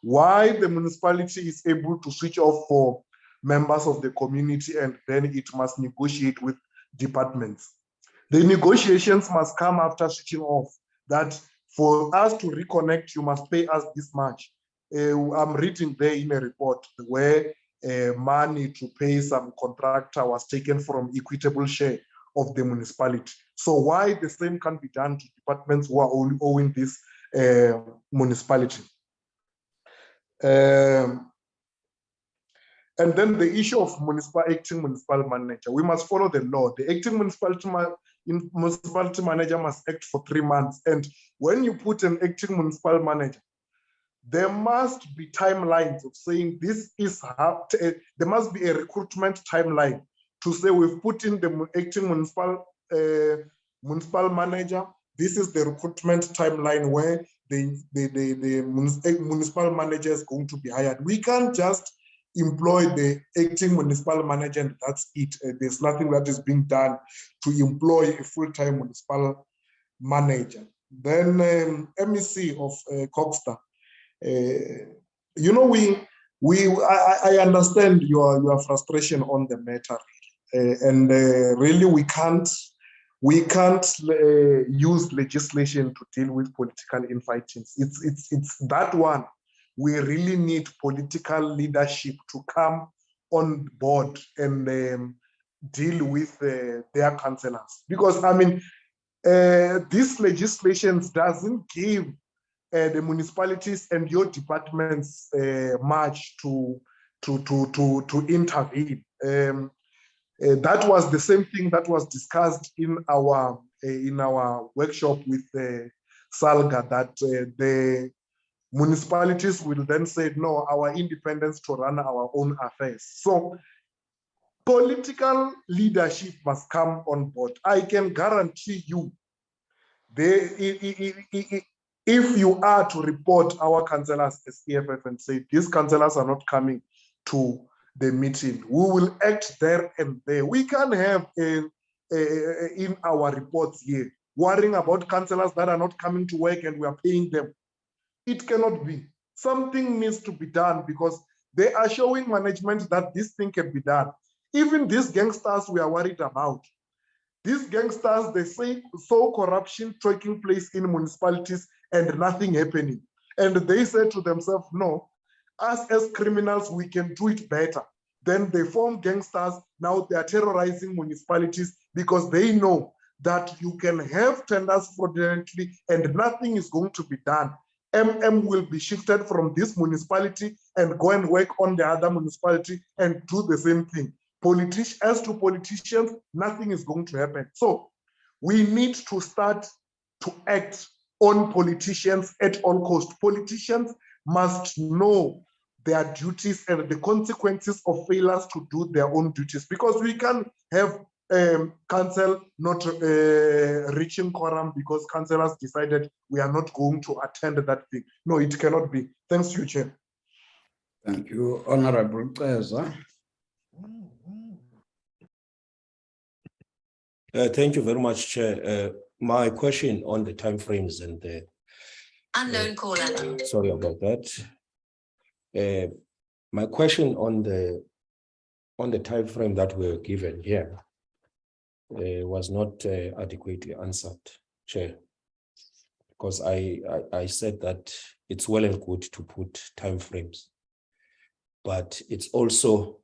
Why the municipality is able to switch off for members of the community and then it must negotiate with departments? The negotiations must come after switching off, that for us to reconnect, you must pay us this much. I'm reading there in a report where money to pay some contractor was taken from equitable share of the municipality. So why the same can be done to departments who are owing this municipality? And then the issue of acting municipal manager, we must follow the law. The acting municipality manager must act for 3 months. And when you put an acting municipal manager, there must be timelines of saying this is how, there must be a recruitment timeline to say we've put in the acting municipal manager. This is the recruitment timeline where the municipal manager is going to be hired. We can't just employ the acting municipal manager and that's it. There's nothing that is being done to employ a full-time municipal manager. Then MEC of Coxter. You know, I understand your frustration on the matter, and really we can't use legislation to deal with political infighting. It's that one. We really need political leadership to come on board and deal with their councillors, because I mean this legislation doesn't give the municipalities and your departments much to intervene. That was the same thing that was discussed in our workshop with Salga, that the municipalities will then say, no, our independence to run our own affairs. So political leadership must come on board. I can guarantee you, if you are to report our councillors as EFF and say these councillors are not coming to the meeting, we will act there and there. We can't have in our reports here worrying about councillors that are not coming to work and we are paying them. It cannot be. Something needs to be done because they are showing management that this thing can be done. Even these gangsters we are worried about. These gangsters, they say, saw corruption taking place in municipalities and nothing happening. And they said to themselves, no, us as criminals, we can do it better. Then they form gangsters. Now they are terrorizing municipalities because they know that you can have tenders fraudulently and nothing is going to be done. Will be shifted from this municipality and go and work on the other municipality and do the same thing. As to politicians, nothing is going to happen. So we need to start to act on politicians at all costs. Politicians must know their duties and the consequences of failures to do their own duties, because we can have council not reaching quorum because councillors decided we are not going to attend that thing. No, it cannot be. Thanks you, Chair. Thank you, Honorable Keza. Thank you very much, Chair. My question on the timeframes and the Unknown caller. sorry about that. My question on the time frame that we were given here was not adequately answered, Chair, because I said that it's well and good to put time frames, but it's also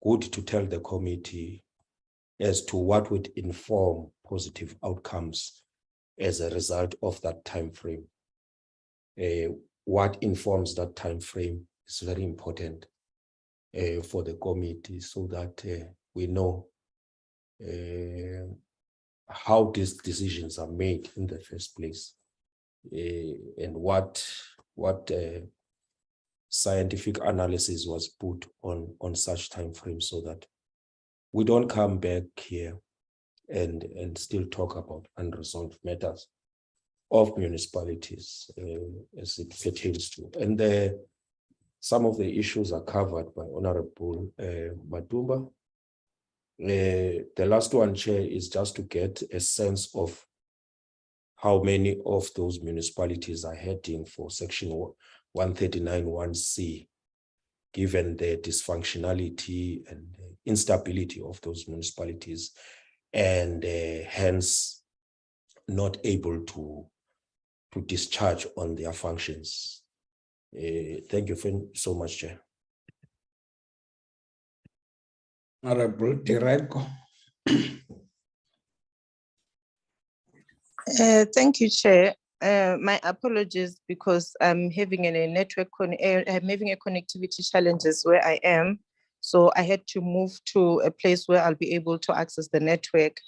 good to tell the committee as to what would inform positive outcomes as a result of that time frame. What informs that time frame is very important for the committee, so that we know how these decisions are made in the first place, and what scientific analysis was put on such time frames, so that we don't come back here and still talk about unresolved matters of municipalities as it pertains to. And some of the issues are covered by Honorable Matumba. The last one, Chair, is just to get a sense of how many of those municipalities are heading for Section 139(1)(c), given the dysfunctionality and instability of those municipalities, and hence not able to discharge on their functions. Thank you so much, Chair. Honorable Direko. Thank you, Chair. My apologies because I'm having a network, I'm having a connectivity challenges where I am. So I had to move to a place where I'll be able to access the network.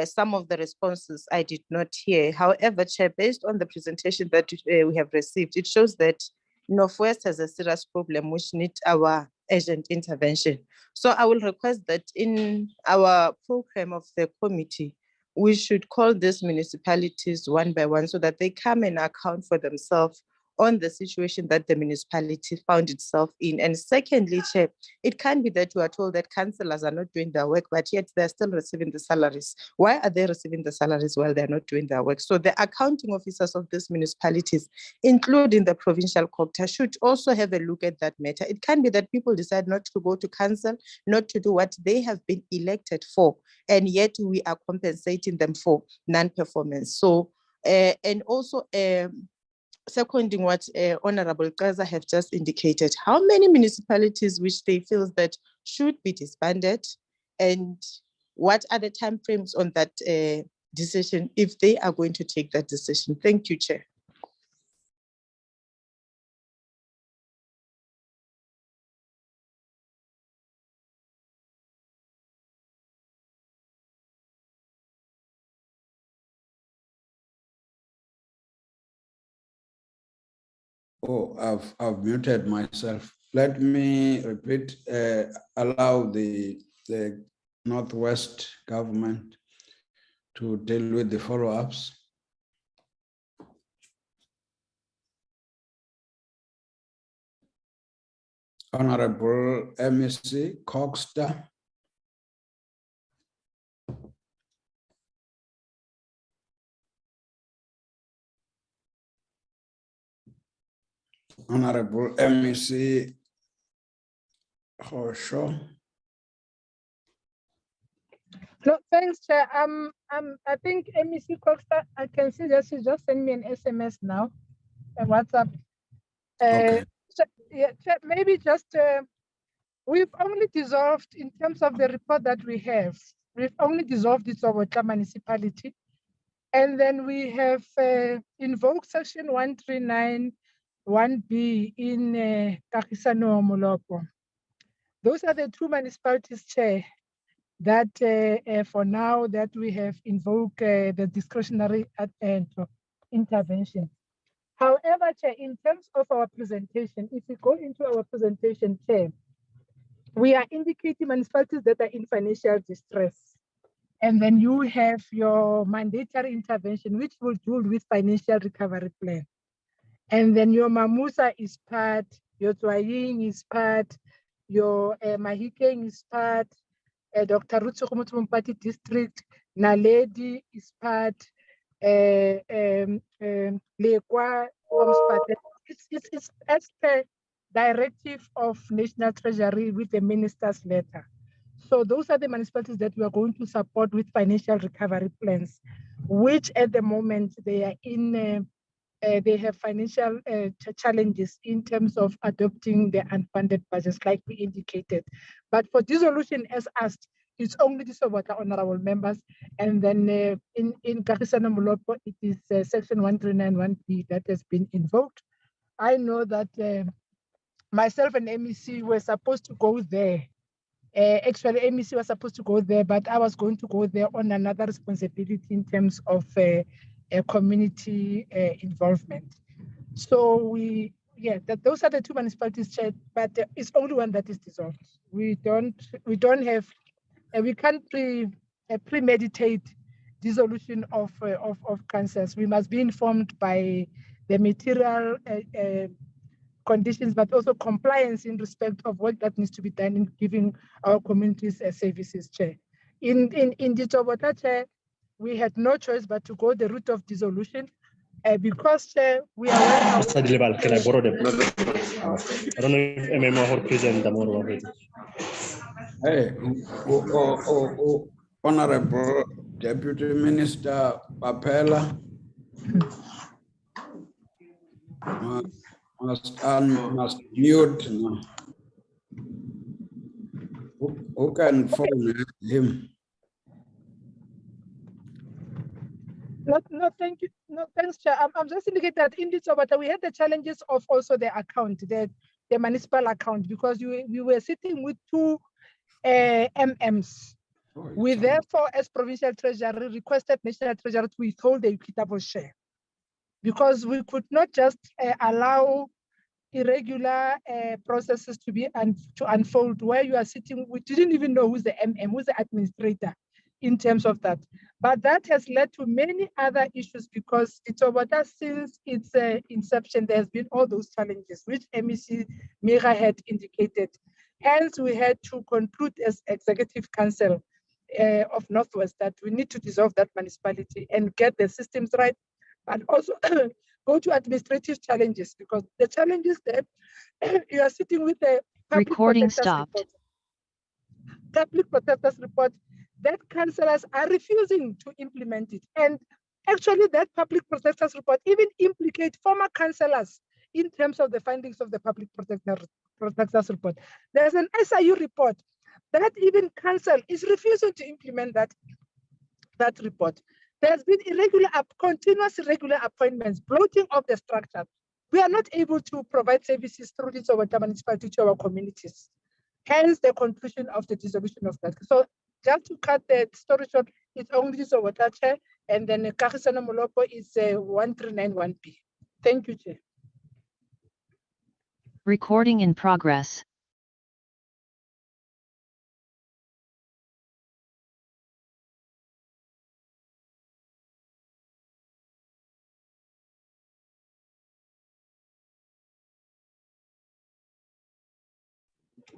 Some of the responses I did not hear. However, Chair, based on the presentation that we have received, it shows that Northwest has a serious problem which needs our urgent intervention. So I will request that in our program of the committee, we should call these municipalities one by one so that they come and account for themselves on the situation that the municipality found itself in. And secondly, Chair, it can be that we are told that councillors are not doing their work, but yet they're still receiving the salaries. Why are they receiving the salaries while they're not doing their work? So the accounting officers of these municipalities, including the provincial Cooperative, should also have a look at that matter. It can be that people decide not to go to council, not to do what they have been elected for, and yet we are compensating them for non-performance. So, and also, seconding what Honorable Kaza have just indicated, how many municipalities which they feel that should be disbanded, and what are the timeframes on that decision if they are going to take that decision? Thank you, Chair. Oh, I've muted myself. Let me repeat, allow the Northwest government to deal with the follow-ups. Honorable MEC Coxter. Honorable MEC Hosho. No, thanks, Chair. I think MEC Coxter, I can see that she just sent me an SMS now, a WhatsApp. Okay. Yeah, Chair, maybe just we've only dissolved in terms of the report that we have. We've only dissolved the Sobota municipality, and then we have invoked Section 139(1)(b) in Kagisano Molopo. Those are the two municipalities, Chair, that for now that we have invoked the discretionary intervention. However, Chair, in terms of our presentation, if we go into our presentation, Chair, we are indicating municipalities that are in financial distress. And then you have your mandatory intervention, which will deal with financial recovery plan. And then your Mamusa is part, your Twaying is part, your Mahikeng is part, Dr. Rutsukumutrum Party District, Naledi is part, Lekwa forms part. It's as per directive of National Treasury with the minister's letter. So those are the municipalities that we are going to support with financial recovery plans, which at the moment they are in, they have financial challenges in terms of adopting the unfunded budgets, like we indicated. But for dissolution, as asked, it's only this of what our honorable members. And then in Kagisana Molopo, it is section 1391B that has been invoked. I know that myself and MEC were supposed to go there. Actually, MEC was supposed to go there, but I was going to go there on another responsibility in terms of community involvement. So those are the two municipalities, Chair, but it's only one that is dissolved. We can't premeditate dissolution of councils. We must be informed by the material conditions, but also compliance in respect of what that needs to be done in giving our communities services, Chair. In the Tobota, Chair, we had no choice but to go the route of dissolution because, Chair, we are well aware. Can I borrow them? I don't know if MMO or present them or Hey, Honorable Deputy Minister Papela must mute. Who can phone him? No, thank you. No, thanks, Chair. I'm just indicating that in this, but we had the challenges of also the account, the municipal account, because we were sitting with two MMs. We therefore, as provincial treasury, requested national treasury to withhold the equitable share, because we could not just allow irregular processes to unfold where you are sitting. We didn't even know who's the MM, who's the administrator in terms of that. But that has led to many other issues because it's over that since its inception, there's been all those challenges, which MEC Mira had indicated. Hence, we had to conclude as Executive Council of Northwest that we need to dissolve that municipality and get the systems right, but also go to administrative challenges, because the challenge is that you are sitting with a recording stopped. Public protectors report that councillors are refusing to implement it. And actually that public protectors report even implicate former councillors in terms of the findings of the public protectors report. There's an SIU report that even council is refusing to implement that report. There's been continuous irregular appointments, bloating of the structure. We are not able to provide services through this municipality to our communities. Hence the conclusion of the dissolution of that. So just to cut the story short, it's only this Chair, and then Kagisana Molopo is 1391B. Thank you, Chair. Recording in progress.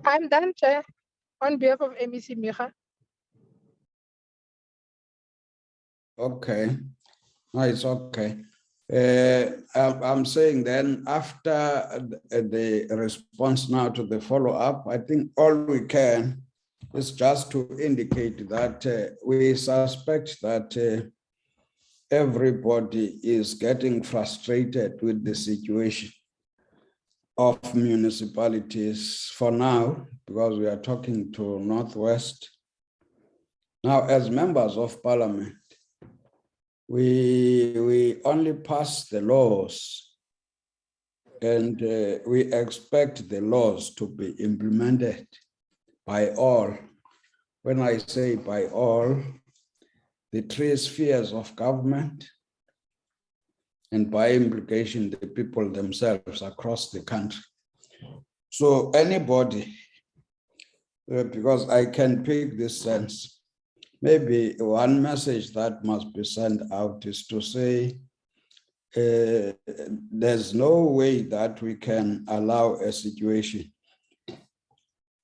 I'm done, Chair, on behalf of MEC Mira. Okay, no, it's okay. I'm saying then after the response now to the follow-up, I think all we can is just to indicate that we suspect that everybody is getting frustrated with the situation of municipalities for now, because we are talking to Northwest. Now, as members of Parliament, we only pass the laws, and we expect the laws to be implemented by all. When I say by all, the three spheres of government, and by implication, the people themselves across the country. So anybody, because I can pick this sense, maybe one message that must be sent out is to say, there's no way that we can allow a situation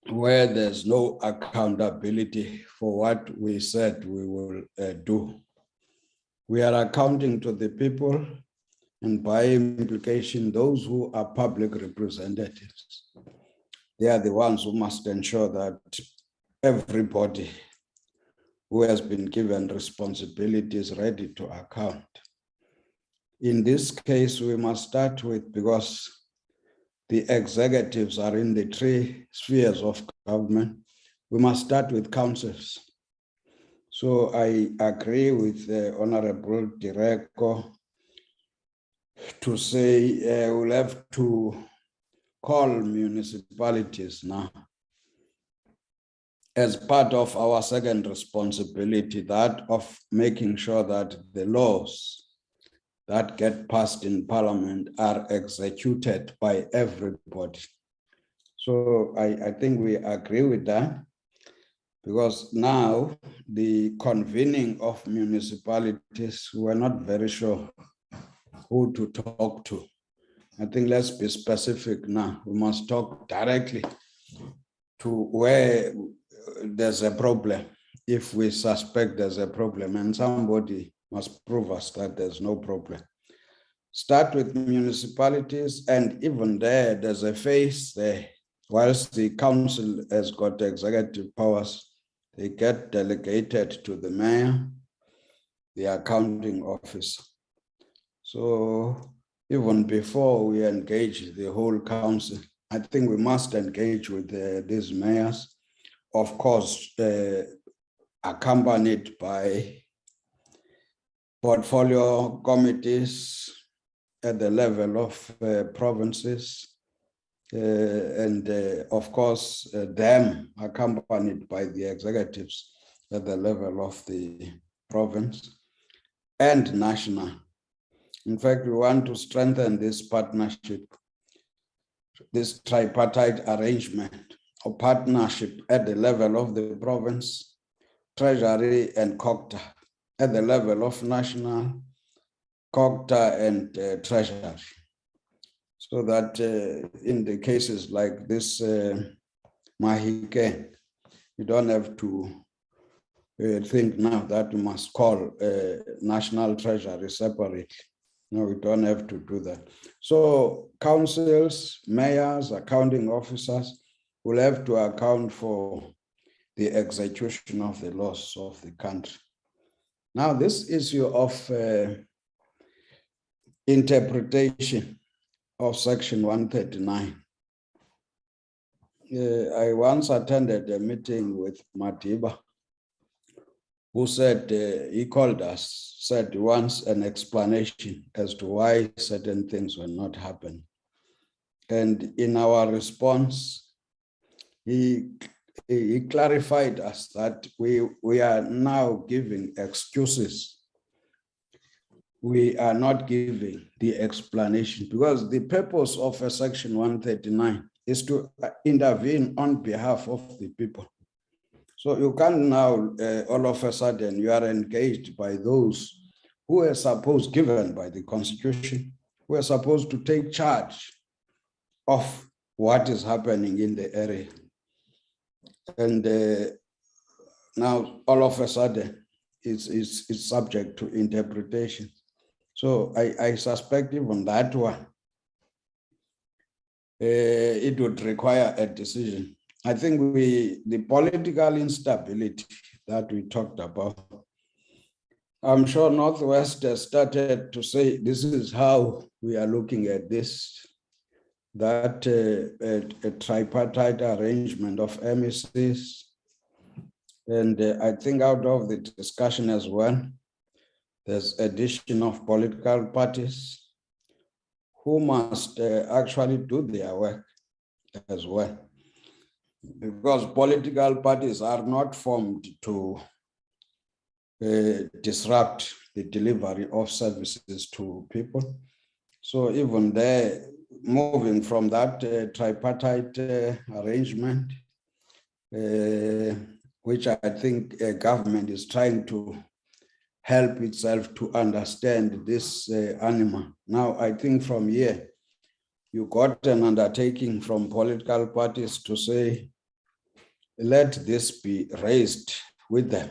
where there's no accountability for what we said we will do. We are accounting to the people, and by implication, those who are public representatives. They are the ones who must ensure that everybody who has been given responsibility is ready to account. In this case, we must start with, because the executives are in the three spheres of government, we must start with councils. So I agree with Honorable Direko to say we'll have to call municipalities now as part of our second responsibility, that of making sure that the laws that get passed in Parliament are executed by everybody. So I think we agree with that, because now the convening of municipalities, we're not very sure who to talk to. I think let's be specific now. We must talk directly to where there's a problem. If we suspect there's a problem, and somebody must prove us that there's no problem. Start with municipalities, and even there's a phase there. Whilst the council has got executive powers, they get delegated to the mayor, the accounting officer. So even before we engage the whole council, I think we must engage with these mayors, of course, accompanied by portfolio committees at the level of provinces, and of course, them accompanied by the executives at the level of the province and national. In fact, we want to strengthen this partnership, this tripartite arrangement or partnership at the level of the province, treasury and COCTA, at the level of national, COCTA and treasury. So that in the cases like this Mahike, you don't have to think now that we must call national treasury separately. No, we don't have to do that. So councils, mayors, accounting officers will have to account for the execution of the laws of the country. Now, this issue of interpretation of Section 139. I once attended a meeting with Madiba, who said, he called us, said he wants an explanation as to why certain things were not happening. And in our response, he clarified us that we are now giving excuses. We are not giving the explanation, because the purpose of a Section 139 is to intervene on behalf of the people. So you can't now, all of a sudden, you are engaged by those who are supposed, given by the Constitution, who are supposed to take charge of what is happening in the area. And now, all of a sudden, it's subject to interpretation. So I suspect even that one, it would require a decision. I think the political instability that we talked about, I'm sure Northwest has started to say, this is how we are looking at this, that a tripartite arrangement of MECs. And I think out of the discussion as well, there's addition of political parties who must actually do their work as well. Because political parties are not formed to disrupt the delivery of services to people. So even there, moving from that tripartite arrangement, which I think government is trying to help itself to understand this animal. Now, I think from here, you got an undertaking from political parties to say, let this be raised with them,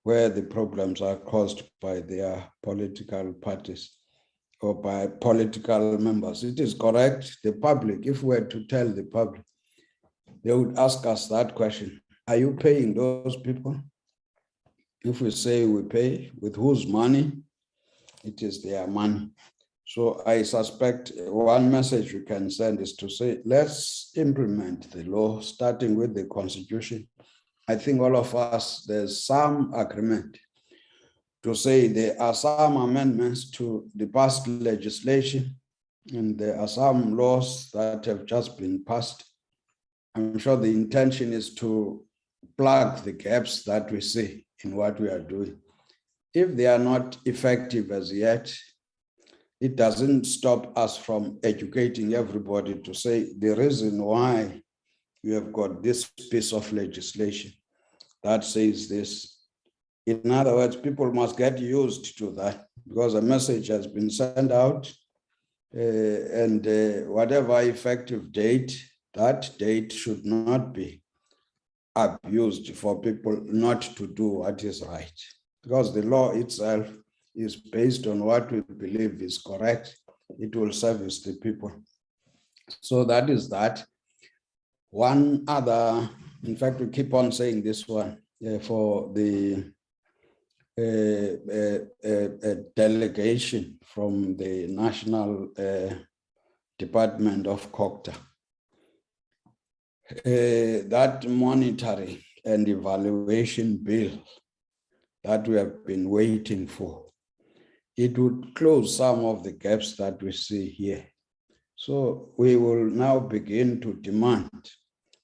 where the problems are caused by their political parties or by political members. It is correct. The public, if we were to tell the public, they would ask us that question: are you paying those people? If we say we pay, with whose money? It is their money. So I suspect one message we can send is to say, let's implement the law, starting with the Constitution. I think all of us, there's some agreement to say there are some amendments to the past legislation, and there are some laws that have just been passed. I'm sure the intention is to plug the gaps that we see in what we are doing. If they are not effective as yet, it doesn't stop us from educating everybody to say the reason why you have got this piece of legislation that says this. In other words, people must get used to that because a message has been sent out, and whatever effective date, that date should not be abused for people not to do what is right, because the law itself is based on what we believe is correct. It will service the people. So that is that. One other, in fact, we keep on saying this one for the delegation from the National Department of Cooperative. That monitoring and evaluation bill that we have been waiting for, it would close some of the gaps that we see here. So we will now begin to demand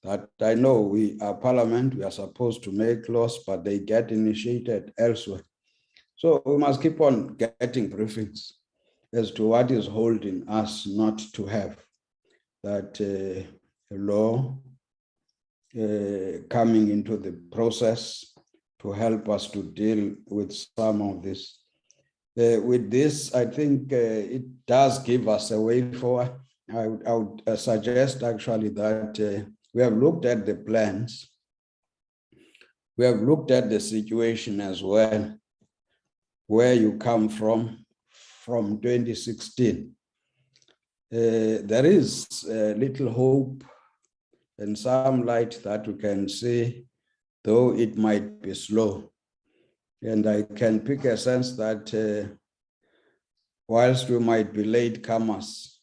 that. I know we are Parliament, we are supposed to make laws, but they get initiated elsewhere. So we must keep on getting briefings as to what is holding us not to have that law coming into the process to help us to deal with some of this. With this, I think it does give us a way forward. I would suggest actually that we have looked at the plans. We have looked at the situation as well, where you come from 2016. There is little hope and some light that we can see, though it might be slow. And I can pick a sense that whilst we might be latecomers,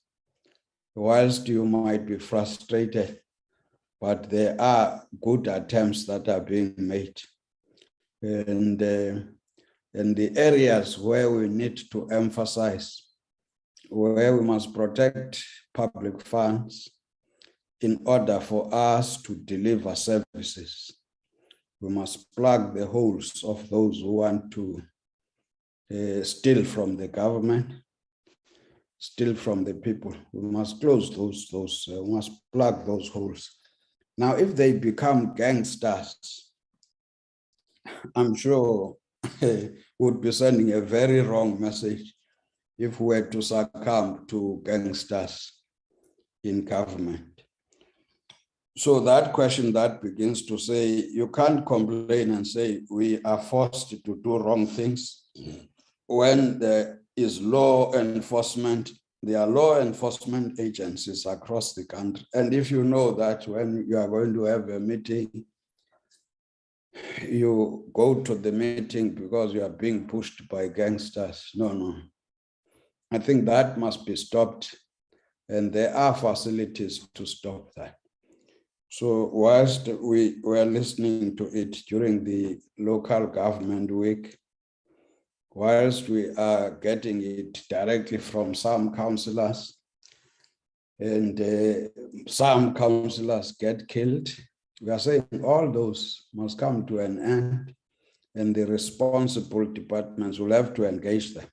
whilst you might be frustrated, but there are good attempts that are being made. And the areas where we need to emphasize, where we must protect public funds in order for us to deliver services. We must plug the holes of those who want to steal from the government, steal from the people. We must close we must plug those holes. Now, if they become gangsters, I'm sure would be sending a very wrong message if we were to succumb to gangsters in government. So that question that begins to say, you can't complain and say we are forced to do wrong things when there is law enforcement. There are law enforcement agencies across the country. And if you know that when you are going to have a meeting, you go to the meeting because you are being pushed by gangsters. No. I think that must be stopped. And there are facilities to stop that. So whilst we were listening to it during the local government week, whilst we are getting it directly from some councillors, and some councillors get killed, we are saying all those must come to an end and the responsible departments will have to engage them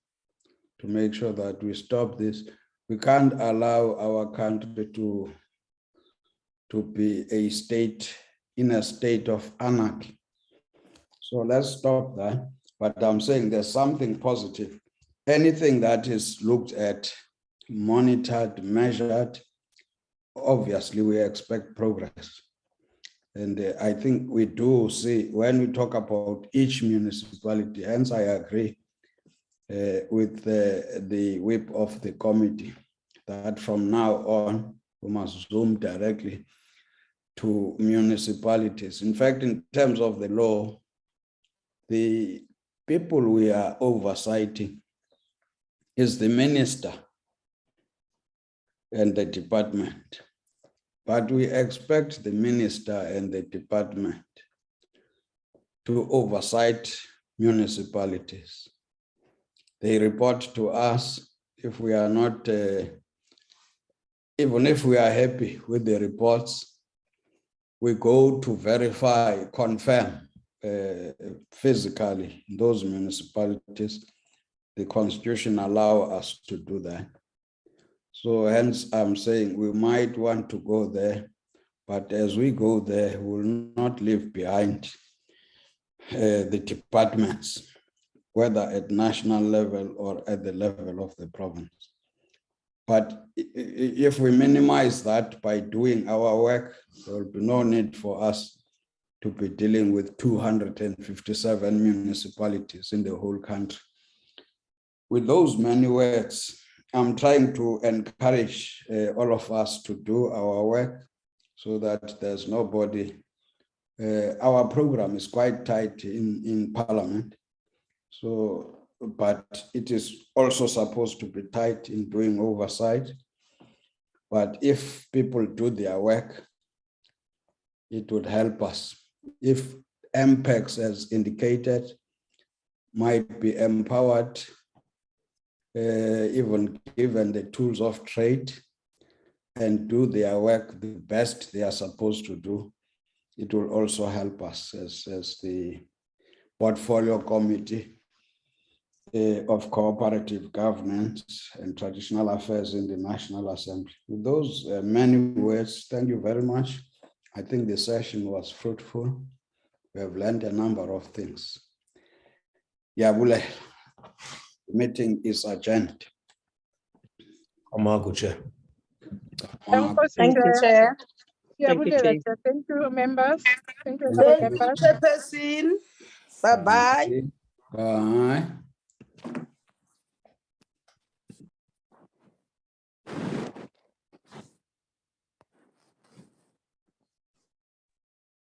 to make sure that we stop this. We can't allow our country to be in a state of anarchy. So let's stop that. But I'm saying there's something positive. Anything that is looked at, monitored, measured, obviously we expect progress. And I think we do see when we talk about each municipality, hence I agree with the whip of the committee that from now on, we must zoom directly to municipalities. In fact, in terms of the law, the people we are oversighting is the minister and the department. But we expect the minister and the department to oversight municipalities. They report to us. If we are not, even if we are happy with the reports, we go to verify, confirm physically in those municipalities. The Constitution allows us to do that. So hence I'm saying we might want to go there, but as we go there, we will not leave behind the departments, whether at national level or at the level of the province. But if we minimize that by doing our work, there will be no need for us to be dealing with 257 municipalities in the whole country. With those many words, I'm trying to encourage all of us to do our work so that there's nobody. Our program is quite tight in Parliament. So, but it is also supposed to be tight in doing oversight. But if people do their work, it would help us. If MPEX, as indicated, might be empowered, even given the tools of trade, and do their work the best they are supposed to do, it will also help us as the portfolio committee of cooperative governance and traditional affairs in the National Assembly. With those many words, thank you very much. I think the session was fruitful. We have learned a number of things. Yabule, the meeting is adjourned. Chair. Thank you, Chair. Thank you, Chair. Thank you, members. Thank you, Thank you, members. Chairperson. Bye-bye. Bye.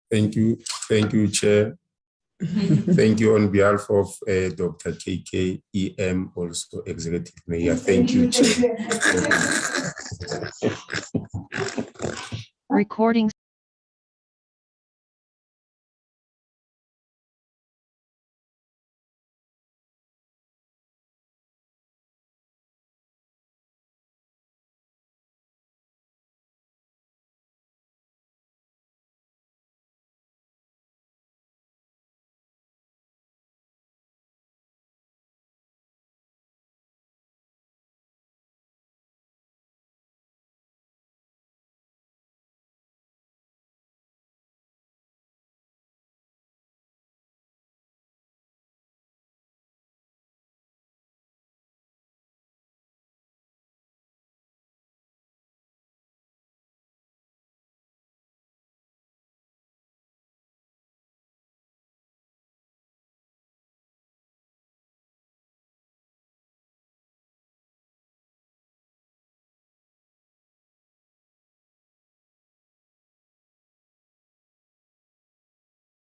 Thank you, Chair. Thank you on behalf of Dr. KK EM, also Executive Mayor. Thank you, Chair. Recording